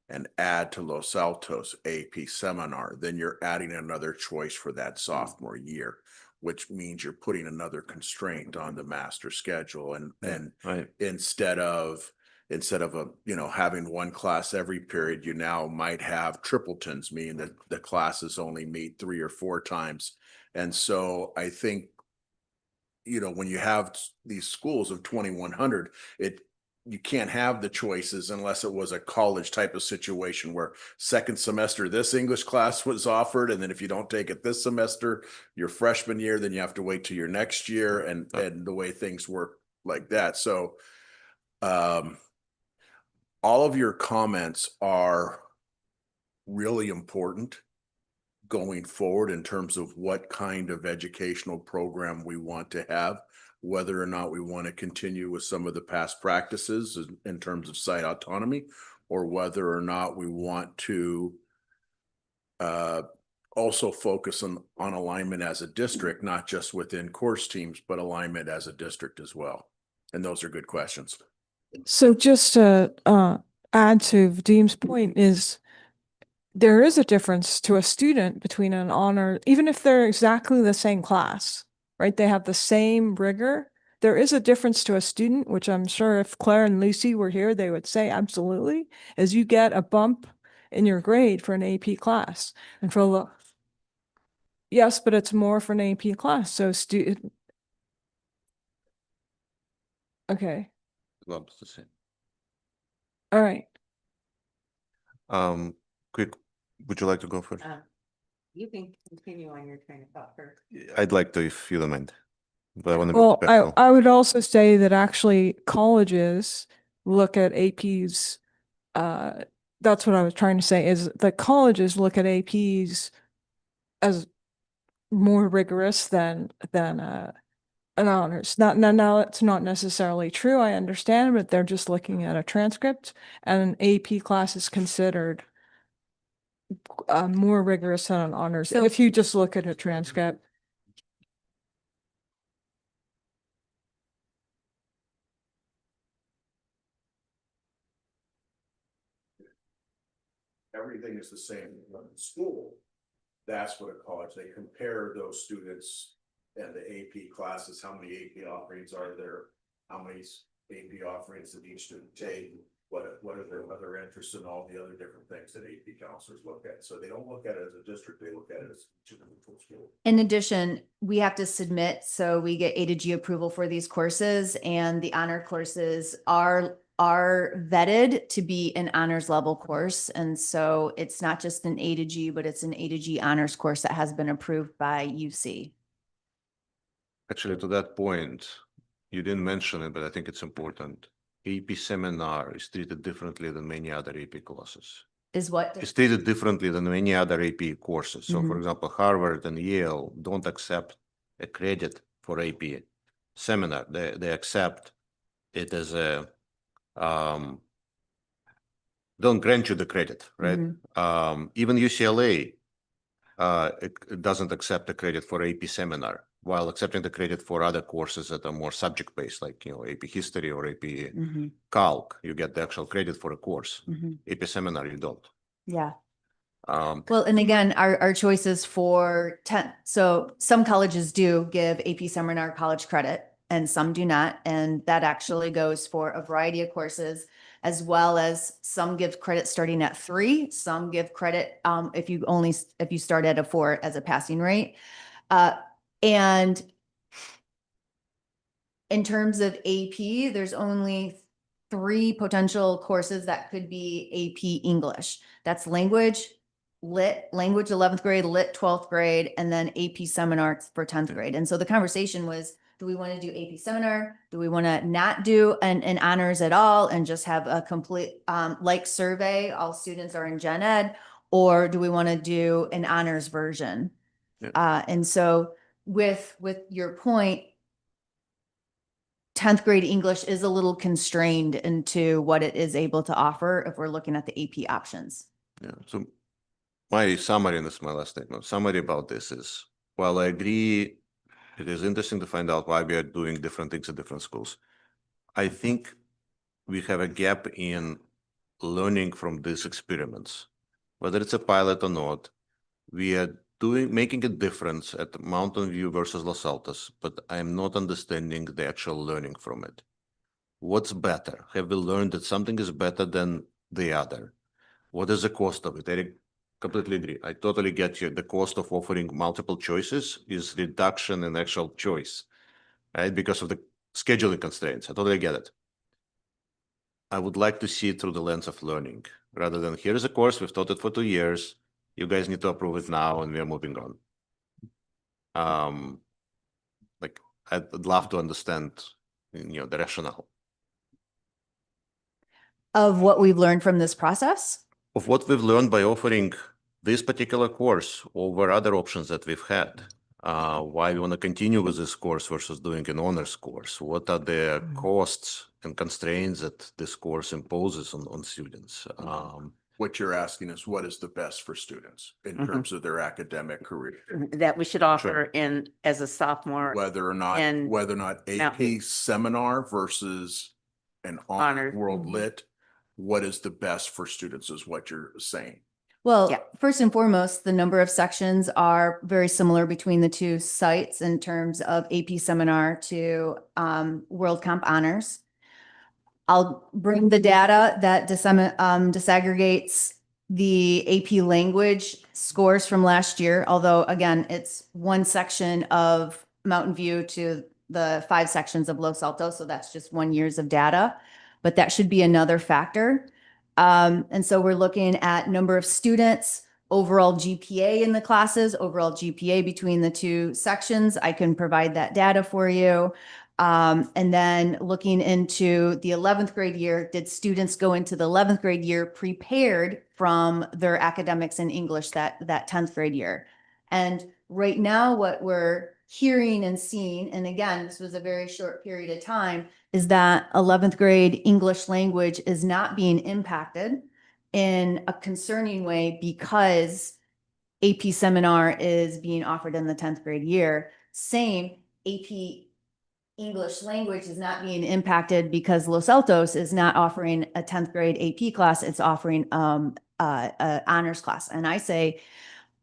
and add to Los Altos AP seminar, then you're adding another choice for that sophomore year, which means you're putting another constraint on the master schedule. And Right. instead of having one class every period, you now might have tripletons, meaning that the classes only meet 3 or 4 times. And so I think, when you have these schools of 2,100, you can't have the choices unless it was a college type of situation where second semester this English class was offered, and then if you don't take it this semester, your freshman year, then you have to wait till your next year, and the way things work like that. So all of your comments are really important going forward in terms of what kind of educational program we want to have, whether or not we want to continue with some of the past practices in terms of site autonomy, or whether or not we want to also focus on alignment as a district, not just within course teams, but alignment as a district as well. And those are good questions. So just to add to Vadim's point is there is a difference to a student between an honor, even if they're exactly the same class, right? They have the same rigor. There is a difference to a student, which I'm sure if Claire and Lucy were here, they would say absolutely, is you get a bump in your grade for an AP class. And for yes, but it's more for an AP class. So okay. Loves the same. All right. Quick, would you like to go first? You can continue on your train of thought first. I'd like to, if you don't mind. But I want to be Well, respectful. I would also say that actually colleges look at APs. That's what I was trying to say is that colleges look at APs as more rigorous than an honors. Now it's not necessarily true. I understand, but they're just looking at a transcript, and an AP class is considered more rigorous than an honors. So- if you just look at a transcript. Everything is the same in school. That's what a college, they compare those students and the AP classes, how many AP offerings are there? How many AP offerings did each student take? What are their other interests and all the other different things that AP counselors look at? So they don't look at it as a district, they look at it as an individual school. In addition, we have to submit, so we get A to G approval for these courses, and the honor courses are vetted to be an honors level course. And so it's not just an A to G, but it's an A to G honors course that has been approved by UC. Actually, to that point, you didn't mention it, but I think it's important. AP seminar is treated differently than many other AP classes. Is what? It's treated differently than many other AP courses. So, for Mhm. example, Harvard and Yale don't accept a credit for AP seminar. They accept it is a, don't grant you the credit, right? Even UCLA, it doesn't accept the credit for AP seminar, while accepting the credit for other courses that are more subject-based, like, AP history or AP calc. You get the actual credit for a course. AP seminar, you don't. Yeah. Um, Well, and again, our choices for 10, so some colleges do give AP seminar college credit and some do not. And that actually goes for a variety of courses, as well as some give credit starting at 3, some give credit if you start at a 4 as a passing rate. And in terms of AP, there's only 3 potential courses that could be AP English. That's language, lit, language 11th grade, lit 12th grade, and then AP seminar for 10th grade. And so the conversation was, do we want to do AP seminar? Do we want to not do an honors at all and just have a complete like survey, all students are in gen ed, or do we want to do an honors version? And so with your point, 10th grade English is a little constrained into what it is able to offer if we're looking at the AP options. Yeah. So my summary, and this is my last statement, summary about this is, while I agree, it is interesting to find out why we are doing different things at different schools. I think we have a gap in learning from these experiments, whether it's a pilot or not. We are making a difference at Mountain View versus Los Altos, but I'm not understanding the actual learning from it. What's better? Have we learned that something is better than the other? What is the cost of it? I completely agree. I totally get you. The cost of offering multiple choices is reduction in actual choice, right? Because of the scheduling constraints. I totally get it. I would like to see it through the lens of learning, rather than here's a course, we've taught it for 2 years. You guys need to approve it now and we are moving on. Like, I'd love to understand, the rationale. Of what we've learned from this process? Of what we've learned by offering this particular course over other options that we've had. Why we want to continue with this course versus doing an honors course. What are the costs and constraints that this course imposes on students? What you're asking is what is the best for students in terms of their academic career? That we should offer in as a sophomore. Whether or not AP seminar versus an honor world lit, what is the best for students is what you're saying. Well, first and foremost, the number of sections are very similar between the 2 sites in terms of AP seminar to World Comp Honors. I'll bring the data that disaggregates the AP language scores from last year, although again, it's 1 section of Mountain View to the 5 sections of Los Altos, so that's just 1 year's of data, but that should be another factor. And so we're looking at number of students, overall GPA in the classes, overall GPA between the 2 sections. I can provide that data for you. And then looking into the 11th grade year, did students go into the 11th grade year prepared from their academics in English that 10th grade year? And right now what we're hearing and seeing, and again, this was a very short period of time, is that 11th grade English language is not being impacted in a concerning way because AP seminar is being offered in the 10th grade year. Same, AP English language is not being impacted because Los Altos is not offering a 10th grade AP class. It's offering a honors class. And I say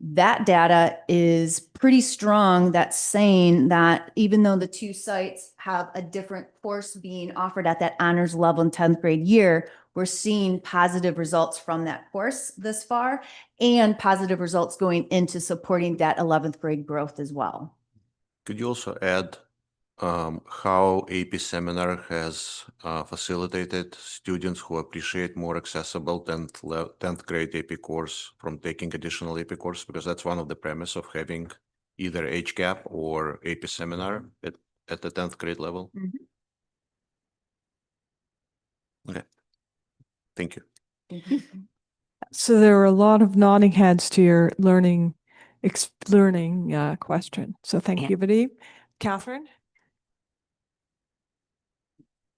that data is pretty strong. That's saying that even though the 2 sites have a different course being offered at that honors level in 10th grade year, we're seeing positive results from that course this far and positive results going into supporting that 11th grade growth as well. Could you also add how AP seminar has facilitated students who appreciate more accessible 10th grade AP course from taking additional AP course? Because that's one of the premise of having either HCAP or AP seminar at the 10th grade level. Okay, thank you. So there were a lot of nodding heads to your learning question. So thank you, Vadim. Catherine?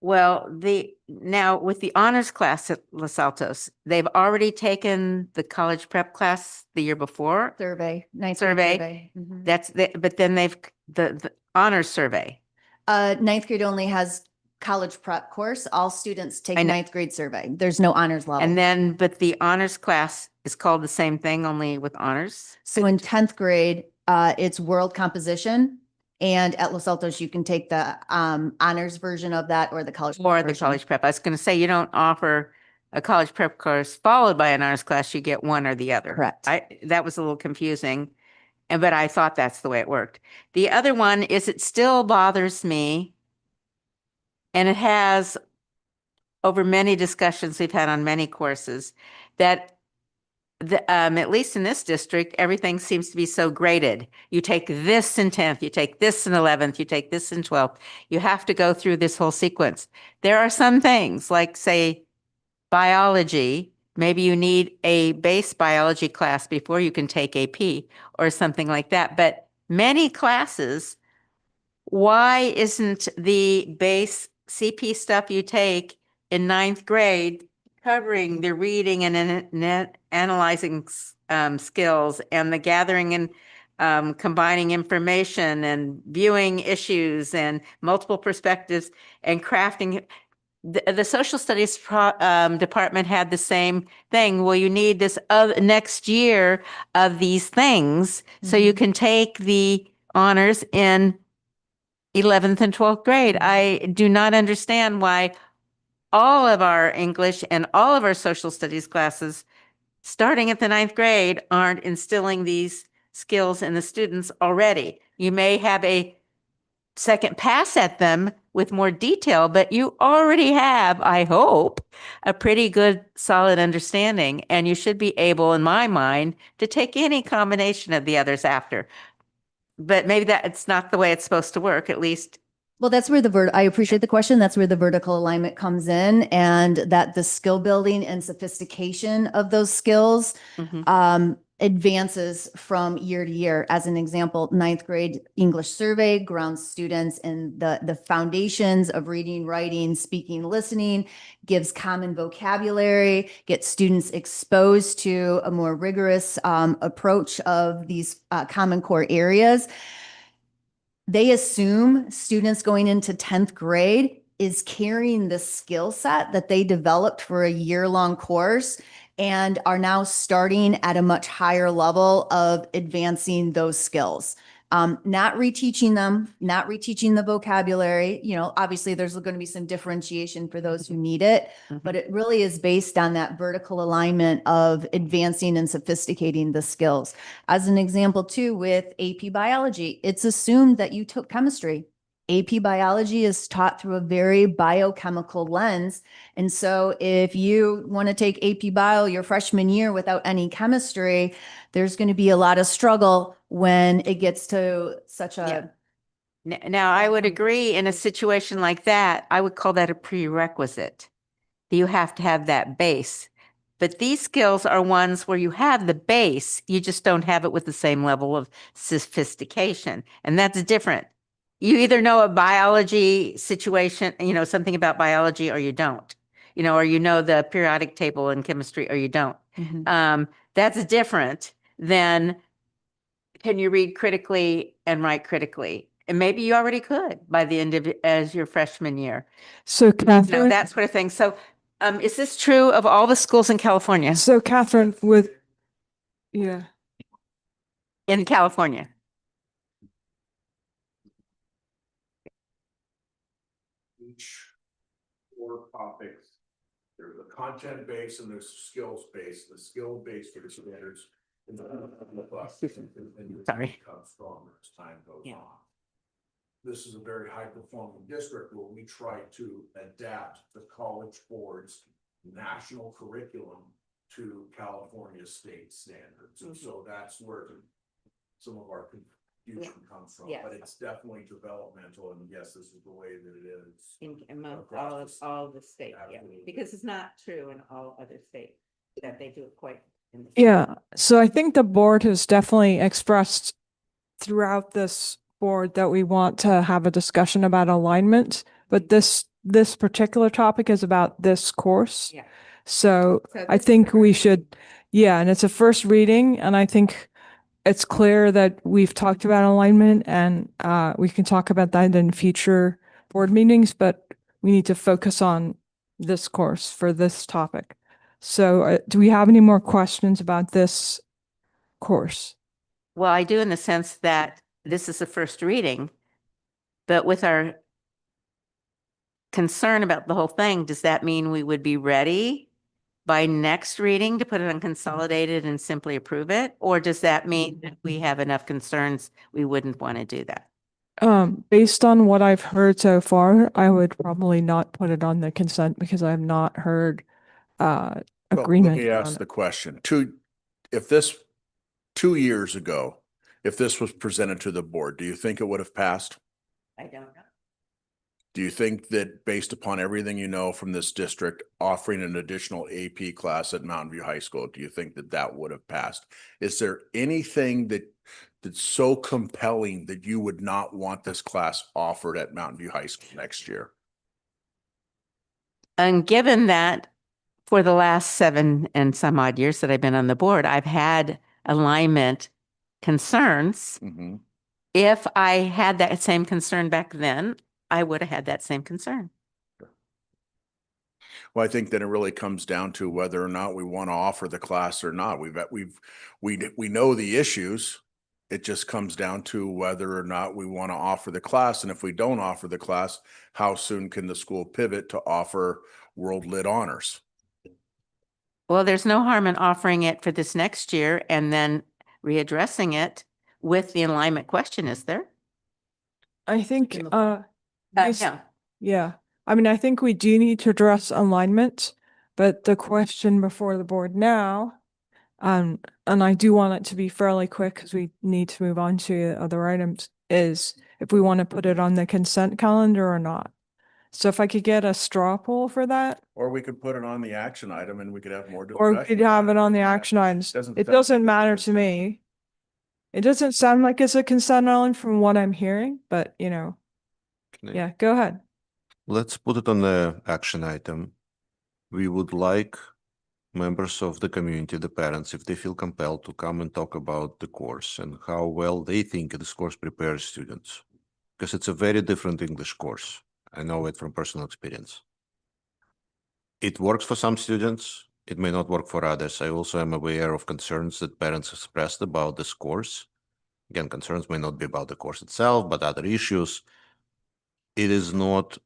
Well, now with the honors class at Los Altos, they've already taken the college prep class the year before. Survey, ninth grade Survey. Mhm. But then the honors survey. Ninth grade only has college prep course. All students take I know. ninth grade survey. There's no honors level. And then, but the honors class is called the same thing, only with honors. So in 10th grade, it's world composition. And at Los Altos, you can take the honors version of that or the college prep Or the version. college prep. I was going to say, you don't offer a college prep course followed by an honors class. You get one or the other. Correct. That was a little confusing, but I thought that's the way it worked. The other one is it still bothers me, and it has over many discussions we've had on many courses, that at least in this district, everything seems to be so graded. You take this in 10th, you take this in 11th, you take this in 12th. You have to go through this whole sequence. There are some things like, say, biology. Maybe you need a base biology class before you can take AP or something like that. But many classes, why isn't the base CP stuff you take in 9th grade covering the reading and analyzing skills and the gathering and combining information and viewing issues and multiple perspectives and crafting? The social studies department had the same thing. Well, you need this next year of these things so you can take the honors in 11th and 12th grade. I do not understand why all of our English and all of our social studies classes, starting at the 9th grade, aren't instilling these skills in the students already. You may have a second pass at them with more detail, but you already have, I hope, a pretty good solid understanding, and you should be able, in my mind, to take any combination of the others after. But maybe it's not the way it's supposed to work, at least. Well, that's where I appreciate the question. That's where the vertical alignment comes in, and that the skill building and sophistication of those skills advances from year to year. As an example, 9th grade English survey grounds students in the foundations of reading, writing, speaking, listening, gives common vocabulary, gets students exposed to a more rigorous approach of these common core areas. They assume students going into 10th grade is carrying the skill set that they developed for a year-long course and are now starting at a much higher level of advancing those skills. Not reteaching them, not reteaching the vocabulary. You know, obviously there's going to be some differentiation for those who need it, but it really is based on that vertical alignment of advancing and sophisticating the skills. As an example too, with AP biology, it's assumed that you took chemistry. AP biology is taught through a very biochemical lens. And so if you want to take AP bio your freshman year without any chemistry, there's going to be a lot of struggle when it gets to such a... Now, I would agree in a situation like that, I would call that a prerequisite. You have to have that base. But these skills are ones where you have the base, you just don't have it with the same level of sophistication. And that's different. You either know a biology situation, you know, something about biology, or you don't, you know, or you know the periodic table in chemistry, or you don't. That's different than can you read critically and write critically? And maybe you already could by the end of as your freshman year. So Catherine, You know, that sort of thing. So is this true of all the schools in California? so Catherine yeah. In California? Each four topics, there's a content base and there's a skills base. The skill base for the standards in the bus and Sorry. become stronger as time goes Yeah. on. This is a very high performing district where we try to adapt the college board's national curriculum to California state standards. And so that's where some of our confusion comes from, Yes. but it's definitely developmental, and yes, this is the way that it is. In across all of the states, Absolutely. because it's not true in all other states that they do it quite. Yeah, so I think the board has definitely expressed throughout this board that we want to have a discussion about alignment, but this this particular topic is about this course. Yeah. So So I this is think the we first should, yeah, and it's a first reading, and I think it's clear that we've talked about alignment, and we can talk about that in future board meetings, but we need to focus on this course for this topic. So do we have any more questions about this course? Well, I do in the sense that this is the first reading, but with our concern about the whole thing, does that mean we would be ready by next reading to put it on consolidated and simply approve it? Or does that mean that we have enough concerns, we wouldn't want to do that? Based on what I've heard so far, I would probably not put it on the consent because I have not heard agreement. Let me on ask it. the question. If this 2 years ago, if this was presented to the board, do you think it would have passed? I don't know. Do you think that based upon everything you know from this district, offering an additional AP class at Mountain View High School, do you think that that would have passed? Is there anything that's so compelling that you would not want this class offered at Mountain View High School next year? And given that for the last 7 and some odd years that I've been on the board, I've had alignment concerns. Mm-hmm. If I had that same concern back then, I would have had that same concern. Well, I think that it really comes down to whether or not we want to offer the class or not. We know the issues. It just comes down to whether or not we want to offer the class. And if we don't offer the class, how soon can the school pivot to offer World Lit Honors? Well, there's no harm in offering it for this next year and then readdressing it with the alignment question, is there? I think Yeah. yeah. I mean, I think we do need to address alignment, but the question before the board now, and I do want it to be fairly quick because we need to move on to other items, is if we want to put it on the consent calendar or not. So if I could get a straw poll for that, Or we could put it on the action item and we could have more or discussion. we could have it on the action items. It doesn't matter to me. It doesn't sound like it's a consent item from what I'm hearing, but yeah, go ahead. Let's put it on the action item. We would like members of the community, the parents, if they feel compelled, to come and talk about the course and how well they think this course prepares students. Because it's a very different English course. I know it from personal experience. It works for some students. It may not work for others. I also am aware of concerns that parents expressed about this course. Again, concerns may not be about the course itself, but other issues. It is not,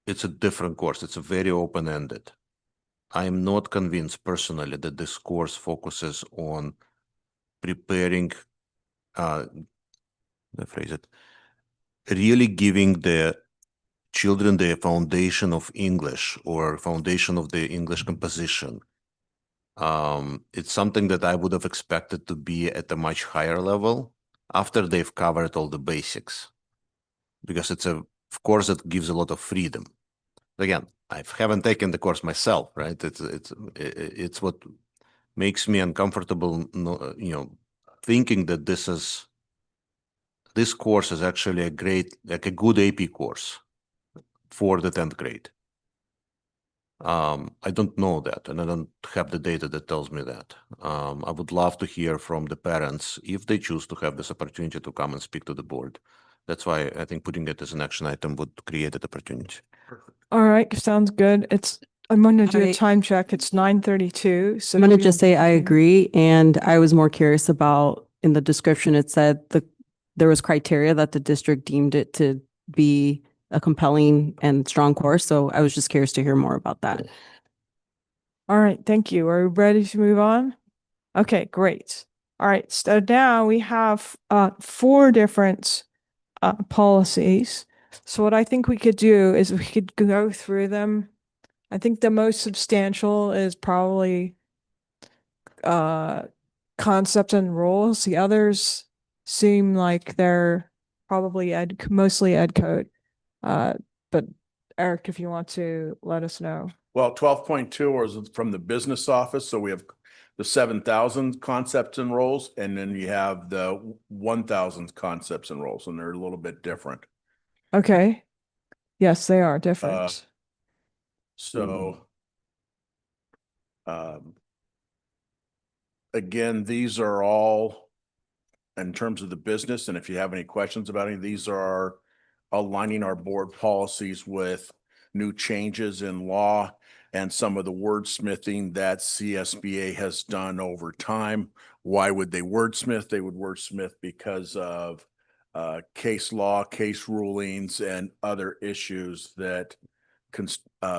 it's a different course. It's a very open-ended. I am not convinced personally that this course focuses on preparing, really giving the children the foundation of English or foundation of the English composition. It's something that I would have expected to be at a much higher level after they've covered all the basics, because it's a course that gives a lot of freedom. Again, I haven't taken the course myself, right? It's what makes me uncomfortable, thinking that this course is actually a good AP course for the 10th grade. I don't know that, and I don't have the data that tells me that. I would love to hear from the parents if they choose to have this opportunity to come and speak to the board. That's why I think putting it as an action item would create that opportunity. All right, sounds good. I'm going to do a time check. It's 9:32. So I'm going to we just have- say I agree. And I was more curious about, in the description, it said there was criteria that the district deemed it to be a compelling and strong course. So I was just curious to hear more about that. All right, thank you. Are we ready to move on? Okay, great. All right, so now we have 4 different policies. So what I think we could do is we could go through them. I think the most substantial is probably concept and rules. The others seem like they're probably mostly ed code. But Eric, if you want to let us know. Well, 12.2 is from the business office. So we have the 7,000 concepts and roles, and then you have the 1,000 concepts and roles, and they're a little bit different. Okay. Yes, they are different. So again, these are all in terms of the business, and if you have any questions about any, these are aligning our board policies with new changes in law and some of the wordsmithing that CSBA has done over time. Why would they wordsmith? They would wordsmith because of case law, case rulings, and other issues that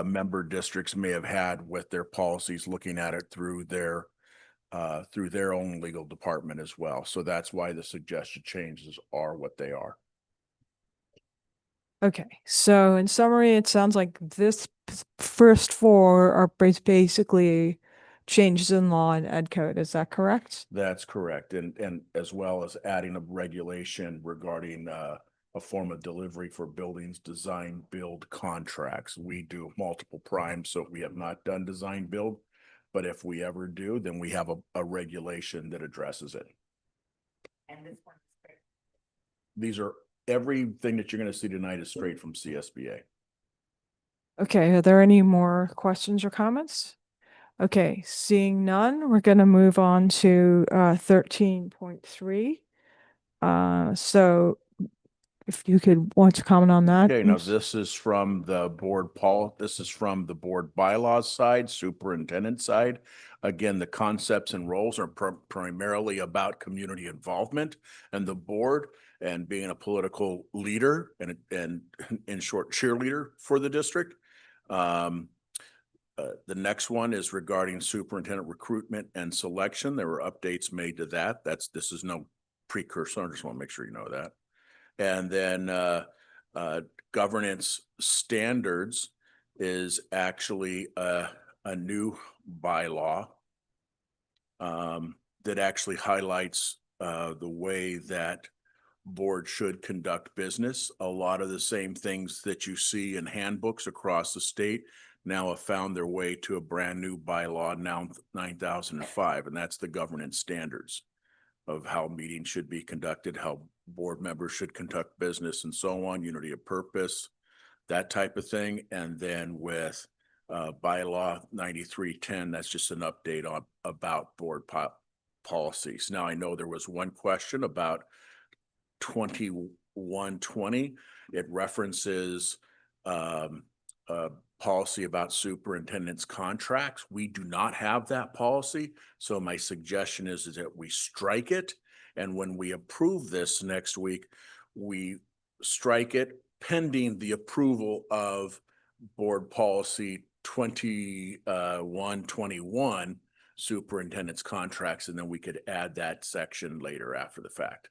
member districts may have had with their policies, looking at it through their own legal department as well. So that's why the suggested changes are what they are. Okay, so in summary, it sounds like this first four are basically changes in law and ed code. Is that correct? That's correct. And as well as adding a regulation regarding a form of delivery for buildings, design, build contracts. We do multiple primes, so we have not done design build. But if we ever do, then we have a regulation that addresses it. And this one. These are, everything that you're going to see tonight is straight from CSBA. Okay, are there any more questions or comments? Okay, seeing none, we're going to move on to 13.3. So if you could want to comment on that. Okay, now this is from the this is from the board bylaws side, superintendent side. Again, the concepts and roles are primarily about community involvement and the board and being a political leader and in short, cheerleader for the district. The next one is regarding superintendent recruitment and selection. There were updates made to that. This is no precursor. I just want to make sure you know that. And then governance standards is actually a new bylaw that actually highlights the way that board should conduct business. A lot of the same things that you see in handbooks across the state now have found their way to a brand new bylaw, now 9005, and that's the governance standards of how meetings should be conducted, how board members should conduct business and so on, unity of purpose, that type of thing. And then with bylaw 9310, that's just an update on about board policies. Now, I know there was one question about 2120. It references a policy about superintendent's contracts. We do not have that policy. So my suggestion is that we strike it. And when we approve this next week, we strike it pending the approval of board policy 2121 superintendent's contracts. And then we could add that section later after the fact.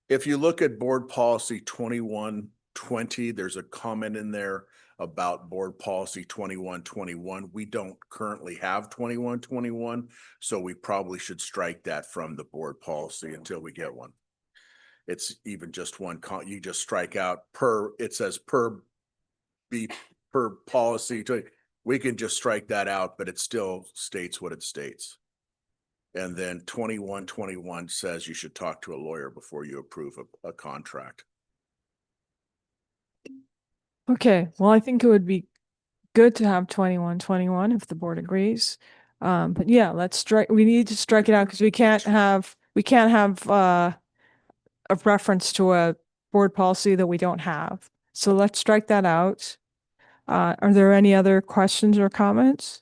If you look at board policy 2120, there's a comment in there about board policy 2121. We don't currently have 2121, so we probably should strike that from the board policy until we get one. It's even just one, you just strike out it says per policy. We can just strike that out, but it still states what it states. And then 2121 says you should talk to a lawyer before you approve a contract. Okay, well, I think it would be good to have 2121 if the board agrees. But yeah, we need to strike it out because we can't have a reference to a board policy that we don't have. So let's strike that out. Are there any other questions or comments?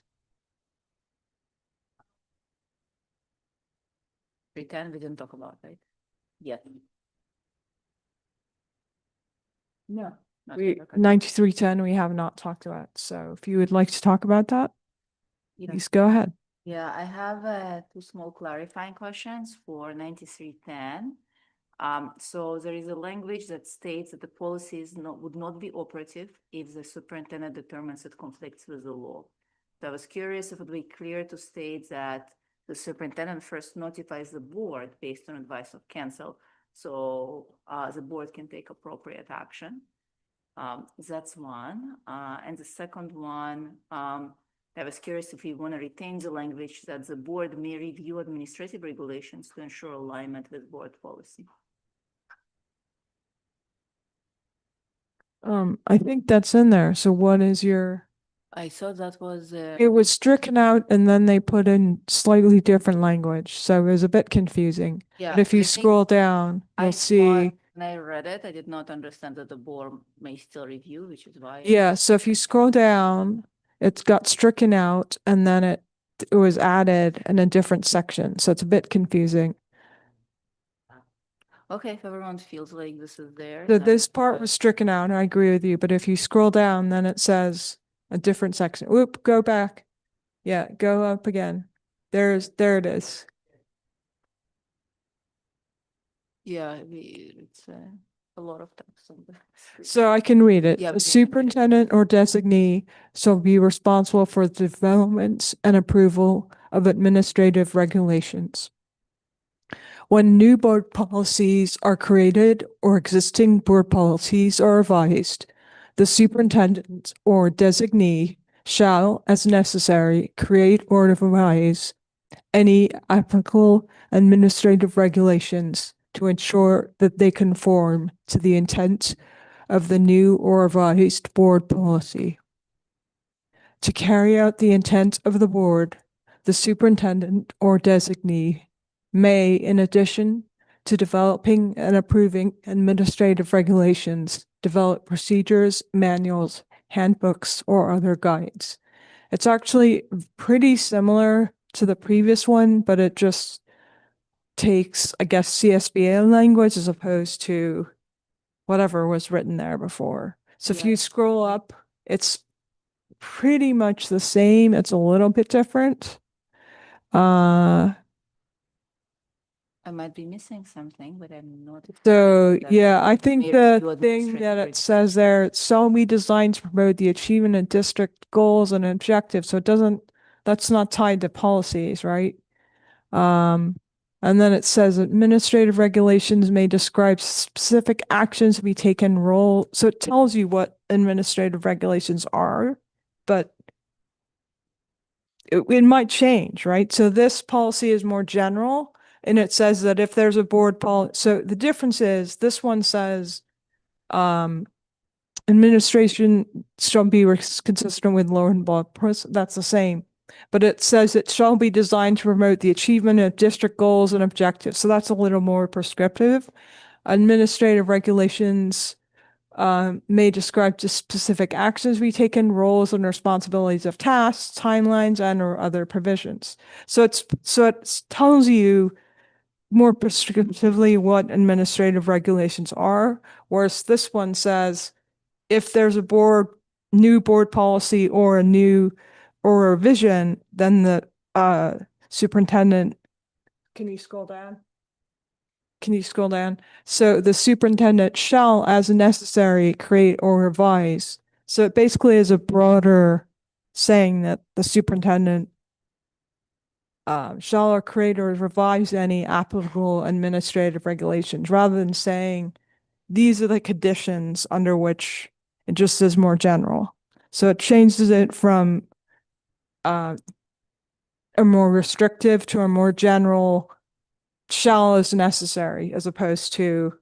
Pretend we didn't talk about it yet. No. Not We yet, okay. 9310 we have not talked about. So if you would like to talk about that, Yeah. please go ahead. Yeah, I have two small clarifying questions for 9310. So there is a language that states that the policies would not be operative if the superintendent determines it conflicts with the law. So I was curious if it would be clear to state that the superintendent first notifies the board based on advice of counsel, so the board can take appropriate action. That's one. And the second one, I was curious if we want to retain the language that the board may review administrative regulations to ensure alignment with board policy. I think that's in there. So what is your? I thought that was, It was stricken out and then they put in slightly different language, so it was a bit confusing. yeah. But if you I think scroll down, I you'll saw see. it when I read it, I did not understand that the board may still review, which is why. Yeah, so if you scroll down, it's got stricken out and then it was added in a different section, so it's a bit confusing. Okay, if everyone feels like this is there. So then- this part was stricken out, and I agree with you, but if you scroll down, then it says a different section. Whoop, go back. Yeah, go up again. There it is. Yeah, it's a lot of text on there. So I can read it. Yeah, The please. superintendent or designee shall be responsible for the development and approval of administrative regulations. When new board policies are created or existing board policies are revised, the superintendent or designee shall, as necessary, create or revise any applicable administrative regulations to ensure that they conform to the intent of the new or revised board policy. To carry out the intent of the board, the superintendent or designee may, in addition to developing and approving administrative regulations, develop procedures, manuals, handbooks, or other guides. It's actually pretty similar to the previous one, but it just takes, I guess, CSBA language as opposed to whatever was written there before. So if Yeah. you scroll up, it's pretty much the same. It's a little bit different. I might be missing something, but I'm not. So that yeah, I think may the review thing that administrative it says there, it's shall be designed to promote the achievement of district goals and objectives. So it doesn't, that's not tied to policies, right? And then it says administrative regulations may describe specific actions to be taken role. So it tells you what administrative regulations are, but it might change, right? So this policy is more general and it says that if there's a board policy, so the difference is this one says, administration shall be consistent with law and law. That's the same. But it says it shall be designed to promote the achievement of district goals and objectives. So that's a little more prescriptive. Administrative regulations may describe just specific actions be taken, roles and responsibilities of tasks, timelines, and or other provisions. So it tells you more prescriptively what administrative regulations are, whereas this one says if there's a new board policy or or a revision, then the superintendent. Can you scroll down? Can you scroll down? So the superintendent shall, as necessary, create or revise. So it basically is a broader saying that the superintendent shall create or revise any applicable administrative regulations, rather than saying these are the conditions under which it just is more general. So it changes it from a more restrictive to a more general shall is necessary, as opposed to.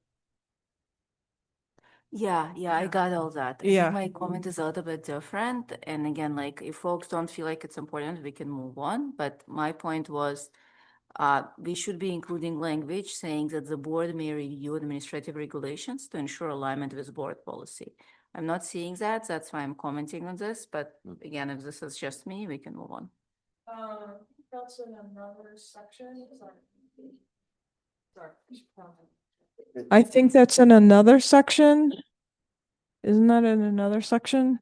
Yeah, I got all that. I Yeah. think my comment is a little bit different. And again, like if folks don't feel like it's important, we can move on. But my point was, we should be including language saying that the board may review administrative regulations to ensure alignment with board policy. I'm not seeing that. That's why I'm commenting on this. But again, if this is just me, we can move on. That's in another section. I think that's in another section. Isn't that in another section?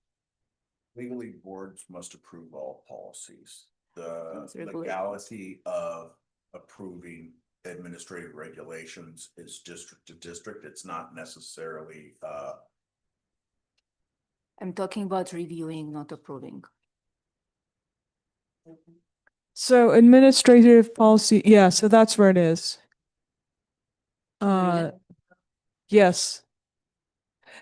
Legally, boards must approve all policies. The It's regulated. legality of approving administrative regulations is district to district. It's not necessarily, I'm talking about reviewing, not approving. So administrative policy, yeah, so that's where it is. Yes.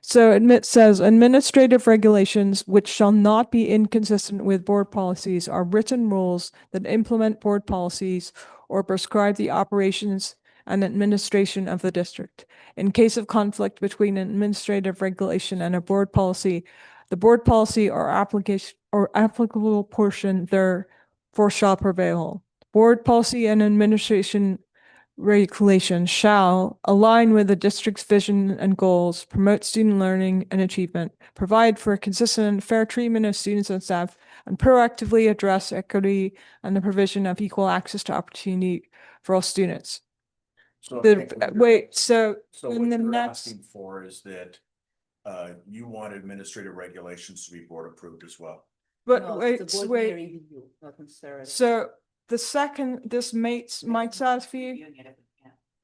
So it says administrative regulations which shall not be inconsistent with board policies are written rules that implement board policies or prescribe the operations and administration of the district. In case of conflict between an administrative regulation and a board policy, the board policy or application or applicable portion therefore shall prevail. Board policy and administration regulation shall align with the district's vision and goals, promote student learning and achievement, provide for consistent and fair treatment of students and staff, and proactively address equity and the provision of equal access to opportunity for all students. So I The, think what you're- wait, so So in what the you're next, asking for is that you want administrative regulations to be board approved as well. but wait, wait, review, not necessarily. so the second, this might satisfy you?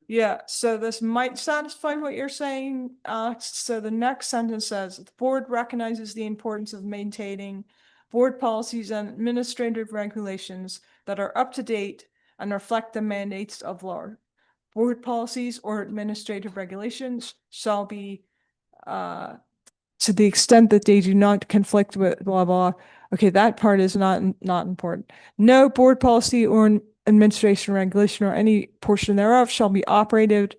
Yeah, so this might satisfy what you're saying, Alex. So the next sentence says, the board recognizes the importance of maintaining board policies and administrative regulations that are up to date and reflect the mandates of law. Board policies or administrative regulations shall be, to the extent that they do not conflict with blah, blah. Okay, that part is not important. No board policy or administration regulation or any portion thereof shall be operated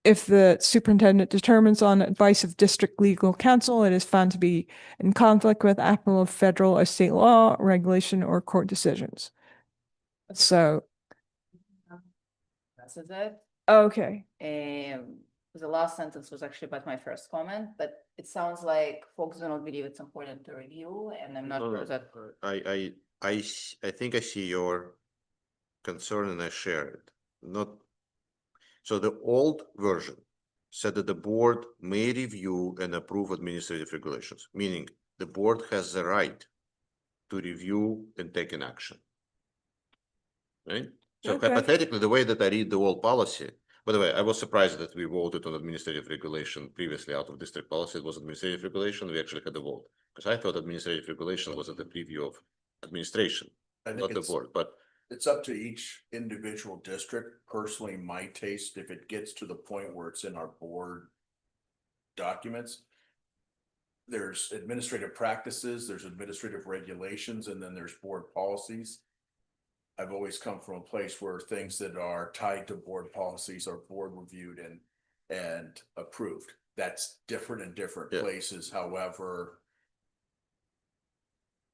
if the superintendent determines on advice of district legal counsel it is found to be in conflict with applicable federal or state law, regulation, or court decisions. So, This is it. okay. The last sentence was actually about my first comment, but it sounds like folks do not believe it's important to review, and I'm not No, sure no, that. I think I see your concern and I share it. Not, so the old version said that the board may review and approve administrative regulations, meaning the board has the right to review and take an action. Right? So Okay. hypothetically, the way that I read the old policy, by the way, I was surprised that we voted on administrative regulation previously out of district policy. It was administrative regulation. We actually had a vote because I thought administrative regulation was at the preview of administration, I think not the it's- board, but It's up to each individual district. Personally, my taste, if it gets to the point where it's in our board documents, there's administrative practices, there's administrative regulations, and then there's board policies. I've always come from a place where things that are tied to board policies are board reviewed and approved. That's different in different Yeah. places, however.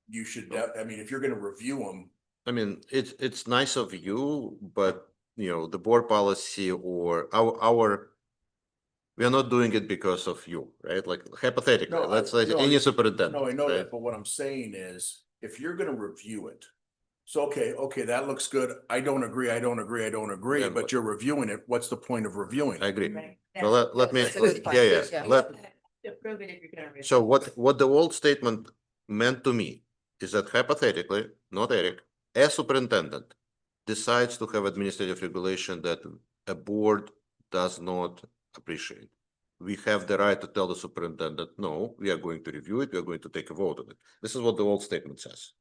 You should, I mean, if you're gonna review them. I mean, it's nice of you, but you know, the board policy or our we are not doing it because of you, right? Like hypothetically, No, let's say no, any I- superintendent. No, I know right? that, but what I'm saying is, if you're gonna review it. So, okay, that looks good. I don't agree, Then but what? you're reviewing it. What's the point of reviewing I it? agree. Right. So let me, That's a good point. yeah, Yeah. let, Approve it if you're gonna review. so what the old statement meant to me is that hypothetically, not Eric, a superintendent decides to have administrative regulation that a board does not appreciate. We have the right to tell the superintendent, no, we are going to review it, we are going to take a vote on it. This is what the old statement says.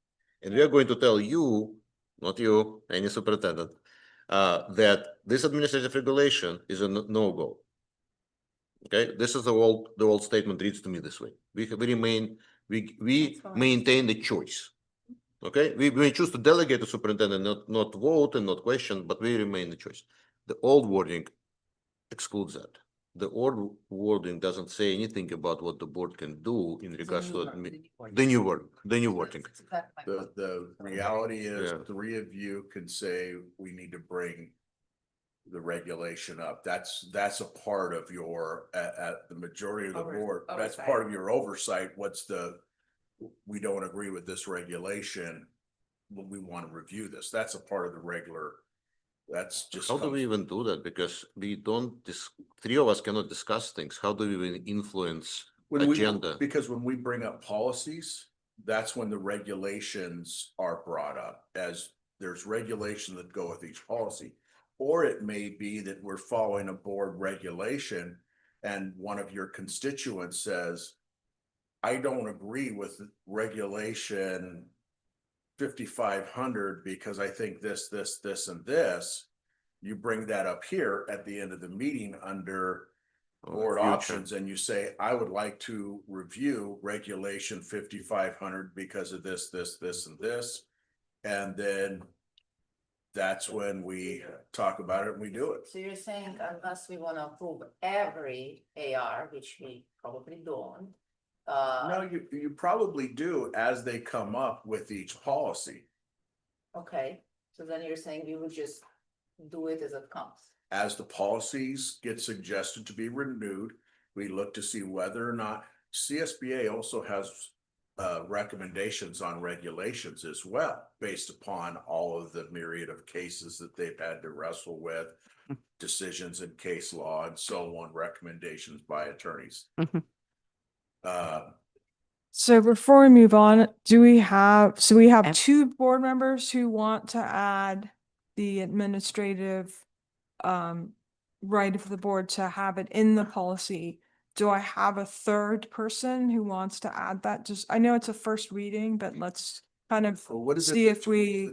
And we are going to tell you, not you, any superintendent, that this administrative regulation is a no-go. Okay, this is the old statement reads to me this way. We maintain the choice. Okay, we may choose to delegate to superintendent, not vote and not question, but we remain the choice. The old wording excludes that. The old wording doesn't say anything about what the board can do in regards to the new wording. The reality is, Yeah. three of you can say, we need to bring the regulation up. That's a part of your, at the majority of the board, that's part of your oversight. We don't agree with this regulation. We want to review this. That's a part of the regular, that's just. How do we even do that? Because we don't, three of us cannot discuss things. How do we even influence agenda? Because when we bring up policies, that's when the regulations are brought up, as there's regulations that go with each policy. Or it may be that we're following a board regulation and one of your constituents says, I don't agree with regulation 5,500 because I think this, and this. You bring that up here at the end of the meeting under board future. options, and you say, I would like to review regulation 5,500 because of this, and this. And then that's when we talk about it and we do it. So you're saying unless we want to approve every AR, which we probably don't. No, you probably do as they come up with each policy. Okay, so then you're saying we would just do it as it comes. As the policies get suggested to be renewed, we look to see whether or not CSBA also has recommendations on regulations as well, based upon all of the myriad of cases that they've had to wrestle with, decisions in case law and so on, recommendations by attorneys. So before we move on, we have two board members who want to add the administrative right of the board to have it in the policy. Do I have a third person who wants to add that? Just, I know it's a first reading, but let's kind of see if we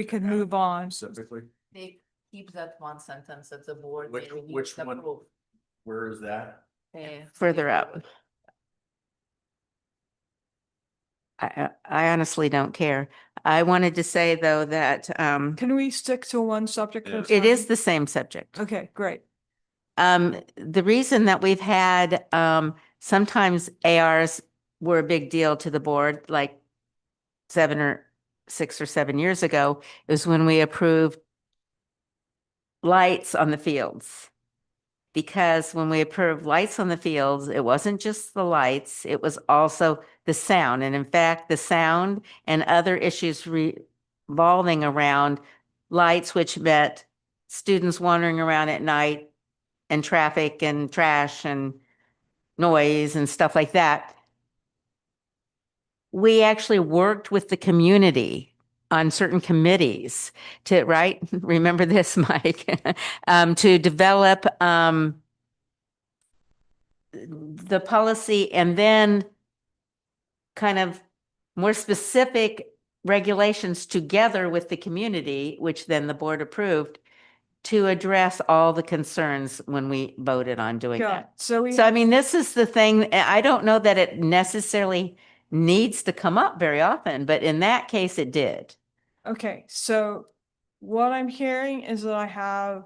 could move on. Specifically, They keep that one sentence at the board. Which- may review which the one? proof. where is that? Further up. I honestly don't care. I wanted to say though that Can we stick to one subject? at a it is time? the same subject. Okay, great. The reason that we've had sometimes ARs were a big deal to the board, like 6 or 7 years ago, is when we approved lights on the fields. Because when we approved lights on the fields, it wasn't just the lights, it was also the sound. And in fact, the sound and other issues revolving around lights, which meant students wandering around at night and traffic and trash and noise and stuff like that. We actually worked with the community on certain committees to, right? Remember this, Mike, to develop the policy and then kind of more specific regulations together with the community, which then the board approved to address all the concerns when we voted on doing Yeah, that. so we So I have- mean, this is the thing, I don't know that it necessarily needs to come up very often, but in that case it did. Okay, so what I'm hearing is that I have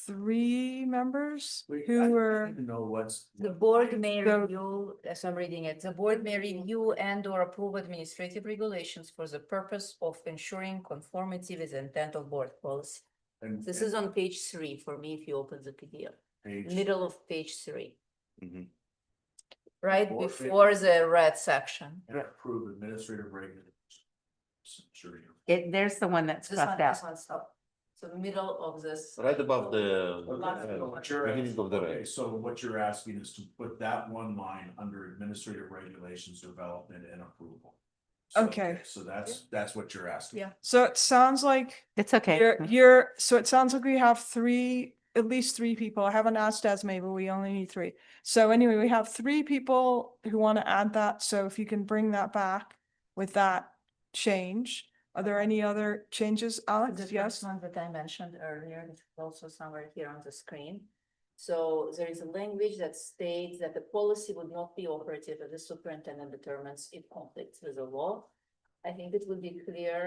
3 members who were. Know what's. The board may So- review, as I'm reading it, the board may review and or approve administrative regulations for the purpose of ensuring conformity with the intent of board policy. And- This is on page 3 for me, if you open the PDF, Page- middle of page 3, Mhm. right Board- before the red section. And approve administrative regulations. Sure. There's the one that's This one, crossed this out. one, stop. So middle of this. Right above the What you're beginning of the okay, right. so what you're asking is to put that one line under administrative regulations, development and approval. So, Okay. So that's what you're asking. Yeah, so it sounds like It's okay. so it sounds like we have at least 3 people. I haven't asked Esme, but we only need 3. So anyway, we have 3 people who want to add that. So if you can bring that back with that change. Are there any other changes, Alex? The Yes? first one that I mentioned earlier, this is also somewhere here on the screen. So there is a language that states that the policy would not be operative if the superintendent determines it conflicts with the law. I think it would be clear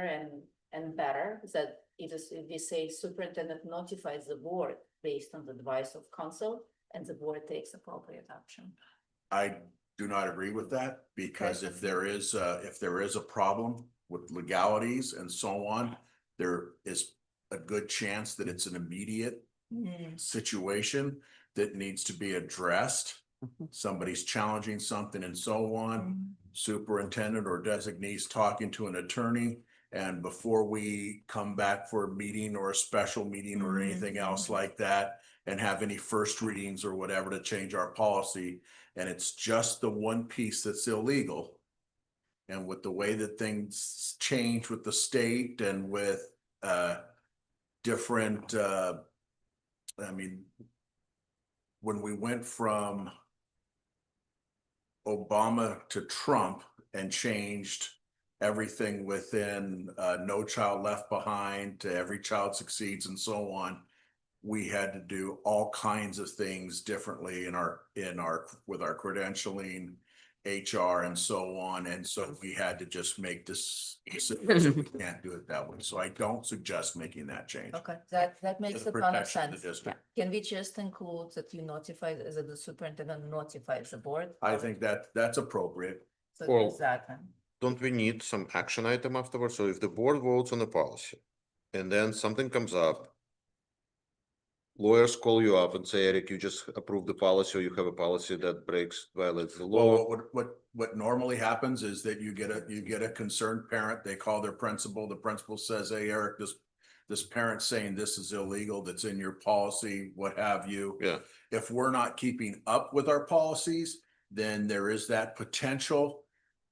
and better that if we say superintendent notifies the board based on the advice of counsel and the board takes appropriate action. I do not agree with that, because if there is a problem with legalities and so on, there is a good chance that it's an immediate situation that needs to be addressed. Somebody's challenging something and so on, superintendent or designees talking to an attorney. And before we come back for a meeting or a special meeting or anything else like that, and have any first readings or whatever to change our policy, and it's just the one piece that's illegal. And with the way that things change with the state and with different, I mean, when we went from Obama to Trump and changed everything within No Child Left Behind to Every Child Succeeds and so on, we had to do all kinds of things differently with our credentialing HR and so on, and so we had to just make this decision. We can't do it that way, so I don't suggest making that change. Okay, that makes the a ton of protection of the sense. district. Can we just include that you notify, that the superintendent notifies the board? I think that that's appropriate. So Well, there's that then. Don't we need some action item afterwards? So if the board votes on the policy and then something comes up, lawyers call you up and say, Eric, you just approved the policy, or you have a policy that violates the law. Well, what normally happens is that you get a concerned parent, they call their principal, the principal says, hey, Eric, this parent's saying this is illegal, that's in your policy, what have you. Yeah. If we're not keeping up with our policies, then there is that potential.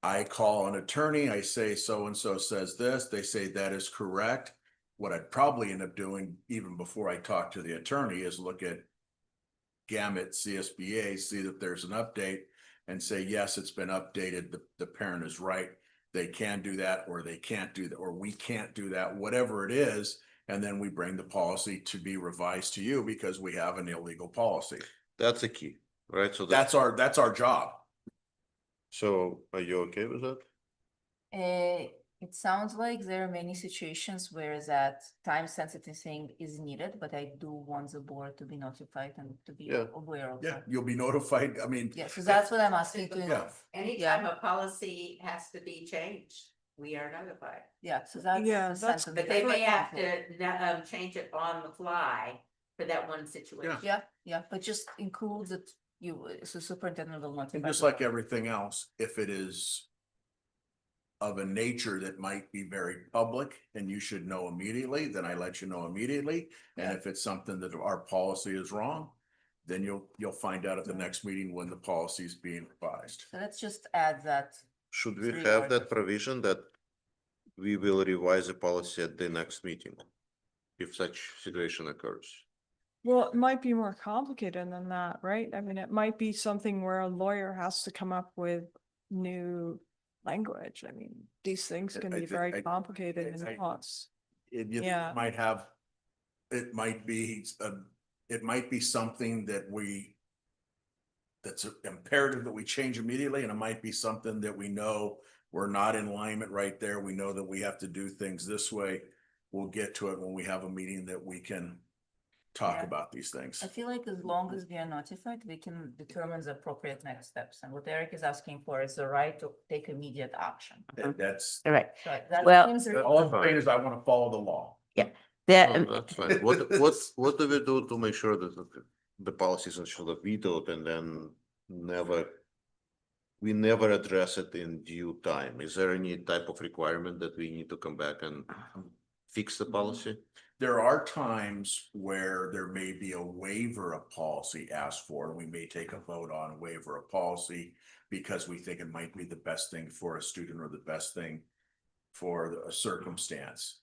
I call an attorney, I say, so-and-so says this, they say that is correct. What I'd probably end up doing, even before I talk to the attorney, is look at Gamut CSBA, see that there's an update and say, yes, it's been updated. The parent is right. They can do that, or they can't do that, or we can't do that, whatever it is. And then we bring the policy to be revised to you because we have an illegal policy. That's the key, right? So That's our job. So are you okay with that? It sounds like there are many situations where that time-sensitive thing is needed, but I do want the board to be notified and to be aware of Yeah, that. you'll be notified. I mean. Yeah, so that's what I'm asking to. Yeah. Anytime a policy has to be changed, we are notified. Yeah, so that's. Yeah, the that's- sentence. But they may have to change it on the fly for that one situation. Yeah, but just include that so superintendent will notify. And just the like board. everything else, if it is of a nature that might be very public and you should know immediately, then I let you know immediately. And if it's something that our policy is wrong, then you'll find out at the next meeting when the policy is being revised. So let's just add that. Should we Three have articles. that provision that we will revise the policy at the next meeting if such situation occurs? Well, it might be more complicated than that, right? I mean, it might be something where a lawyer has to come up with new language. I mean, these things can be very complicated and nuanced. Yeah. It might be something that's imperative that we change immediately, and it might be something that we know we're not in alignment right there. We know that we have to do things this way. We'll get to it when we have a meeting that we can talk about these things. I feel like as long as we are notified, we can determine the appropriate next steps. And what Eric is asking for is the right to take immediate action. That's All right. So that Well, seems all I'm saying is I want to follow the law. The, That's fine. What do we do to make sure that the policy isn't sort of vetoed and then we never address it in due time? Is there any type of requirement that we need to come back and fix the policy? There are times where there may be a waiver of policy asked for, and we may take a vote on a waiver of policy because we think it might be the best thing for a student or the best thing for a circumstance.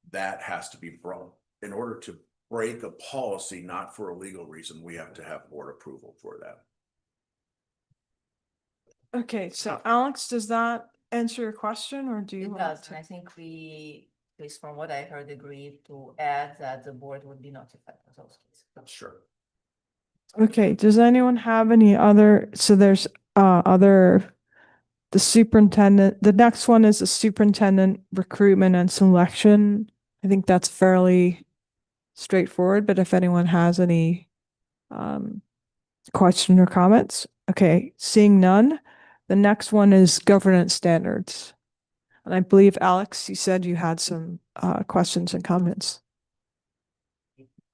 That has to be brought in order to break a policy, not for a legal reason. We have to have board approval for that. Okay, so Alex, does that answer your question, or do you It want does, to? and I think we, at least from what I heard, agreed to add that the board would be notified of those cases. Sure. Okay, does anyone have any other, so there's the superintendent, the next one is the superintendent recruitment and selection. I think that's fairly straightforward, but if anyone has any questions or comments, okay, seeing none. The next one is governance standards. And I believe, Alex, you said you had some questions and comments.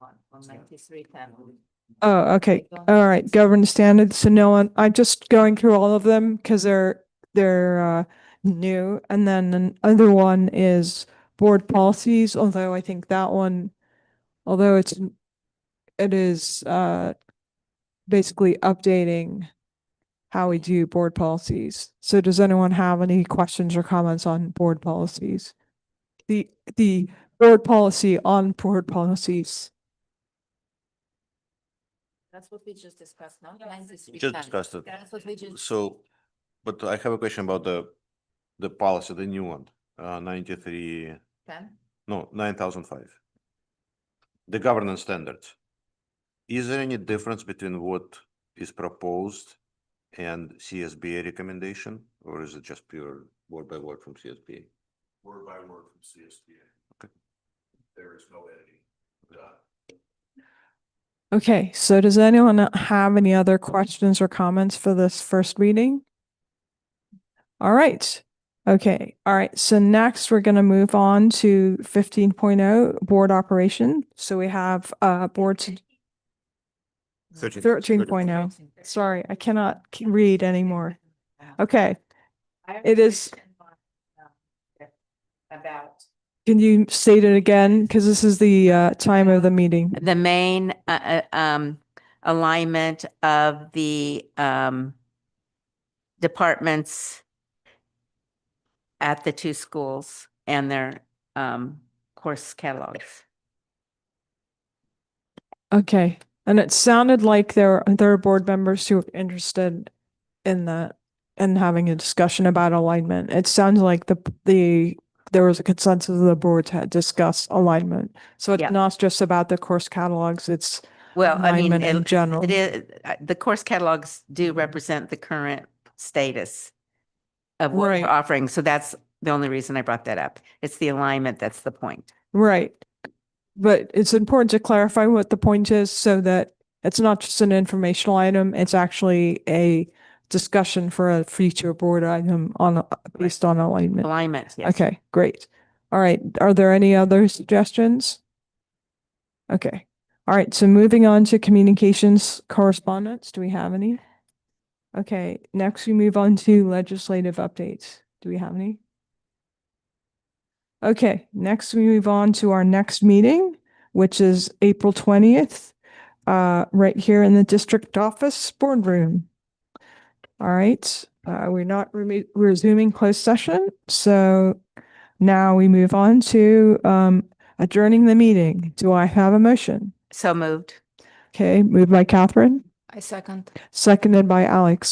On 9310. Oh, okay. All right. Governance standards. So no one, I'm just going through all of them because they're new. And then the other one is board policies, although I think that one, although it is basically updating how we do board policies. So does anyone have any questions or comments on board policies? The board policy on board policies. That's what we just discussed now. Just discussed it. That's what we just. So, but I have a question about the policy, the new one, 93, 10? no, 9005. The governance standards. Is there any difference between what is proposed and CSBA recommendation, or is it just pure word by word from CSBA? Word by word from CSBA. Okay. There is no editing done. Okay, so does anyone have any other questions or comments for this first reading? All right. Okay. All right. So next we're going to move on to 15.0 board operation. So we have board 13.0. Sorry, I cannot read anymore. Okay. It is. About Can you state it again? Because this is the time of the meeting. the main alignment of the departments at the two schools and their course catalogs. Okay. And it sounded like there are board members who are interested in that and having a discussion about alignment. It sounds like there was a consensus of the boards had discussed alignment. So it's Yeah. not just about the course catalogs, it's Well, I mean, alignment in general. it is, the course catalogs do represent the current status of what Right. we're offering. So that's the only reason I brought that up. It's the alignment that's the point. Right. But it's important to clarify what the point is so that it's not just an informational item, it's actually a discussion for a future board item based on alignment. Alignment, yes. Okay, great. All right. Are there any other suggestions? Okay. All right. So moving on to communications correspondence. Do we have any? Okay. Next, we move on to legislative updates. Do we have any? Okay. Next, we move on to our next meeting, which is April 20th, right here in the district office boardroom. All right. We're not resuming closed session. So now we move on to adjourning the meeting. Do I have a motion? So moved. Okay, moved by Catherine, I second. seconded by Alex.